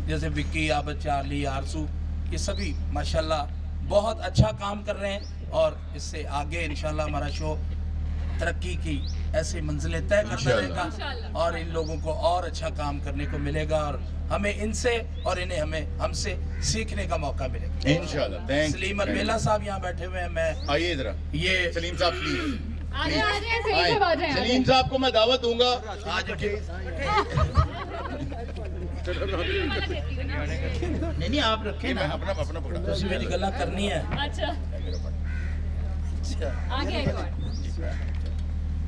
Speaker 3: जैसे विक्की, आबद, चार्ली, आरसू, ये सभी माशाल्लाह बहुत अच्छा काम कर रहे हैं। और इससे आगे इंशाल्लाह हमारा शो तरक्की की ऐसी मंजिलें तय करता रहेगा और इन लोगों को और अच्छा काम करने को मिलेगा और हमें इनसे और इन्हें हमसे सीखने का मौका मिलेगा
Speaker 4: इंशाल्लाह। थैंक
Speaker 3: सलीम अलबेला साहब यहाँ बैठे हुए हैं। मैं
Speaker 4: आइए इधर, ये सलीम साहब प्लीज। सलीम साहब को मैं दावत दूंगा।
Speaker 3: नहीं आप रखें ना,
Speaker 4: अपना पकड़ा।
Speaker 3: तुसी मेरी गल्ला करनी है।
Speaker 2: अच्छा आगे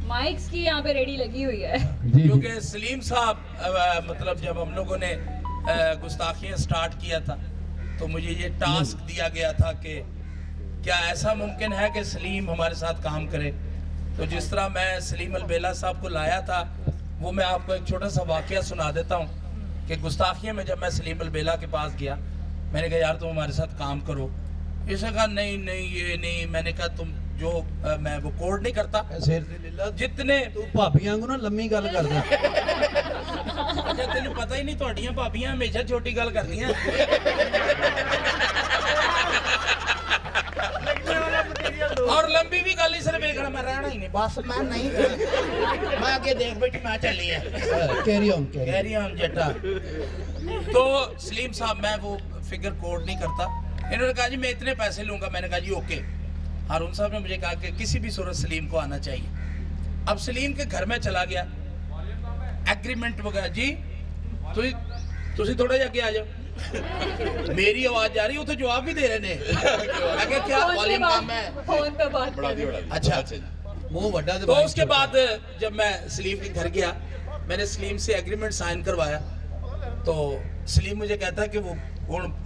Speaker 2: माइक्स की यहाँ पे रेडी लगी हुई है
Speaker 3: क्योंकि सलीम साहब मतलब जब हम लोगों ने गुस्ताखियाँ स्टार्ट किया था तो मुझे ये टास्क दिया गया था कि क्या ऐसा मुमकिन है कि सलीम हमारे साथ काम करे। तो जिस तरह मैं सलीम अलबेला साहब को लाया था, वो मैं आपको एक छोटा सा वाकया सुना देता हूँ कि गुस्ताखियाँ में जब मैं सलीम अलबेला के पास गया, मैंने कहा यार तुम हमारे साथ काम करो। इसने कहा नहीं ये नहीं। मैंने कहा तुम जो मैं वो कोड नहीं करता जितने
Speaker 8: तू भाबियां को ना लम्मी गल करदा।
Speaker 3: अच्छा तेन पता ही नहीं, ਤੁਹਾਡੀਆਂ ਭਾਬੀਆਂ हमेशा छोटी गल करदियां। और लंबी भी गल ही सिर्फ देखना, मैं रहना ही नहीं, बस मैं नहीं मैं आगे देख बैठी, मैं चली है
Speaker 8: कैरी
Speaker 3: ऑन जटा। तो सलीम साहब मैं वो फिगर कोड नहीं करता। इन्होंने कहा जी मैं इतने पैसे लूंगा। मैंने कहा जी ओके। हारून साहब ने मुझे कहा कि किसी भी सूरत सलीम को आना चाहिए। अब सलीम के घर में चला गया, एग्रीमेंट वगैरह जी तुसी थोड़ा जा के आ जाओ। मेरी आवाज जा रही है, तो जवाब भी दे रहे ने। मैं कहा क्या वॉल्यूम कम है,
Speaker 2: फोन पे बात
Speaker 3: अच्छा
Speaker 8: मुंह बड़ा।
Speaker 3: तो उसके बाद जब मैं सलीम के घर गया, मैंने सलीम से एग्रीमेंट साइन करवाया। तो सलीम मुझे कहता है कि वो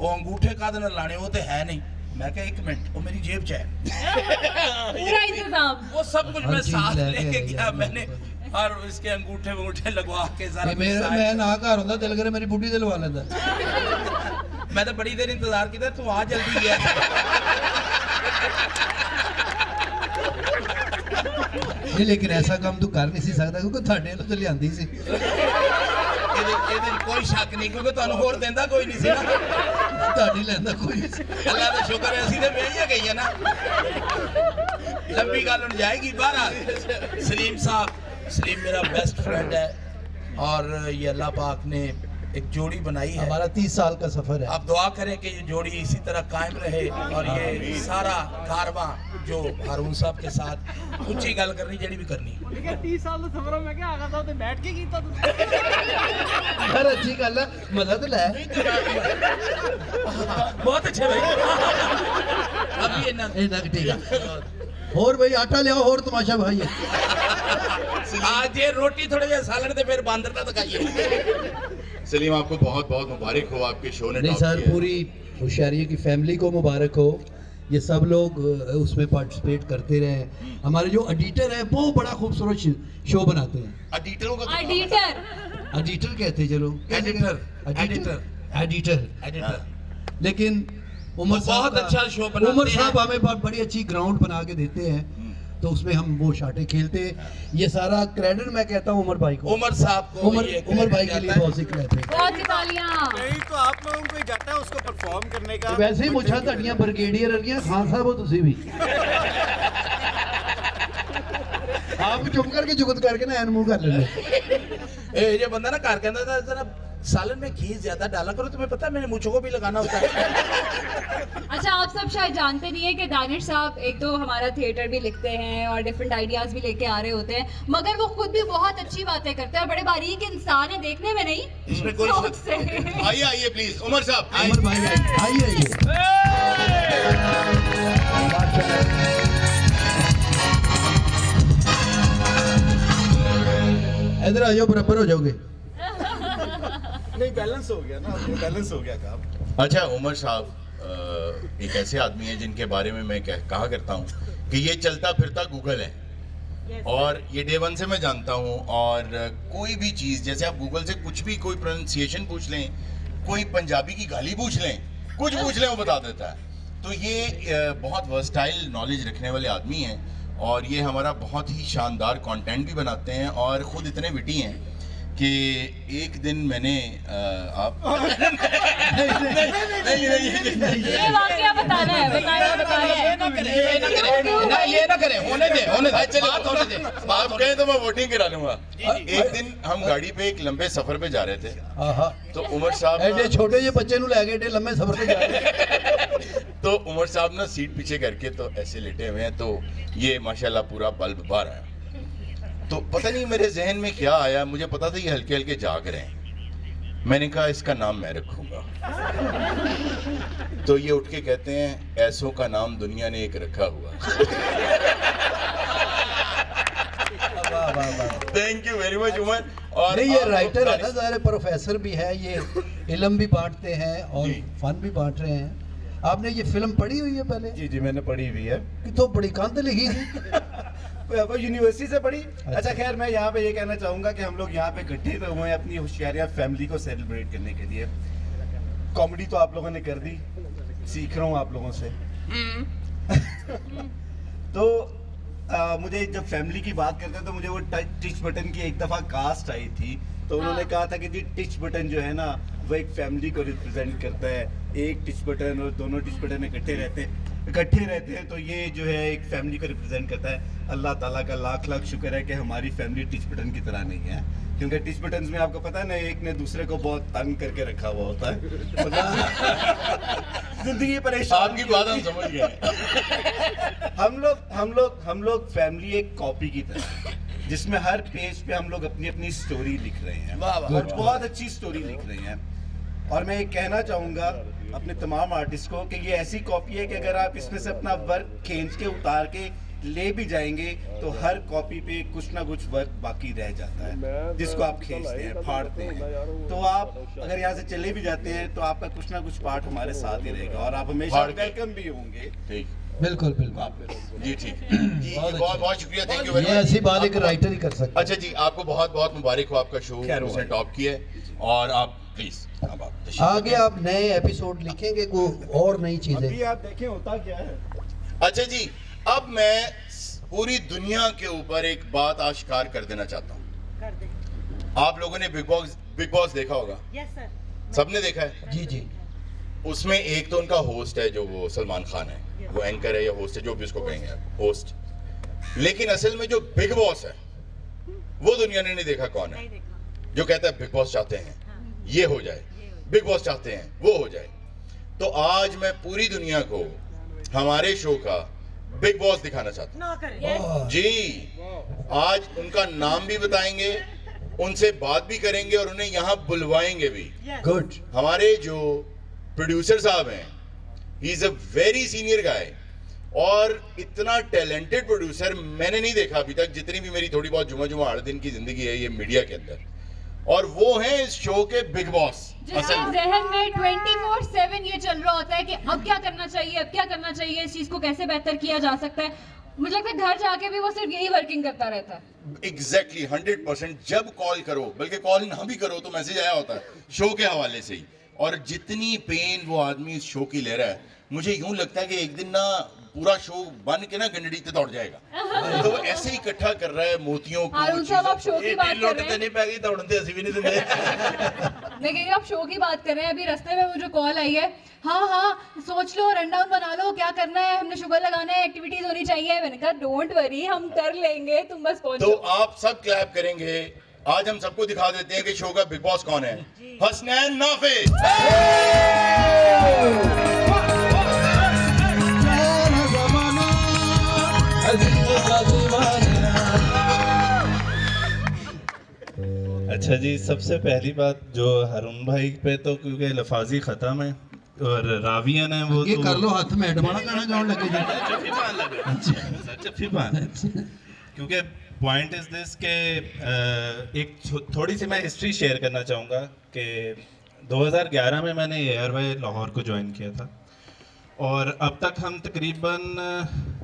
Speaker 3: अंगूठे का दिन लाने वो तो है नहीं। मैं कहा 1 मिनट, वो मेरी जेब च है
Speaker 2: पूरा इंतजाम,
Speaker 3: वो सब कुछ मैं साथ लेके गया मैंने। और इसके अंगूठे लगवा के सारा
Speaker 8: मैं ना घर होंदा दिल करे मेरी बुढ़ी दिलवा लेंदा।
Speaker 3: मैं तो बड़ी देर इंतजार किया, तू आ जल्दी गया।
Speaker 8: नहीं लेकिन ऐसा काम तू कर नहीं सी सकता क्योंकि थाडे तो लियांदी सी।
Speaker 3: कोई शक नहीं क्योंकि ਤੁਹਾਨੂੰ ਹੋਰ ਦਿੰਦਾ ਕੋਈ ਨਹੀਂ ਸੀ ਨਾ,
Speaker 8: ਤੁਹਾਡੀ ਲੈਂਦਾ ਕੋਈ
Speaker 3: ਅੱਲਾ ਦਾ ਸ਼ੁਕਰ ਹੈ ਅਸੀਂ ਤੇ ਵੇਈਆਂ ਗਈਆਂ ਨਾ। लंबी गाल जाएगी। बारह सलीम मेरा बेस्ट फ्रेंड है और ये अल्लाह पाक ने एक जोड़ी बनाई है।
Speaker 8: हमारा 30 साल का सफर है।
Speaker 3: आप दुआ करें कि ये जोड़ी इसी तरह कायम रहे और ये सारा कारवां जो हारून साहब के साथ ऊंची गल करनी जड़ी भी करनी।
Speaker 6: 30 साल ਦਾ ਸਫ਼ਰ ਮੈਂ ਕਿਹਾ ਆਗਾ ਸਾਹਿਬ ਤੇ ਬੈਠ ਕੇ ਕੀਤਾ ਤੁਸੀਂ।
Speaker 8: यार अच्छी गल है, मजा तो ले।
Speaker 3: बहुत अच्छे भाई। अभी ये ना
Speaker 8: ठीक है। और भाई आटा ले आओ और तमाशा भाई।
Speaker 3: आज ये रोटी थोड़े जे सालन ते फिर बांदर दा दिखाइए।
Speaker 4: सलीम आपको बहुत बहुत मुबारक हो, आपके शो ने
Speaker 8: नहीं सर, पूरी होशियारी की फैमिली को मुबारक हो। ये सब लोग उसमें पार्टिसिपेट करते रहे। हमारे जो एडिटर है वो बड़ा खूबसूरत शो बनाते हैं।
Speaker 4: एडिटरों का
Speaker 8: एडिटर कहते चलो, एडिटर। लेकिन उमर
Speaker 3: बहुत अच्छा शो बनाते हैं।
Speaker 8: उमर साहब हमें बड़ी अच्छी ग्राउंड बना के देते हैं तो उसमें हम वो शाटे खेलते। ये सारा क्रेडिट मैं कहता हूँ उमर भाई को,
Speaker 3: उमर साहब को,
Speaker 8: उमर भाई के लिए बहुत सी क्रेडिट है।
Speaker 2: बहुत सी तालियां।
Speaker 1: नहीं तो आप लोगों को ही जाता है उसको परफॉर्म करने का।
Speaker 8: वैसे ही मुझा ਤੁਹਾਡੀਆਂ ब्रिगेडियर वर्गियां खान साहब हो ਤੁਸੀਂ भी। आप चुप करके जुगत करके ना एन मुंह कर लेते।
Speaker 3: ये बंदा ना कार कहता था जरा सालन में घी ज्यादा डाला करो, तुम्हें पता है मेरे मुझको को भी लगाना होता है।
Speaker 2: अच्छा, आप सब शायद जानते नहीं है कि दानिश साहब एक तो हमारा थिएटर भी लिखते हैं और डिफरेंट आइडियाज भी लेके आ रहे होते हैं, मगर वो खुद भी बहुत अच्छी बातें करते हैं और बड़े बारीक इंसान है, देखने में नहीं
Speaker 4: इसमें कोई
Speaker 2: सोच से।
Speaker 4: आइए आइए प्लीज उमर साहब
Speaker 8: उमर भाई आइए। इधर आ जाओ, बराबर हो जाओगे।
Speaker 1: नहीं बैलेंस हो गया ना, बैलेंस हो गया काम।
Speaker 4: अच्छा उमर साहब एक ऐसे आदमी हैं जिनके बारे में मैं कहा करता हूँ कि ये चलता फिरता गूगल है, और ये डे वन से मैं जानता हूँ। और कोई भी चीज़ जैसे आप गूगल से कुछ भी कोई प्रोनाउंसिएशन पूछ लें, कोई पंजाबी की गाली पूछ लें, कुछ पूछ लें वो बता देता है। तो ये बहुत वर्सटाइल नॉलेज रखने वाले आदमी हैं और ये हमारा बहुत ही शानदार कंटेंट भी बनाते हैं और ख़ुद इतने विटी हैं कि एक दिन मैंने आप
Speaker 2: ये वाकया बताना है, बताना है।
Speaker 3: ये ना करे, होने दे।
Speaker 4: बात होने दे। आप कहें तो मैं वोटिंग करा लूंगा। एक दिन हम गाड़ी पे एक लंबे सफर पे जा रहे थे, तो उमर साहब
Speaker 8: एडे छोटे जे बच्चे नु लेके एडे लंबे सफर पे जा रहे।
Speaker 4: तो उमर साहब ना सीट पीछे करके तो ऐसे लेटे हुए हैं, तो ये माशाल्लाह पूरा बल्ब बार आया। तो पता नहीं मेरे जहन में क्या आया, मुझे पता था ये हल्के हल्के जाग रहे हैं। मैंने कहा इसका नाम मैं रखूंगा। तो ये उठ के कहते हैं ऐसों का नाम दुनिया ने एक रखा हुआ। Thank you very much Umar. और
Speaker 8: नहीं ये राइटर है ना, सारे प्रोफेसर भी है, ये इल्म भी बांटते हैं और फन भी बांट रहे हैं। आपने ये फिल्म पढ़ी हुई है पहले?
Speaker 5: जी जी मैंने पढ़ी हुई है।
Speaker 8: तो बड़ी कांत लिखी थी
Speaker 5: वो यूनिवर्सिटी से पढ़ी। अच्छा खैर मैं यहाँ पे ये कहना चाहूँगा कि हम लोग यहाँ पे इकट्ठे तो हुए हैं अपनी होशियारियाँ फैमिली को सेलिब्रेट करने के लिए। कॉमेडी तो आप लोगों ने कर दी, सीख रहा हूँ आप लोगों से। तो मुझे जब फैमिली की बात करते हैं तो मुझे वो टिच बटन की एक दफ़ा कास्ट आई थी, तो उन्होंने कहा था कि जी टिच बटन जो है ना वो एक फैमिली को रिप्रेजेंट करता है। एक टिच बटन और दोनों टिच बटन इकट्ठे रहते हैं तो ये जो है एक फैमिली को रिप्रेजेंट करता है। अल्लाह ताला का लाख लाख शुक्र है कि हमारी फैमिली टिच बटन की तरह नहीं है, क्योंकि टिच बटन में आपको पता है ना एक ने दूसरे को बहुत तंग करके रखा हुआ होता है। जिंदगी परेशान।
Speaker 4: आपकी बात हम समझ गए।
Speaker 5: हम लोग फैमिली एक कॉपी की तरह, जिसमें हर पेज पे हम लोग अपनी अपनी स्टोरी लिख रहे हैं और बहुत अच्छी स्टोरी लिख रहे हैं। और मैं ये कहना चाहूँगा अपने तमाम आर्टिस्ट को कि ये ऐसी कॉपी है कि अगर आप इसमें से अपना वर्क खींच के उतार के ले भी जाएंगे तो हर कॉपी पे कुछ ना कुछ वर्क बाकी रह जाता है, जिसको आप खींचते हैं, फाड़ते हैं। तो आप अगर यहाँ से चले भी जाते हैं तो आपका कुछ ना कुछ पार्ट हमारे साथ ही रहेगा और आप हमेशा वेलकम भी होंगे।
Speaker 8: बिल्कुल बिल्कुल
Speaker 4: जी ठीक जी, बहुत बहुत शुक्रिया। Thank you very much.
Speaker 8: ऐसी बात एक राइटर ही कर सकता है।
Speaker 4: अच्छा जी, आपको बहुत बहुत मुबारक हो, आपका शो उसने टॉप किया है और आप प्लीज अब आप
Speaker 8: आगे आप नए एपिसोड लिखेंगे को और नई चीजें
Speaker 5: अभी आप देखें होता क्या है।
Speaker 4: अच्छा जी, अब मैं पूरी दुनिया के ऊपर एक बात आश्कार कर देना चाहता हूँ। आप लोगों ने बिग बॉस देखा होगा?
Speaker 11: Yes sir.
Speaker 4: सबने देखा है?
Speaker 8: जी जी।
Speaker 4: उसमें एक तो उनका होस्ट है जो वो सलमान खान है, वो एंकर है या होस्ट है जो भी उसको कहेंगे होस्ट। लेकिन असल में जो बिग बॉस है वो दुनिया ने नहीं देखा कौन है। जो कहता है बिग बॉस चाहते हैं ये हो जाए, बिग बॉस चाहते हैं वो हो जाए। तो आज मैं पूरी दुनिया को हमारे शो का बिग बॉस दिखाना चाहता हूँ। जी, आज उनका नाम भी बताएंगे, उनसे बात भी करेंगे और उन्हें यहाँ बुलवाएंगे भी।
Speaker 8: गुड।
Speaker 4: हमारे जो प्रोड्यूसर साहब हैं, he is a very senior guy और इतना टैलेंटेड प्रोड्यूसर मैंने नहीं देखा अभी तक, जितनी भी मेरी थोड़ी बहुत जुमा 8 दिन की जिंदगी है ये मीडिया के अंदर। और वो हैं इस शो के बिग बॉस।
Speaker 2: जिसके जहन में 24/7 ये चल रहा होता है कि अब क्या करना चाहिए, अब क्या करना चाहिए, इस चीज को कैसे बेहतर किया जा सकता है। मुझे लगता है घर जाके भी वो सिर्फ यही वर्किंग करता रहता है।
Speaker 4: एग्जैक्टली 100%। जब कॉल करो, बल्कि कॉल ना भी करो तो मैसेज आया होता है शो के हवाले से ही। और जितनी पेन वो आदमी इस शो की ले रहा है, मुझे यूं लगता है कि एक दिन ना पूरा शो बन के ना गंडड़ी पे दौड़ जाएगा। तो ऐसे ही इकट्ठा कर रहा है मोतियों को।
Speaker 2: हारून साहब, आप शो की बात कर रहे हैं।
Speaker 3: नहीं पैगी दौड़ते ऐसे भी नहीं देते।
Speaker 2: मैं कह रही हूँ आप शो की बात कर रहे हैं, अभी रास्ते में मुझे कॉल आई है, हाँ सोच लो, रन डाउन बना लो, क्या करना है, हमने शुगर लगाना है, एक्टिविटीज होनी चाहिए। मैंने कहा डोंट वरी, हम कर लेंगे, तुम बस पहुंचो।
Speaker 4: तो आप सब क्लैप करेंगे। आज हम सबको दिखा देते हैं कि शो का बिग बॉस कौन है। हसनैन नाफिज।
Speaker 13: अच्छा जी, सबसे पहली बात जो हारून भाई पे तो क्योंकि लफाजी ख़त्म है और रावियन है वो
Speaker 8: ये
Speaker 13: तो
Speaker 8: कर लो हाथ में हेडमाना गाना गाउन लगे
Speaker 13: क्योंकि पॉइंट इज दिस के एक थोड़ी सी मैं हिस्ट्री शेयर करना चाहूँगा कि 2011 में मैंने ARY लाहौर को ज्वाइन किया था और अब तक हम तकरीबन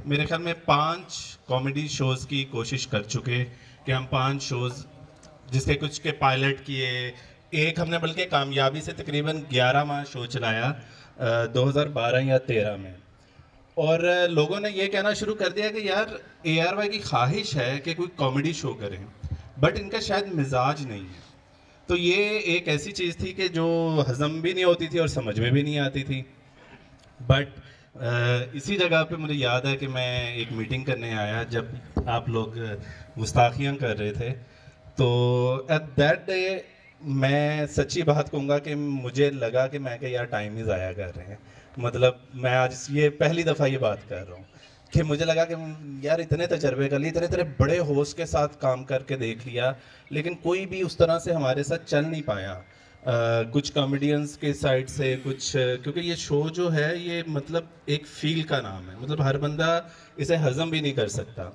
Speaker 13: मेरे ख्याल में 5 कॉमेडी शोज़ की कोशिश कर चुके कि हम 5 शोज़ जिसके कुछ के पायलट किए, एक हमने बल्कि कामयाबी से तकरीबन 11 माह शो चलाया 2012 या 13 में। और लोगों ने ये कहना शुरू कर दिया कि यार ARY की ख्वाहिश है कि कोई कॉमेडी शो करें, बट इनका शायद मिजाज नहीं है। तो ये एक ऐसी चीज़ थी कि जो हज़म भी नहीं होती थी और समझ में भी नहीं आती थी। बट इसी जगह पे मुझे याद है कि मैं एक मीटिंग करने आया जब आप लोग गुस्ताखियाँ कर रहे थे, तो एट दैट डे मैं सच्ची बात कहूँगा कि मुझे लगा कि मैं यार टाइम ही ज़ाया कर रहे हैं। मतलब मैं आज ये पहली दफ़ा ये बात कर रहा हूँ कि मुझे लगा कि यार इतने तजर्बे कर लिए, इतने बड़े होस्ट के साथ काम करके देख लिया, लेकिन कोई भी उस तरह से हमारे साथ चल नहीं पाया। कुछ कॉमेडियंस के साइड से कुछ, क्योंकि ये शो जो है ये मतलब एक फील का नाम है, मतलब हर बंदा इसे हज़म भी नहीं कर सकता।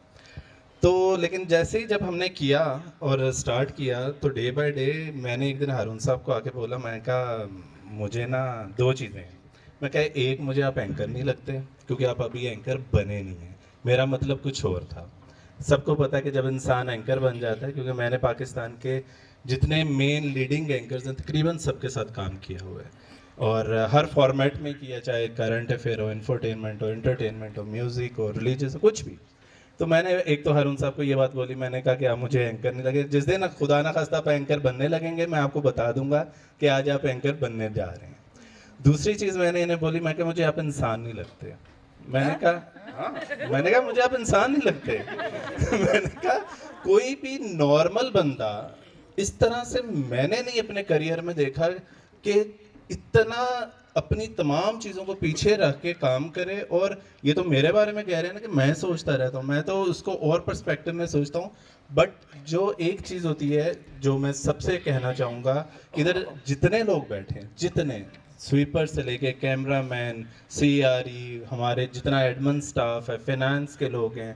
Speaker 13: तो लेकिन जैसे ही जब हमने किया और स्टार्ट किया तो डे बाय डे मैंने एक दिन हारून साहब को आके बोला, मैं कहा मुझे ना 2 चीज़ें हैं। मैं कहा एक, मुझे आप एंकर नहीं लगते क्योंकि आप अभी एंकर बने नहीं हैं, मेरा मतलब कुछ और था। सबको पता है कि जब इंसान एंकर बन जाता है, क्योंकि मैंने पाकिस्तान के जितने मेन लीडिंग एंकर्स हैं तकरीबन सबके साथ काम किया हुआ है और हर फॉर्मेट में किया, चाहे करंट अफेयर हो, इंफोटेनमेंट हो, एंटरटेनमेंट हो, म्यूज़िक हो, रिलीजियस हो, कुछ भी। तो मैंने एक तो हारून साहब को ये बात बोली, मैंने कहा कि आप मुझे एंकर नहीं लगे। जिस दिन खुदा ना खास्ता आप एंकर बनने लगेंगे मैं आपको बता दूंगा कि आज आप एंकर बनने जा रहे हैं। दूसरी चीज़ मैंने इन्हें बोली, मैं कहा मुझे आप इंसान नहीं लगते। मैंने कहा मुझे आप इंसान नहीं लगते। मैंने कहा कोई भी नॉर्मल बंदा इस तरह से मैंने नहीं अपने करियर में देखा कि इतना अपनी तमाम चीज़ों को पीछे रख के काम करे। और ये तो मेरे बारे में कह रहे हैं ना कि मैं सोचता रहता हूँ, मैं तो उसको और पर्सपेक्टिव में सोचता हूँ। बट जो एक चीज़ होती है जो मैं सबसे कहना चाहूँगा, इधर जितने लोग बैठे हैं, जितने स्वीपर से लेके कैमरामैन, CRE, हमारे जितना एडमिन स्टाफ है, फाइनेंस के लोग हैं,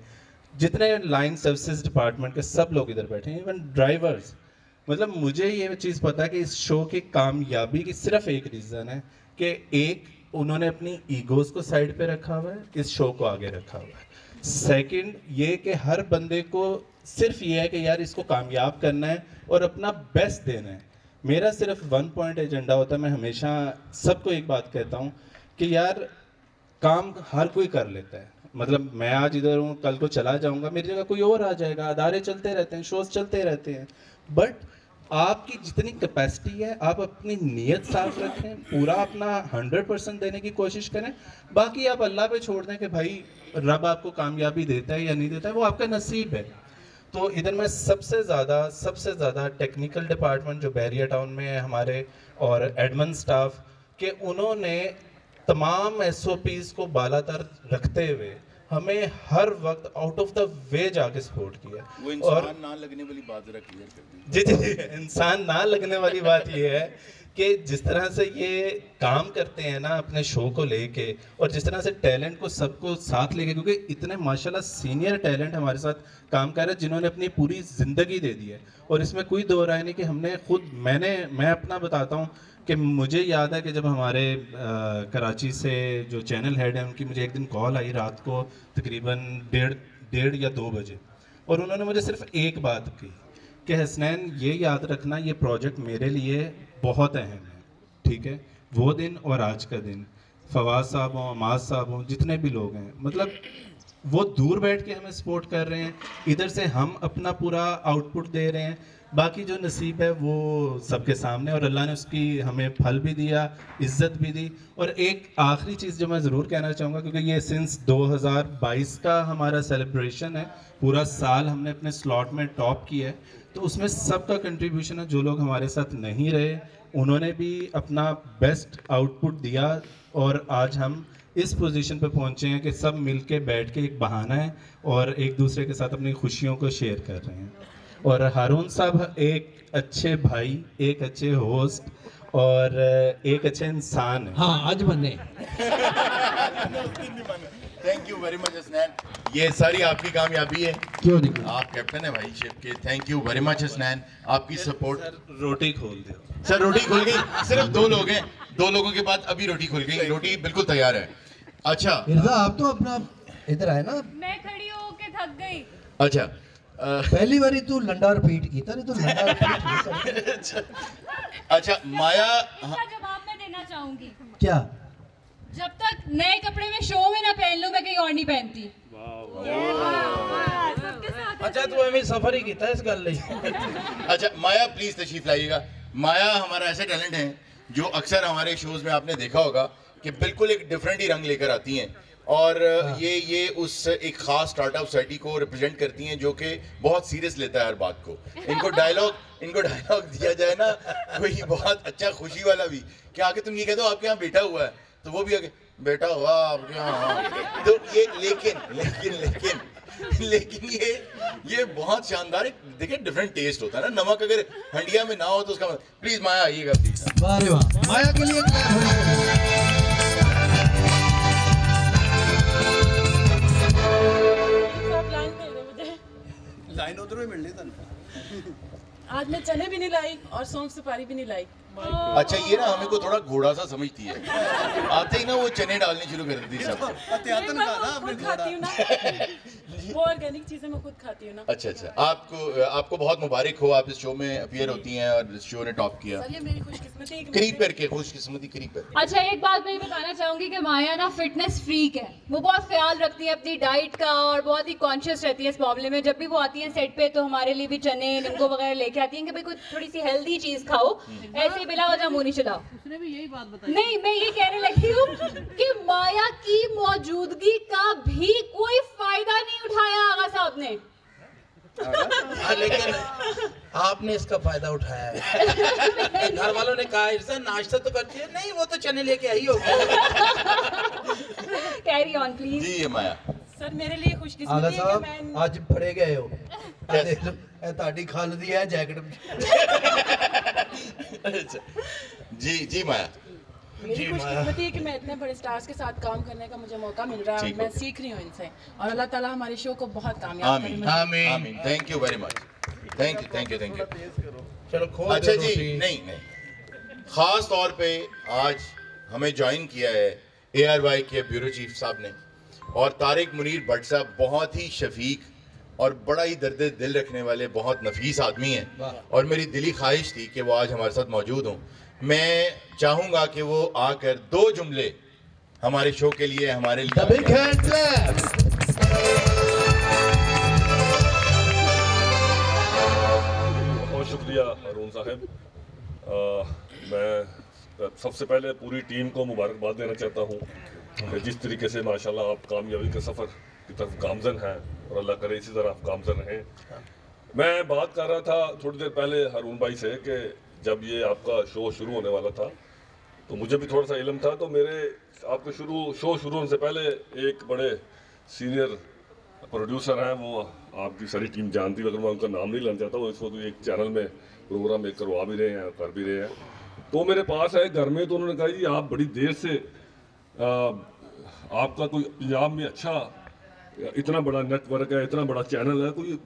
Speaker 13: जितने लाइन सर्विसेज डिपार्टमेंट के सब लोग इधर बैठे हैं, इवन ड्राइवर्स। मतलब मुझे ये चीज़ पता है कि इस शो की कामयाबी की सिर्फ एक रीज़न है कि एक, उन्होंने अपनी ईगोज़ को साइड पे रखा हुआ है, इस शो को आगे रखा हुआ है। सेकंड ये कि हर बंदे को सिर्फ ये है कि यार इसको कामयाब करना है और अपना बेस्ट देना है। मेरा सिर्फ 1 पॉइंट एजेंडा होता है। मैं हमेशा सबको एक बात कहता हूँ कि यार काम हर कोई कर लेता है। मतलब मैं आज इधर हूँ, कल को चला जाऊँगा, मेरी जगह कोई और आ जाएगा, अदारे चलते रहते हैं, शोज़ चलते रहते हैं। बट आपकी जितनी कैपेसिटी है, आप अपनी नीयत साफ रखें, पूरा अपना 100% देने की कोशिश करें। बाकी आप अल्लाह पे छोड़ दें कि भाई रब आपको कामयाबी देता है या नहीं देता है, वो आपका नसीब है। तो इधर मैं सबसे ज़्यादा टेक्निकल डिपार्टमेंट जो बैरिया टाउन में है हमारे, और एडमिन स्टाफ के, उन्होंने तमाम SOPs को बालातर रखते हुए हमें हर वक्त आउट ऑफ द वे जाके सपोर्ट किया।
Speaker 4: वो इंसान ना लगने वाली बात जरा क्लियर कर
Speaker 13: दीजिए। जी, इंसान ना लगने वाली बात ये है कि जिस तरह से ये काम करते हैं ना अपने शो को लेके, और जिस तरह से टैलेंट को सबको साथ लेके, क्योंकि इतने माशाल्लाह सीनियर टैलेंट हमारे साथ काम कर रहे हैं जिन्होंने अपनी पूरी ज़िंदगी दे दी है। और इसमें कोई दो राय नहीं कि हमने खुद, मैं अपना बताता हूँ कि मुझे याद है कि जब हमारे कराची से जो चैनल हेड है उनकी मुझे एक दिन कॉल आई रात को तकरीबन 1:30 या 2 बजे, और उन्होंने मुझे सिर्फ एक बात की कि हसनैन ये याद रखना, ये प्रोजेक्ट मेरे लिए बहुत अहम है, ठीक है, वो दिन और आज का दिन, फवाद साहब हों, अमाज साहब हों, जितने भी लोग हैं, मतलब वो दूर बैठ के हमें सपोर्ट कर रहे हैं, इधर से हम अपना पूरा आउटपुट दे रहे हैं, बाकी जो नसीब है वो सबके सामने, और अल्लाह ने उसकी हमें फल भी दिया, इज़्ज़त भी दी। और एक आखिरी चीज़ जो मैं ज़रूर कहना चाहूँगा, क्योंकि ये सिंस 2022 का हमारा सेलिब्रेशन है, पूरा साल हमने अपने स्लॉट में टॉप किया है, तो उसमें सबका कंट्रीब्यूशन है। जो लोग हमारे साथ नहीं रहे उन्होंने भी अपना बेस्ट आउटपुट दिया, और आज हम इस पोजीशन पे पहुंचे हैं कि सब मिलके बैठ के एक बहाना है और एक दूसरे के साथ अपनी खुशियों को शेयर कर रहे हैं। और हारून साहब एक अच्छे भाई, एक अच्छे होस्ट और एक अच्छे इंसान है।
Speaker 8: हाँ, आज बने।
Speaker 4: Thank you very much Hasnain, ये सारी आपकी कामयाबी है।
Speaker 8: क्यों नहीं,
Speaker 4: आप कैप्टन है भाई शिप के। Thank you very much Hasnain, आपकी सपोर्ट।
Speaker 13: रोटी खोल दो
Speaker 4: सर, रोटी खुल गई। सिर्फ 2 लोग हैं, 2 लोगों के बाद अभी रोटी खुल गई। रोटी बिल्कुल तैयार है। अच्छा
Speaker 8: मिर्जा, आप तो अपना इधर आए ना।
Speaker 2: मैं खड़ी होके थक गई।
Speaker 4: अच्छा,
Speaker 8: पहली बारी तू लंडा रिपीट की था, नहीं तो लंडा रिपीट नहीं करता।
Speaker 4: अच्छा माया,
Speaker 2: इसका जवाब मैं देना चाहूंगी।
Speaker 8: क्या?
Speaker 2: जब तक नए कपड़े में शो में ना पहन लूं, मैं कहीं और नहीं पहनती।
Speaker 3: अच्छा, तू हमें सफर ही किया इस गल ਲਈ।
Speaker 4: अच्छा माया प्लीज तशरीफ लाइएगा। माया हमारा ऐसा टैलेंट है जो अक्सर हमारे शोज में आपने देखा होगा कि बिल्कुल एक डिफरेंट ही रंग लेकर आती हैं, और ये उस एक खास स्टार्टअप सोसाइटी को रिप्रेजेंट करती हैं जो कि बहुत सीरियस लेता है हर बात को। इनको डायलॉग दिया जाए ना कोई बहुत अच्छा खुशी वाला भी, कि आगे तुम ये कह दो आपके यहाँ बेटा हुआ है, तो वो भी आगे बेटा हुआ आपके यहाँ। तो ये लेकिन ये बहुत शानदार, देखिए डिफरेंट टेस्ट होता है ना। नमक अगर हंडिया में ना हो तो उसका प्लीज माया आइएगा प्लीज।
Speaker 8: वाह रे वाह, माया के लिए
Speaker 1: लाइन उधर ही मिलनी था।
Speaker 14: आज मैं चने भी नहीं लाई और सौंफ सुपारी भी नहीं लाई।
Speaker 4: अच्छा, ये ना हमें को थोड़ा घोड़ा सा समझती है, आते ही ना वो चने डालने शुरू कर देती सब।
Speaker 14: खुद खाती हूँ ना, वो ऑर्गेनिक चीजें मैं खुद खाती हूँ ना।
Speaker 4: अच्छा, आपको बहुत मुबारक हो, आप इस शो में अपीयर होती हैं और इस शो ने टॉप किया।
Speaker 14: सर, ये मेरी खुशकिस्मती है।
Speaker 4: करीब करके खुशकिस्मती करीब करके।
Speaker 2: अच्छा, एक बात मैं बताना चाहूंगी कि माया ना फिटनेस फ्रीक है। वो बहुत ख्याल रखती है अपनी डाइट का और बहुत ही कॉन्शियस रहती है इस मामले में। जब भी वो आती है सेट पे तो हमारे लिए भी चने, नींबू वगैरह लेके आती हैं कि भाई कुछ थोड़ी सी हेल्दी चीज खाओ, ऐसे बिला वजह मुंह नहीं चलाओ।
Speaker 14: उसने भी यही बात बताई।
Speaker 2: नहीं, मैं ये कहने लगी हूँ कि माया की मौजूदगी का भी कोई फायदा नहीं उठाया आगा साहब ने।
Speaker 3: लेकिन आपने इसका फायदा उठाया है। घर वालों ने कहा इरसा नाश्ता तो करती है, नहीं वो तो चने लेके आई होगी।
Speaker 2: Carry on please.
Speaker 4: जी ये माया।
Speaker 14: सर, मेरे लिए खुशकिस्मती है कि मैं
Speaker 8: आज फड़े गए हो। देख लो, ਇਹ ਤੁਹਾਡੀ ਖਲ ਦੀ ਹੈ ਜੈਕਟ।
Speaker 4: जी माया।
Speaker 14: मेरी खुशकिस्मती है कि मैं इतने बड़े स्टार्स के साथ काम करने का मुझे मौका मिल रहा है। मैं सीख रही हूँ इनसे, और अल्लाह ताला हमारे शो को बहुत कामयाब करे।
Speaker 4: आमीन। Thank you very much. Thank you.
Speaker 3: चलो खोल।
Speaker 4: अच्छा जी, नहीं, खास तौर पे आज हमें ज्वाइन किया है ARY के ब्यूरो चीफ साहब ने, और तारिक मुनीर भट्ट साहब बहुत ही शफीक और बड़ा ही दर्द दिल रखने वाले बहुत नफीस आदमी हैं, और मेरी दिली ख्वाहिश थी कि वो आज हमारे साथ मौजूद हों। मैं चाहूँगा कि वो आकर 2 जुमले हमारे शो के लिए हमारे लिए।
Speaker 15: बहुत शुक्रिया हारून साहब। मैं सबसे पहले पूरी टीम को मुबारकबाद देना चाहता हूँ कि जिस तरीके से माशाल्लाह आप कामयाबी के सफ़र की तरफ गामजन हैं, और अल्लाह करे इसी तरह आप गामजन रहें। मैं बात कर रहा था थोड़ी देर पहले हारून भाई से कि जब ये आपका शो शुरू होने वाला था तो मुझे भी थोड़ा सा इल्म था, तो मेरे आपके शो शुरू होने से पहले एक बड़े सीनियर प्रोड्यूसर हैं, वो आपकी सारी टीम जानती है, अगर मैं उनका नाम नहीं लेना चाहता, वो इस वक्त एक चैनल में प्रोग्राम एक करवा भी रहे हैं, कर भी रहे हैं। तो मेरे पास है घर में, तो उन्होंने कहा जी आप बड़ी देर से आपका कोई पंजाब में अच्छा इतना बड़ा नेटवर्क है, इतना बड़ा चैनल है, कोई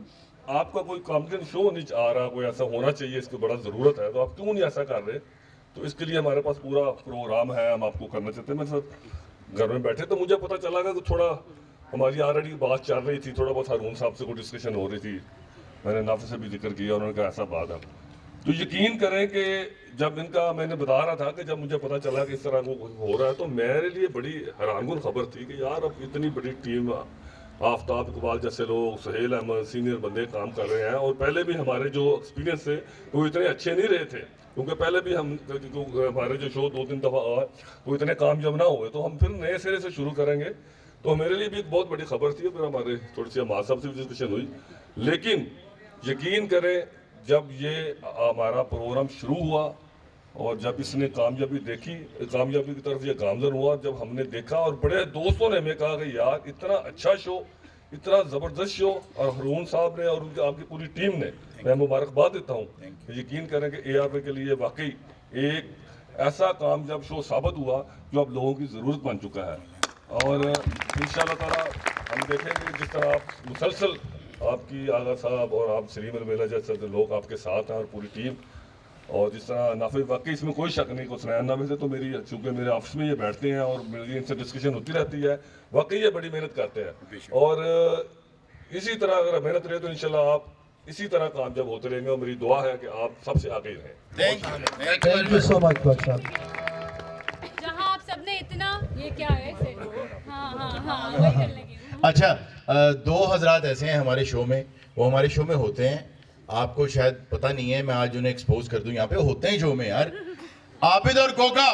Speaker 15: आपका कोई कॉम्पिटिशन शो नहीं आ रहा, कोई ऐसा होना चाहिए, इसकी बड़ा ज़रूरत है, तो आप क्यों नहीं ऐसा कर रहे? तो इसके लिए हमारे पास पूरा प्रोग्राम है, हम आपको करना चाहते हैं। मेरे साथ घर में बैठे तो मुझे पता चला कि थोड़ा हमारी ऑलरेडी बात चल रही थी, थोड़ा बहुत हारून साहब से कोई डिस्कशन हो रही थी, मैंने नाफे से भी जिक्र किया, उन्होंने कहा ऐसा बात है। तो यकीन करें कि जब इनका मैंने बता रहा था कि जब मुझे पता चला कि इस तरह को हो रहा है तो मेरे लिए बड़ी हैरानकुन खबर थी कि यार अब इतनी बड़ी टीम, आफ्ताब इकबाल जैसे लोग, सुहेल अहमद सीनियर बंदे काम कर रहे हैं, और पहले भी हमारे जो एक्सपीरियंस थे वो इतने अच्छे नहीं रहे थे, क्योंकि पहले भी हमारे जो शो 2-3 दफ़ा वो इतने कामयाब ना हुए, तो हम फिर नए सिरे से शुरू करेंगे। तो मेरे लिए भी एक बहुत बड़ी खबर थी। फिर हमारे थोड़ी सी हमारे साहब से भी डिस्कशन हुई, लेकिन यकीन करें जब ये हमारा प्रोग्राम शुरू हुआ और जब इसने कामयाबी देखी, कामयाबी की तरफ ये गामजन हुआ, जब हमने देखा और बड़े दोस्तों ने हमें कहा कि यार इतना अच्छा शो, इतना ज़बरदस्त शो, और हारून साहब ने और उनकी आपकी पूरी टीम ने, मैं मुबारकबाद देता हूँ। यकीन करें कि ARY के लिए वाकई एक ऐसा कामयाब शो साबित हुआ जो अब लोगों की ज़रूरत बन चुका है। और इंशाअल्लाह ताला हम देखेंगे जिस तरह आप मुसलसल, आपकी आगा साहब और आप सलीम अलवेला जैसे लोग आपके साथ हैं और पूरी टीम, और जिस तरह नाफिज, वाकई इसमें कोई शक नहीं, कुछ नया नाफिज है तो मेरी, चूँकि मेरे ऑफिस में ये बैठते हैं और मेरी इनसे डिस्कशन होती रहती है, वाकई ये बड़ी मेहनत करते हैं, और इसी तरह अगर मेहनत रहे तो इंशाल्लाह आप इसी तरह कामयाब होते रहेंगे, और मेरी दुआ है कि आप सबसे आगे ही रहें।
Speaker 8: थैंक यू सो मच साहब।
Speaker 2: जहाँ आप सबने इतना, ये क्या है इसे? हाँ वही करने लगी हूँ।
Speaker 4: अच्छा, 2 हजरात ऐसे हैं हमारे शो में, वो हमारे शो में होते हैं, आपको शायद पता नहीं है, मैं आज उन्हें एक्सपोज कर दूं, यहाँ पे होते हैं शो में यार, आबिद और गोगा।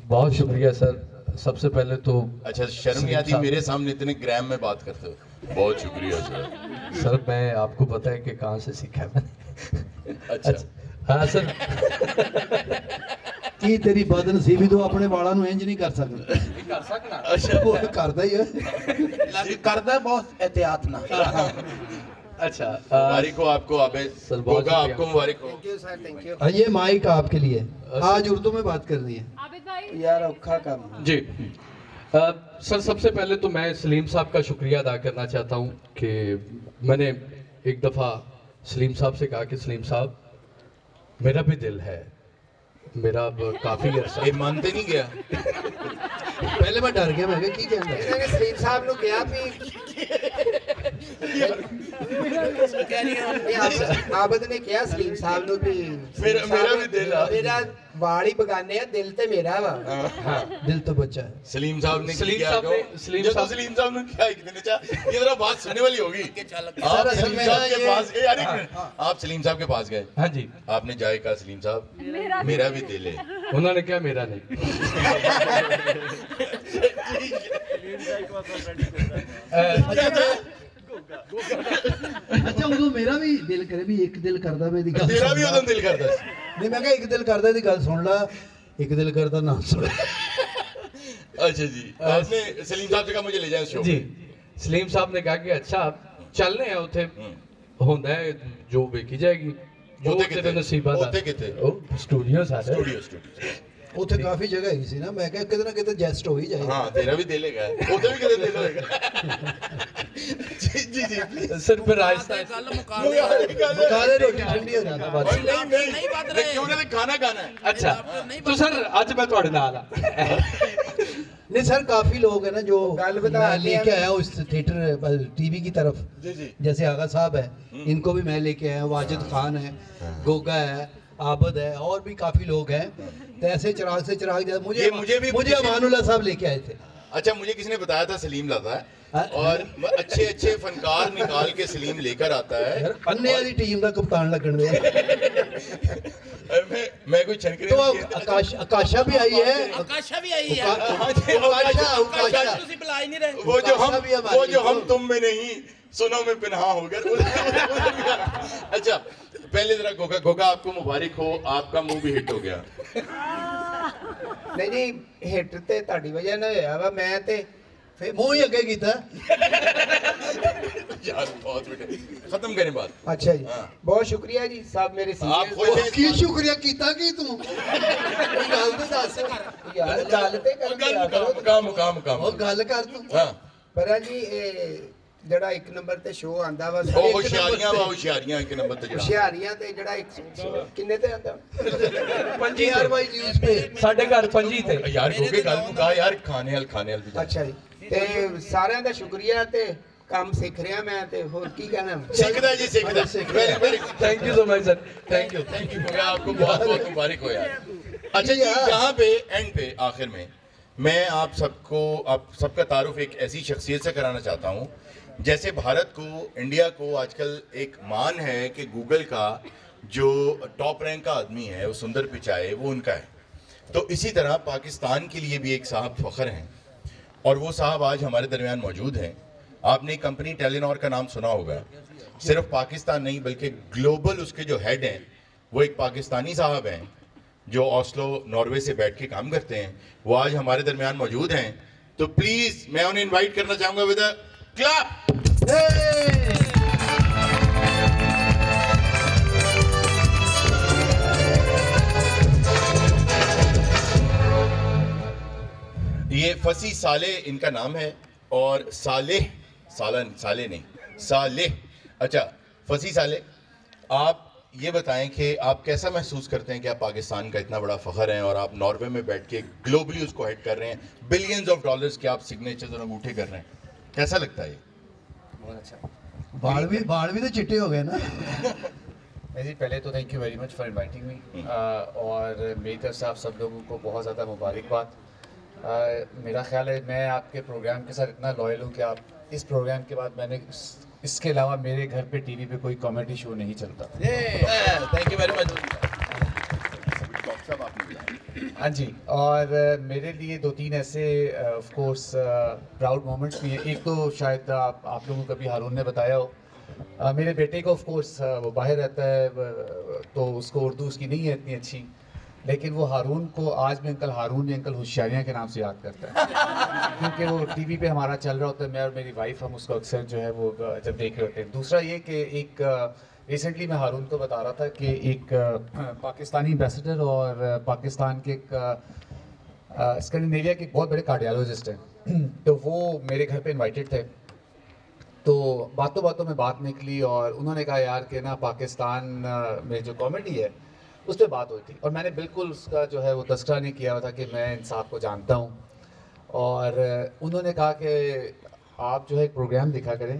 Speaker 7: बहुत शुक्रिया सर। सबसे पहले तो
Speaker 4: अच्छा, शर्म नहीं आती मेरे सामने इतने ग्राम में बात करते हो? बहुत शुक्रिया सर।
Speaker 7: सर मैं आपको पता है कि कहाँ से सीखा है मैंने।
Speaker 4: अच्छा
Speaker 7: हाँ सर।
Speaker 8: ਕੀ ਤੇਰੀ ਬਦਨਸੀਬੀ ਤੋਂ ਆਪਣੇ ਵਾਲਾਂ ਨੂੰ ਇੰਜ ਨਹੀਂ ਕਰ ਸਕਦਾ।
Speaker 3: कर सकना।
Speaker 8: ਅੱਛਾ ਉਹ ਕਰਦਾ ਹੀ ਹੈ।
Speaker 3: करदा बहुत एहतियात ना।
Speaker 7: अच्छा
Speaker 4: मुबारक हो आपको आबिद, गोगा आपको मुबारक हो।
Speaker 10: Thank you sir, thank you.
Speaker 8: हाँ, ये माइक आपके लिए, आज उर्दू में बात करनी है।
Speaker 2: आबिद भाई
Speaker 10: यार औखा काम
Speaker 7: जी सर, सबसे पहले तो मैं सलीम साहब का शुक्रिया अदा करना चाहता हूँ कि मैंने एक दफ़ा सलीम साहब से कहा कि सलीम साहब मेरा भी दिल है, मेरा अब काफ़ी अर्सा।
Speaker 4: ये मानते नहीं गया।
Speaker 8: पहले मैं डर गया, मैं की कहना
Speaker 10: मैंने सलीम साहब ਨੂੰ ਕਿਹਾ ਵੀ ਆਬਦ ਨੇ ਕਿਹਾ ਸਲੀਮ ਸਾਹਿਬ ਨੂੰ ਵੀ
Speaker 4: ਮੇਰਾ ਵੀ ਦਿਲ ਆ,
Speaker 10: ਮੇਰਾ ਵਾਲ ਹੀ ਬਗਾਨੇ ਆ, ਦਿਲ ਤੇ ਮੇਰਾ ਵਾ।
Speaker 8: हाँ, दिल तो बच्चा है।
Speaker 4: सलीम साहब ने
Speaker 7: सलीम
Speaker 4: क्या
Speaker 7: साहब
Speaker 4: कहो?
Speaker 7: ने- सलीम
Speaker 4: जब तो
Speaker 7: साहब-
Speaker 4: सलीम साहब ने क्या एक दिन अच्छा, ये जरा बात सुनने वाली होगी। आप
Speaker 8: असल
Speaker 4: सलीम
Speaker 8: में
Speaker 4: साहब के
Speaker 8: ये-
Speaker 4: पास गए, यार एक मिनट, आप सलीम साहब के पास गए,
Speaker 7: हाँ जी।
Speaker 4: आपने जाए कहा सलीम साहब मेरा भी दिल है,
Speaker 7: उन्होंने क्या मेरा नहीं।
Speaker 8: अच्छा उदों मेरा भी दिल करे भी एक दिल करदा मैं दी गल
Speaker 4: तेरा भी
Speaker 8: सुन ला।
Speaker 4: उदों दिल करदा सी।
Speaker 8: नहीं मैं कहा एक दिल करदा दी गल सुन ला, एक दिल करदा ना सुन।
Speaker 4: अच्छा जी, आपने सलीम साहब से कहा मुझे ले जाए शो
Speaker 7: जी सलीम साहब ने कहा कि अच्छा चलने हैं उथे होंदा है जो वेखी जाएगी, जो
Speaker 4: होते
Speaker 7: तेरे
Speaker 4: किथे?
Speaker 7: नसीबा दा।
Speaker 4: होते किथे?
Speaker 7: ओ स्टूडियो सारे।
Speaker 4: स्टूडियो
Speaker 8: ਉੱਥੇ ਕਾਫੀ ਜਗ੍ਹਾ ਹੈਗੀ ਸੀ ਨਾ, ਮੈਂ ਕਿਹਾ ਕਿਤੇ ਨਾ ਕਿਤੇ ਜੈਸਟ ਹੋ ਹੀ ਜਾਏਗਾ।
Speaker 4: हाँ, तेरा भी दिल है, उधर भी किधर दिल होएगा। जी जी जी please।
Speaker 7: सिर्फ रास्ता
Speaker 8: मुकाले रोटी ठंडी हो जाती बात।
Speaker 4: नहीं बात रहे, क्यों ना खाना खाना है।
Speaker 7: अच्छा तो सर आज मैं थोड़े नाल
Speaker 8: नहीं सर, काफी लोग है ना जो मैं लेके आया हूँ इस थिएटर टीवी की तरफ।
Speaker 4: जी जी।
Speaker 8: जैसे आगा साहब है, इनको भी मैं लेके आया हूँ, वाजिद खान है, गोगा है, आबद है, और भी काफी लोग हैं। तो ऐसे चिराग से चिराग जैसे मुझे अमानुल्लाह साहब लेके आए थे।
Speaker 4: अच्छा, मुझे किसी ने बताया था सलीम लाता है और अच्छे अच्छे फनकार निकाल के सलीम लेकर आता है।
Speaker 8: अन्ने वाली टीम का कप्तान लगन दे।
Speaker 4: मैं कोई छनकने
Speaker 8: तो आकाशा भी आई है,
Speaker 3: आकाशा भी आई है।
Speaker 8: आकाशा
Speaker 3: तुसी बुला ही नहीं रहे।
Speaker 4: वो जो हम तुम में नहीं सुनो में पिन्हा हो गया। अच्छा, पहले जरा गोगा आपको मुबारक हो, आपका मुंह भी हिट हो गया।
Speaker 10: ਨਹੀਂ ਨਹੀਂ ਹਿੱਟ ਤੇ ਤੁਹਾਡੀ ਵਜ੍ਹਾ ਨਾਲ ਹੋਇਆ ਵਾ, ਮੈਂ ਤੇ
Speaker 8: फिर मुंह ही अगे कीता।
Speaker 4: यार बहुत बेटे, खत्म करें बात।
Speaker 10: अच्छा जी, बहुत शुक्रिया जी साहब, मेरे
Speaker 4: आप खुश हैं?
Speaker 8: की शुक्रिया कीता की तू गल तो दस
Speaker 10: यार, गल ते कर
Speaker 4: काम
Speaker 8: और गल कर तू।
Speaker 4: हाँ।
Speaker 10: पर जी
Speaker 17: ਜਿਹੜਾ ਇੱਕ ਨੰਬਰ ਤੇ ਸ਼ੋਅ ਆਂਦਾ ਵਾ
Speaker 4: ਉਹ ਹੁਸ਼ਿਆਰੀਆਂ ਇੱਕ ਨੰਬਰ ਤੇ ਜਿਹੜਾ
Speaker 17: ਹੁਸ਼ਿਆਰੀਆਂ ਤੇ ਜਿਹੜਾ ਇੱਕ ਕਿੰਨੇ ਤੇ ਆਂਦਾ
Speaker 8: ARY ਨਿਊਜ਼ पे ਸਾਡੇ ਘਰ ਪੰਜੀ ਤੇ
Speaker 4: ਯਾਰ ਕਿਉਂਕਿ ਗੱਲ ਨੂੰ ਕਹਾ ਯਾਰ ਖਾਣੇ ਵਾਲ ਵੀ
Speaker 17: ਅੱਛਾ ਜੀ ਤੇ ਸਾਰਿਆਂ ਦਾ ਸ਼ੁਕਰੀਆ ਤੇ ਕੰਮ ਸਿੱਖ ਰਿਹਾ ਮੈਂ ਤੇ ਹੋਰ ਕੀ ਕਹਿਣਾ
Speaker 4: ਸਿੱਖਦਾ very
Speaker 8: thank you so much sir
Speaker 4: thank you आपको बहुत बहुत मुबारक हो यार अच्छा जी यहाँ पे एंड पे आखिर में मैं आप सबका तारुफ एक ऐसी शख्सियत से कराना चाहता हूँ जैसे भारत को इंडिया को आजकल एक मान है कि गूगल का जो टॉप रैंक का आदमी है वो सुंदर पिचाई वो उनका है तो इसी तरह पाकिस्तान के लिए भी एक साहब फ़ख्र हैं और वो साहब आज हमारे दरमियान मौजूद हैं। आपने कंपनी टेलीनॉर का नाम सुना होगा, सिर्फ पाकिस्तान नहीं बल्कि ग्लोबल उसके जो हेड हैं वो एक पाकिस्तानी साहब हैं जो ऑस्लो नॉर्वे से बैठ के काम करते हैं, वो आज हमारे दरमियान मौजूद हैं। तो प्लीज़ मैं उन्हें इनवाइट करना चाहूँगा विद अ क्लैप। ये फसी सालेह इनका नाम है और सालेह अच्छा फसी सालेह आप ये बताएं कि आप कैसा महसूस करते हैं कि आप पाकिस्तान का इतना बड़ा फ़ख्र हैं और आप नॉर्वे में बैठ के ग्लोबली उसको हेड कर रहे हैं, बिलियंस ऑफ डॉलर्स के आप सिग्नेचर्स और अंगूठे कर रहे हैं, कैसा लगता है ये?
Speaker 17: बहुत अच्छा।
Speaker 8: बाल भी तो चिट्टे हो गए ना
Speaker 16: जी पहले तो thank you very much for inviting me और मेरी तरफ से आप सब लोगों को बहुत ज़्यादा मुबारकबाद। मेरा ख्याल है मैं आपके प्रोग्राम के साथ इतना लॉयल हूँ कि आप इस प्रोग्राम के बाद मैंने इसके अलावा मेरे घर पे टीवी पे कोई कॉमेडी शो नहीं चलता।
Speaker 3: Thank you very much.
Speaker 16: हाँ जी, और मेरे लिए दो तीन ऐसे ऑफ कोर्स प्राउड मोमेंट्स भी हैं। एक तो शायद आप लोगों को कभी हारून ने बताया हो, मेरे बेटे को ऑफ कोर्स वो बाहर रहता है तो उसको उर्दू उसकी नहीं है इतनी अच्छी, लेकिन वो हारून को आज भी अंकल हारून या अंकल होशियारियाँ के नाम से याद करता है क्योंकि वो टीवी पे हमारा चल रहा होता है, मैं और मेरी वाइफ हम उसको अक्सर जो है वो जब देख रहे होते हैं। दूसरा ये कि एक रिसेंटली मैं हारून को बता रहा था कि एक पाकिस्तानी एम्बेसडर और पाकिस्तान के एक स्कैंडिनेविया के बहुत बड़े कार्डियोलॉजिस्ट हैं तो वो मेरे घर पे इनवाइटेड थे। तो बातों बातों में बात निकली और उन्होंने कहा यार कि ना पाकिस्तान में जो कॉमेडी है उस पर बात हुई थी और मैंने बिल्कुल उसका जो है वो तस्करा नहीं किया हुआ था कि मैं इन साहब को जानता हूँ। और उन्होंने कहा कि आप जो है एक प्रोग्राम दिखा करें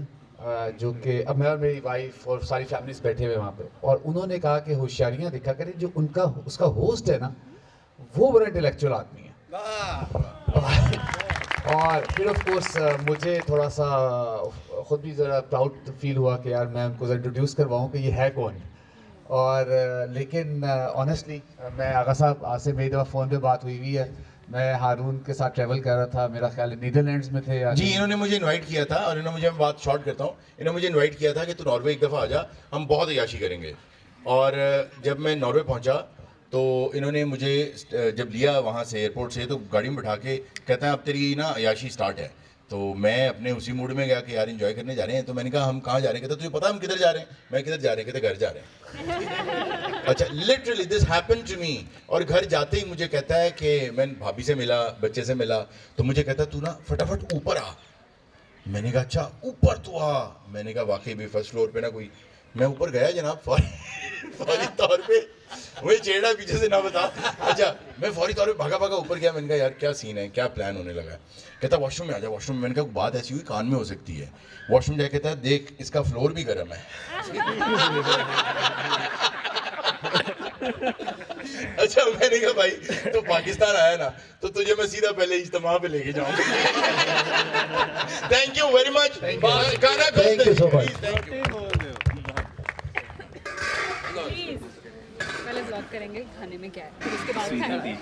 Speaker 16: जो कि अब मैं और मेरी वाइफ और सारी फैमिलीज बैठे हुए वहाँ पे, और उन्होंने कहा कि होशियारियाँ दिखा करें। जो उसका होस्ट है ना वो बड़ा इंटेलेक्चुअल आदमी है और फिर ऑफ कोर्स मुझे थोड़ा सा ख़ुद भी ज़रा प्राउड फील हुआ कि यार मैं उनको इंट्रोड्यूस करवाऊँ कि ये है कौन। और लेकिन ऑनेस्टली मैं आगा साहब आज से मेरी दफ़ा फ़ोन पे बात हुई है, मैं हारून के साथ ट्रैवल कर रहा था, मेरा ख्याल है नीदरलैंड्स में थे
Speaker 4: जी। इन्होंने मुझे इनवाइट किया था और इन्होंने मुझे बात शॉर्ट करता हूँ, इन्होंने मुझे इनवाइट किया था कि तू नॉर्वे एक दफ़ा आ जा, हम बहुत अय्याशी करेंगे। और जब मैं नॉर्वे पहुँचा तो इन्होंने मुझे जब लिया वहाँ से एयरपोर्ट से तो गाड़ी में बैठा के कहता है अब तेरी ना अय्याशी स्टार्ट है। तो मैं अपने उसी मूड में गया कि यार एंजॉय करने जा रहे हैं। तो मैंने कहा हम कहाँ जा रहे हैं? कहता तुझे पता हम किधर जा रहे हैं? मैं किधर जा रहे हैं? कहते घर जा रहे हैं। अच्छा literally this happened to me. और घर जाते ही मुझे कहता है कि मैं भाभी से मिला, बच्चे से मिला, तो मुझे कहता तू ना फटाफट ऊपर आ। मैंने कहा अच्छा ऊपर तो आ। मैंने कहा वाकई भी फर्स्ट फ्लोर पे ना कोई, मैं ऊपर गया जनाब फौरी तौर पे, वही चेहरा पीछे से ना बता। अच्छा मैं फौरी तौर पे भागा ऊपर गया। मैंने कहा यार क्या सीन है, क्या प्लान होने लगा है? कहता वॉशरूम में आ जा। वॉशरूम में मैंने कहा बात ऐसी हुई कान में हो सकती है। वॉशरूम जाके कहता है देख इसका फ्लोर भी गर्म है। अच्छा मैंने कहा भाई तो पाकिस्तान आया ना तो तुझे मैं सीधा पहले इज्तिमा पे लेके जाऊंगा। Thank you very much.
Speaker 8: Thank you so much.
Speaker 2: पहले ब्लॉग करेंगे खाने में क्या है, फिर उसके बाद खाएंगे।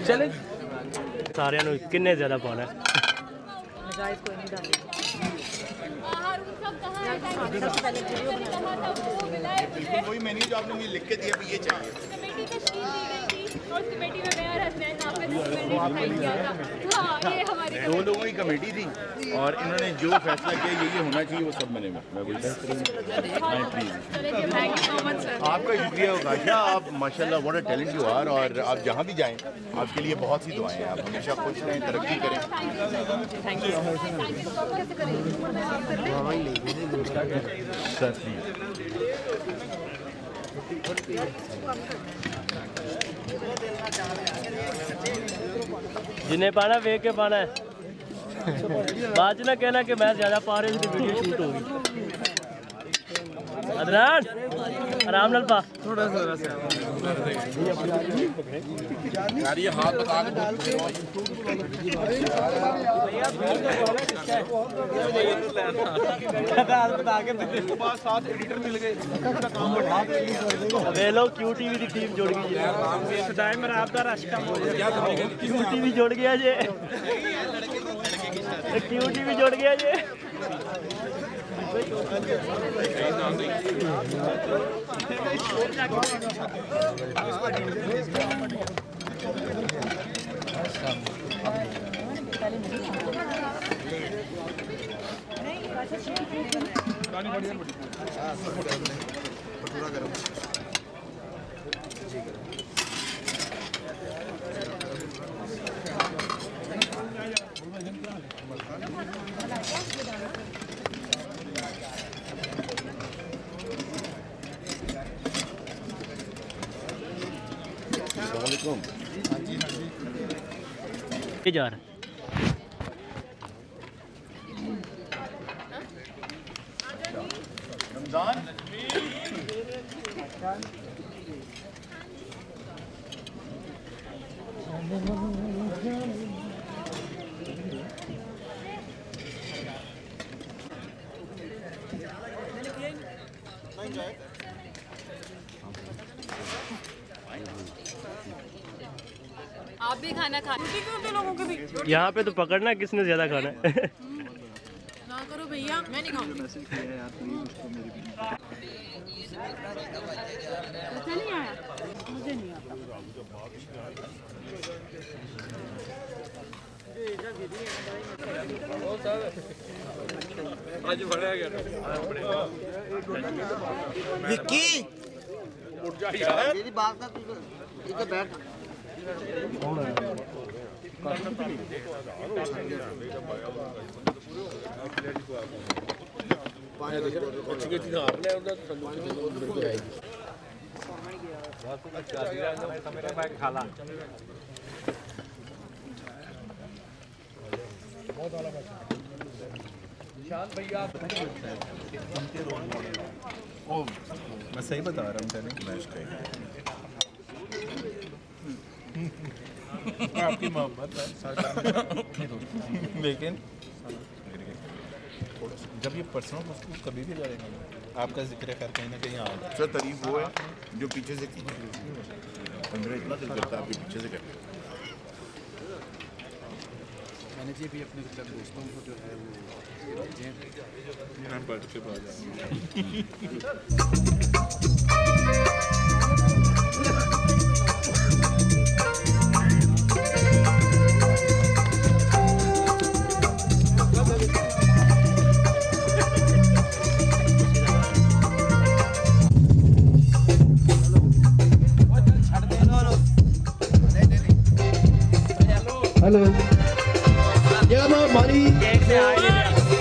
Speaker 18: चले सारे किन्ने ज्यादा पाना है?
Speaker 4: वही मेन्यू जो आपने मुझे लिख के दिया ये चाहिए।
Speaker 2: और कमेटी में मैं और हसनैन यहाँ पे डिस्प्ले किया था। हाँ, ये हमारी
Speaker 4: दो लोगों की कमेटी थी और इन्होंने जो फैसला किया ये होना चाहिए वो सब मैंने मैं बोलता
Speaker 14: thank you so much sir.
Speaker 4: आपका शुक्रिया काशा, आप माशाल्लाह what a talent you are, और आप जहाँ भी जाएं आपके लिए बहुत सी दुआएं हैं, आप हमेशा खुश रहें, तरक्की करें।
Speaker 18: जिन्हें पाना वे के पाना है। बाद च ना कहना कि मैं ज्यादा पा रही थी वीडियो शूट होगी। अदनान आराम नाल पा थोड़ा सा
Speaker 4: यार ये हाथ बता
Speaker 18: वे लोग क्यू टीवी की टीम जुड़ गई है। क्यू टीवी जुड़ गया जे, क्यू टीवी जुड़ गया जे। जा रहा
Speaker 4: रमजान
Speaker 2: आप भी खाना खा लोगों के भी।
Speaker 18: यहाँ पे तो पकड़ना किसने ज्यादा खाना है।
Speaker 14: ना करो भैया, मैं नहीं खाऊंगी। नहीं आया, मुझे नहीं आता।
Speaker 9: आज बढ़ा गया
Speaker 10: विक्की
Speaker 9: उठ जा यार।
Speaker 10: मेरी बात ना तू इधर बैठ।
Speaker 18: खाला
Speaker 13: मैं सही बता रहा हूँ आपकी मोहब्बत है लेकिन जब ये पर्सनल गुफ्तगू कभी भी करेंगे आपका जिक्र कर कहीं ना कहीं आएगा।
Speaker 4: सर तारीफ वो है जो पीछे से की, मेरा इतना दिल करता है आपके पीछे से करते।
Speaker 16: मैंने जी भी अपने दोस्तों को जो है वो
Speaker 13: बढ़ के पा
Speaker 8: हेलो, क्या हमारी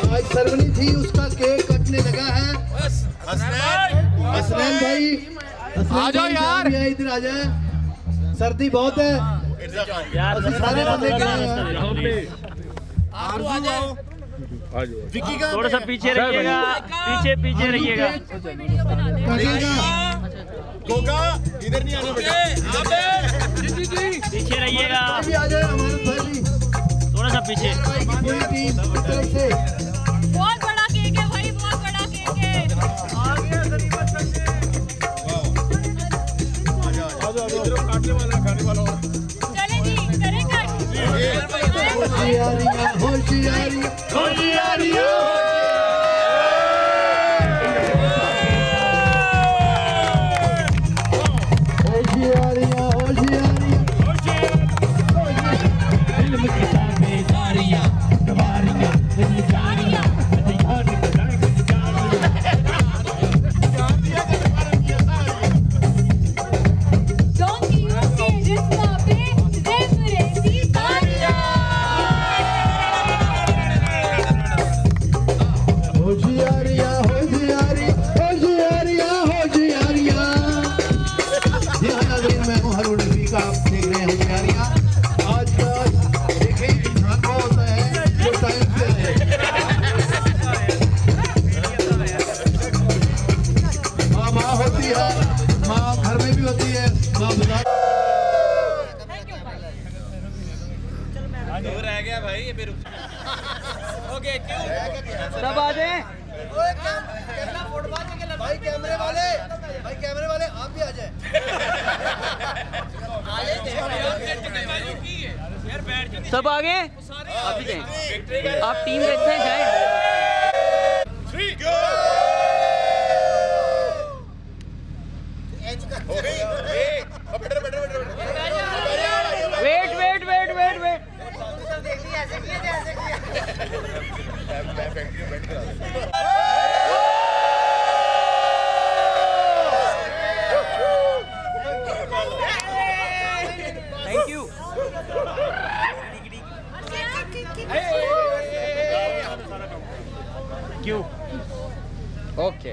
Speaker 8: आज सरवनी थी उसका केक कटने लगा है। हसनैन भाई
Speaker 6: आ जाओ यार,
Speaker 8: इधर आ जाए, सर्दी बहुत है यार, सारे बंदे क्या हैं।
Speaker 18: विक्की का थोड़ा सा पीछे रहिएगा, पीछे पीछे रहिएगा।
Speaker 4: गोगा इधर नहीं आना बेटा,
Speaker 18: पीछे रहिएगा,
Speaker 8: आ जाए हमारे भाई,
Speaker 18: थोड़ा सा पीछे।
Speaker 8: पूरी टीम की तरफ से
Speaker 2: बहुत बड़ा केक है भाई, बहुत बड़ा केक है। चले जी, करें कट।
Speaker 8: होशियारियां होशियारियां होशियारियां होशियारियां होशियारियां इल्म किताबें
Speaker 19: ओके
Speaker 20: सब आ जाए।
Speaker 8: भाई कैमरे वाले आप भी आ जाए।
Speaker 20: सब आ गए, आप भी जाएं। आप टीम देखते हैं, जाएं। Wait wait wait wait wait. Thank you. क्यों? ओके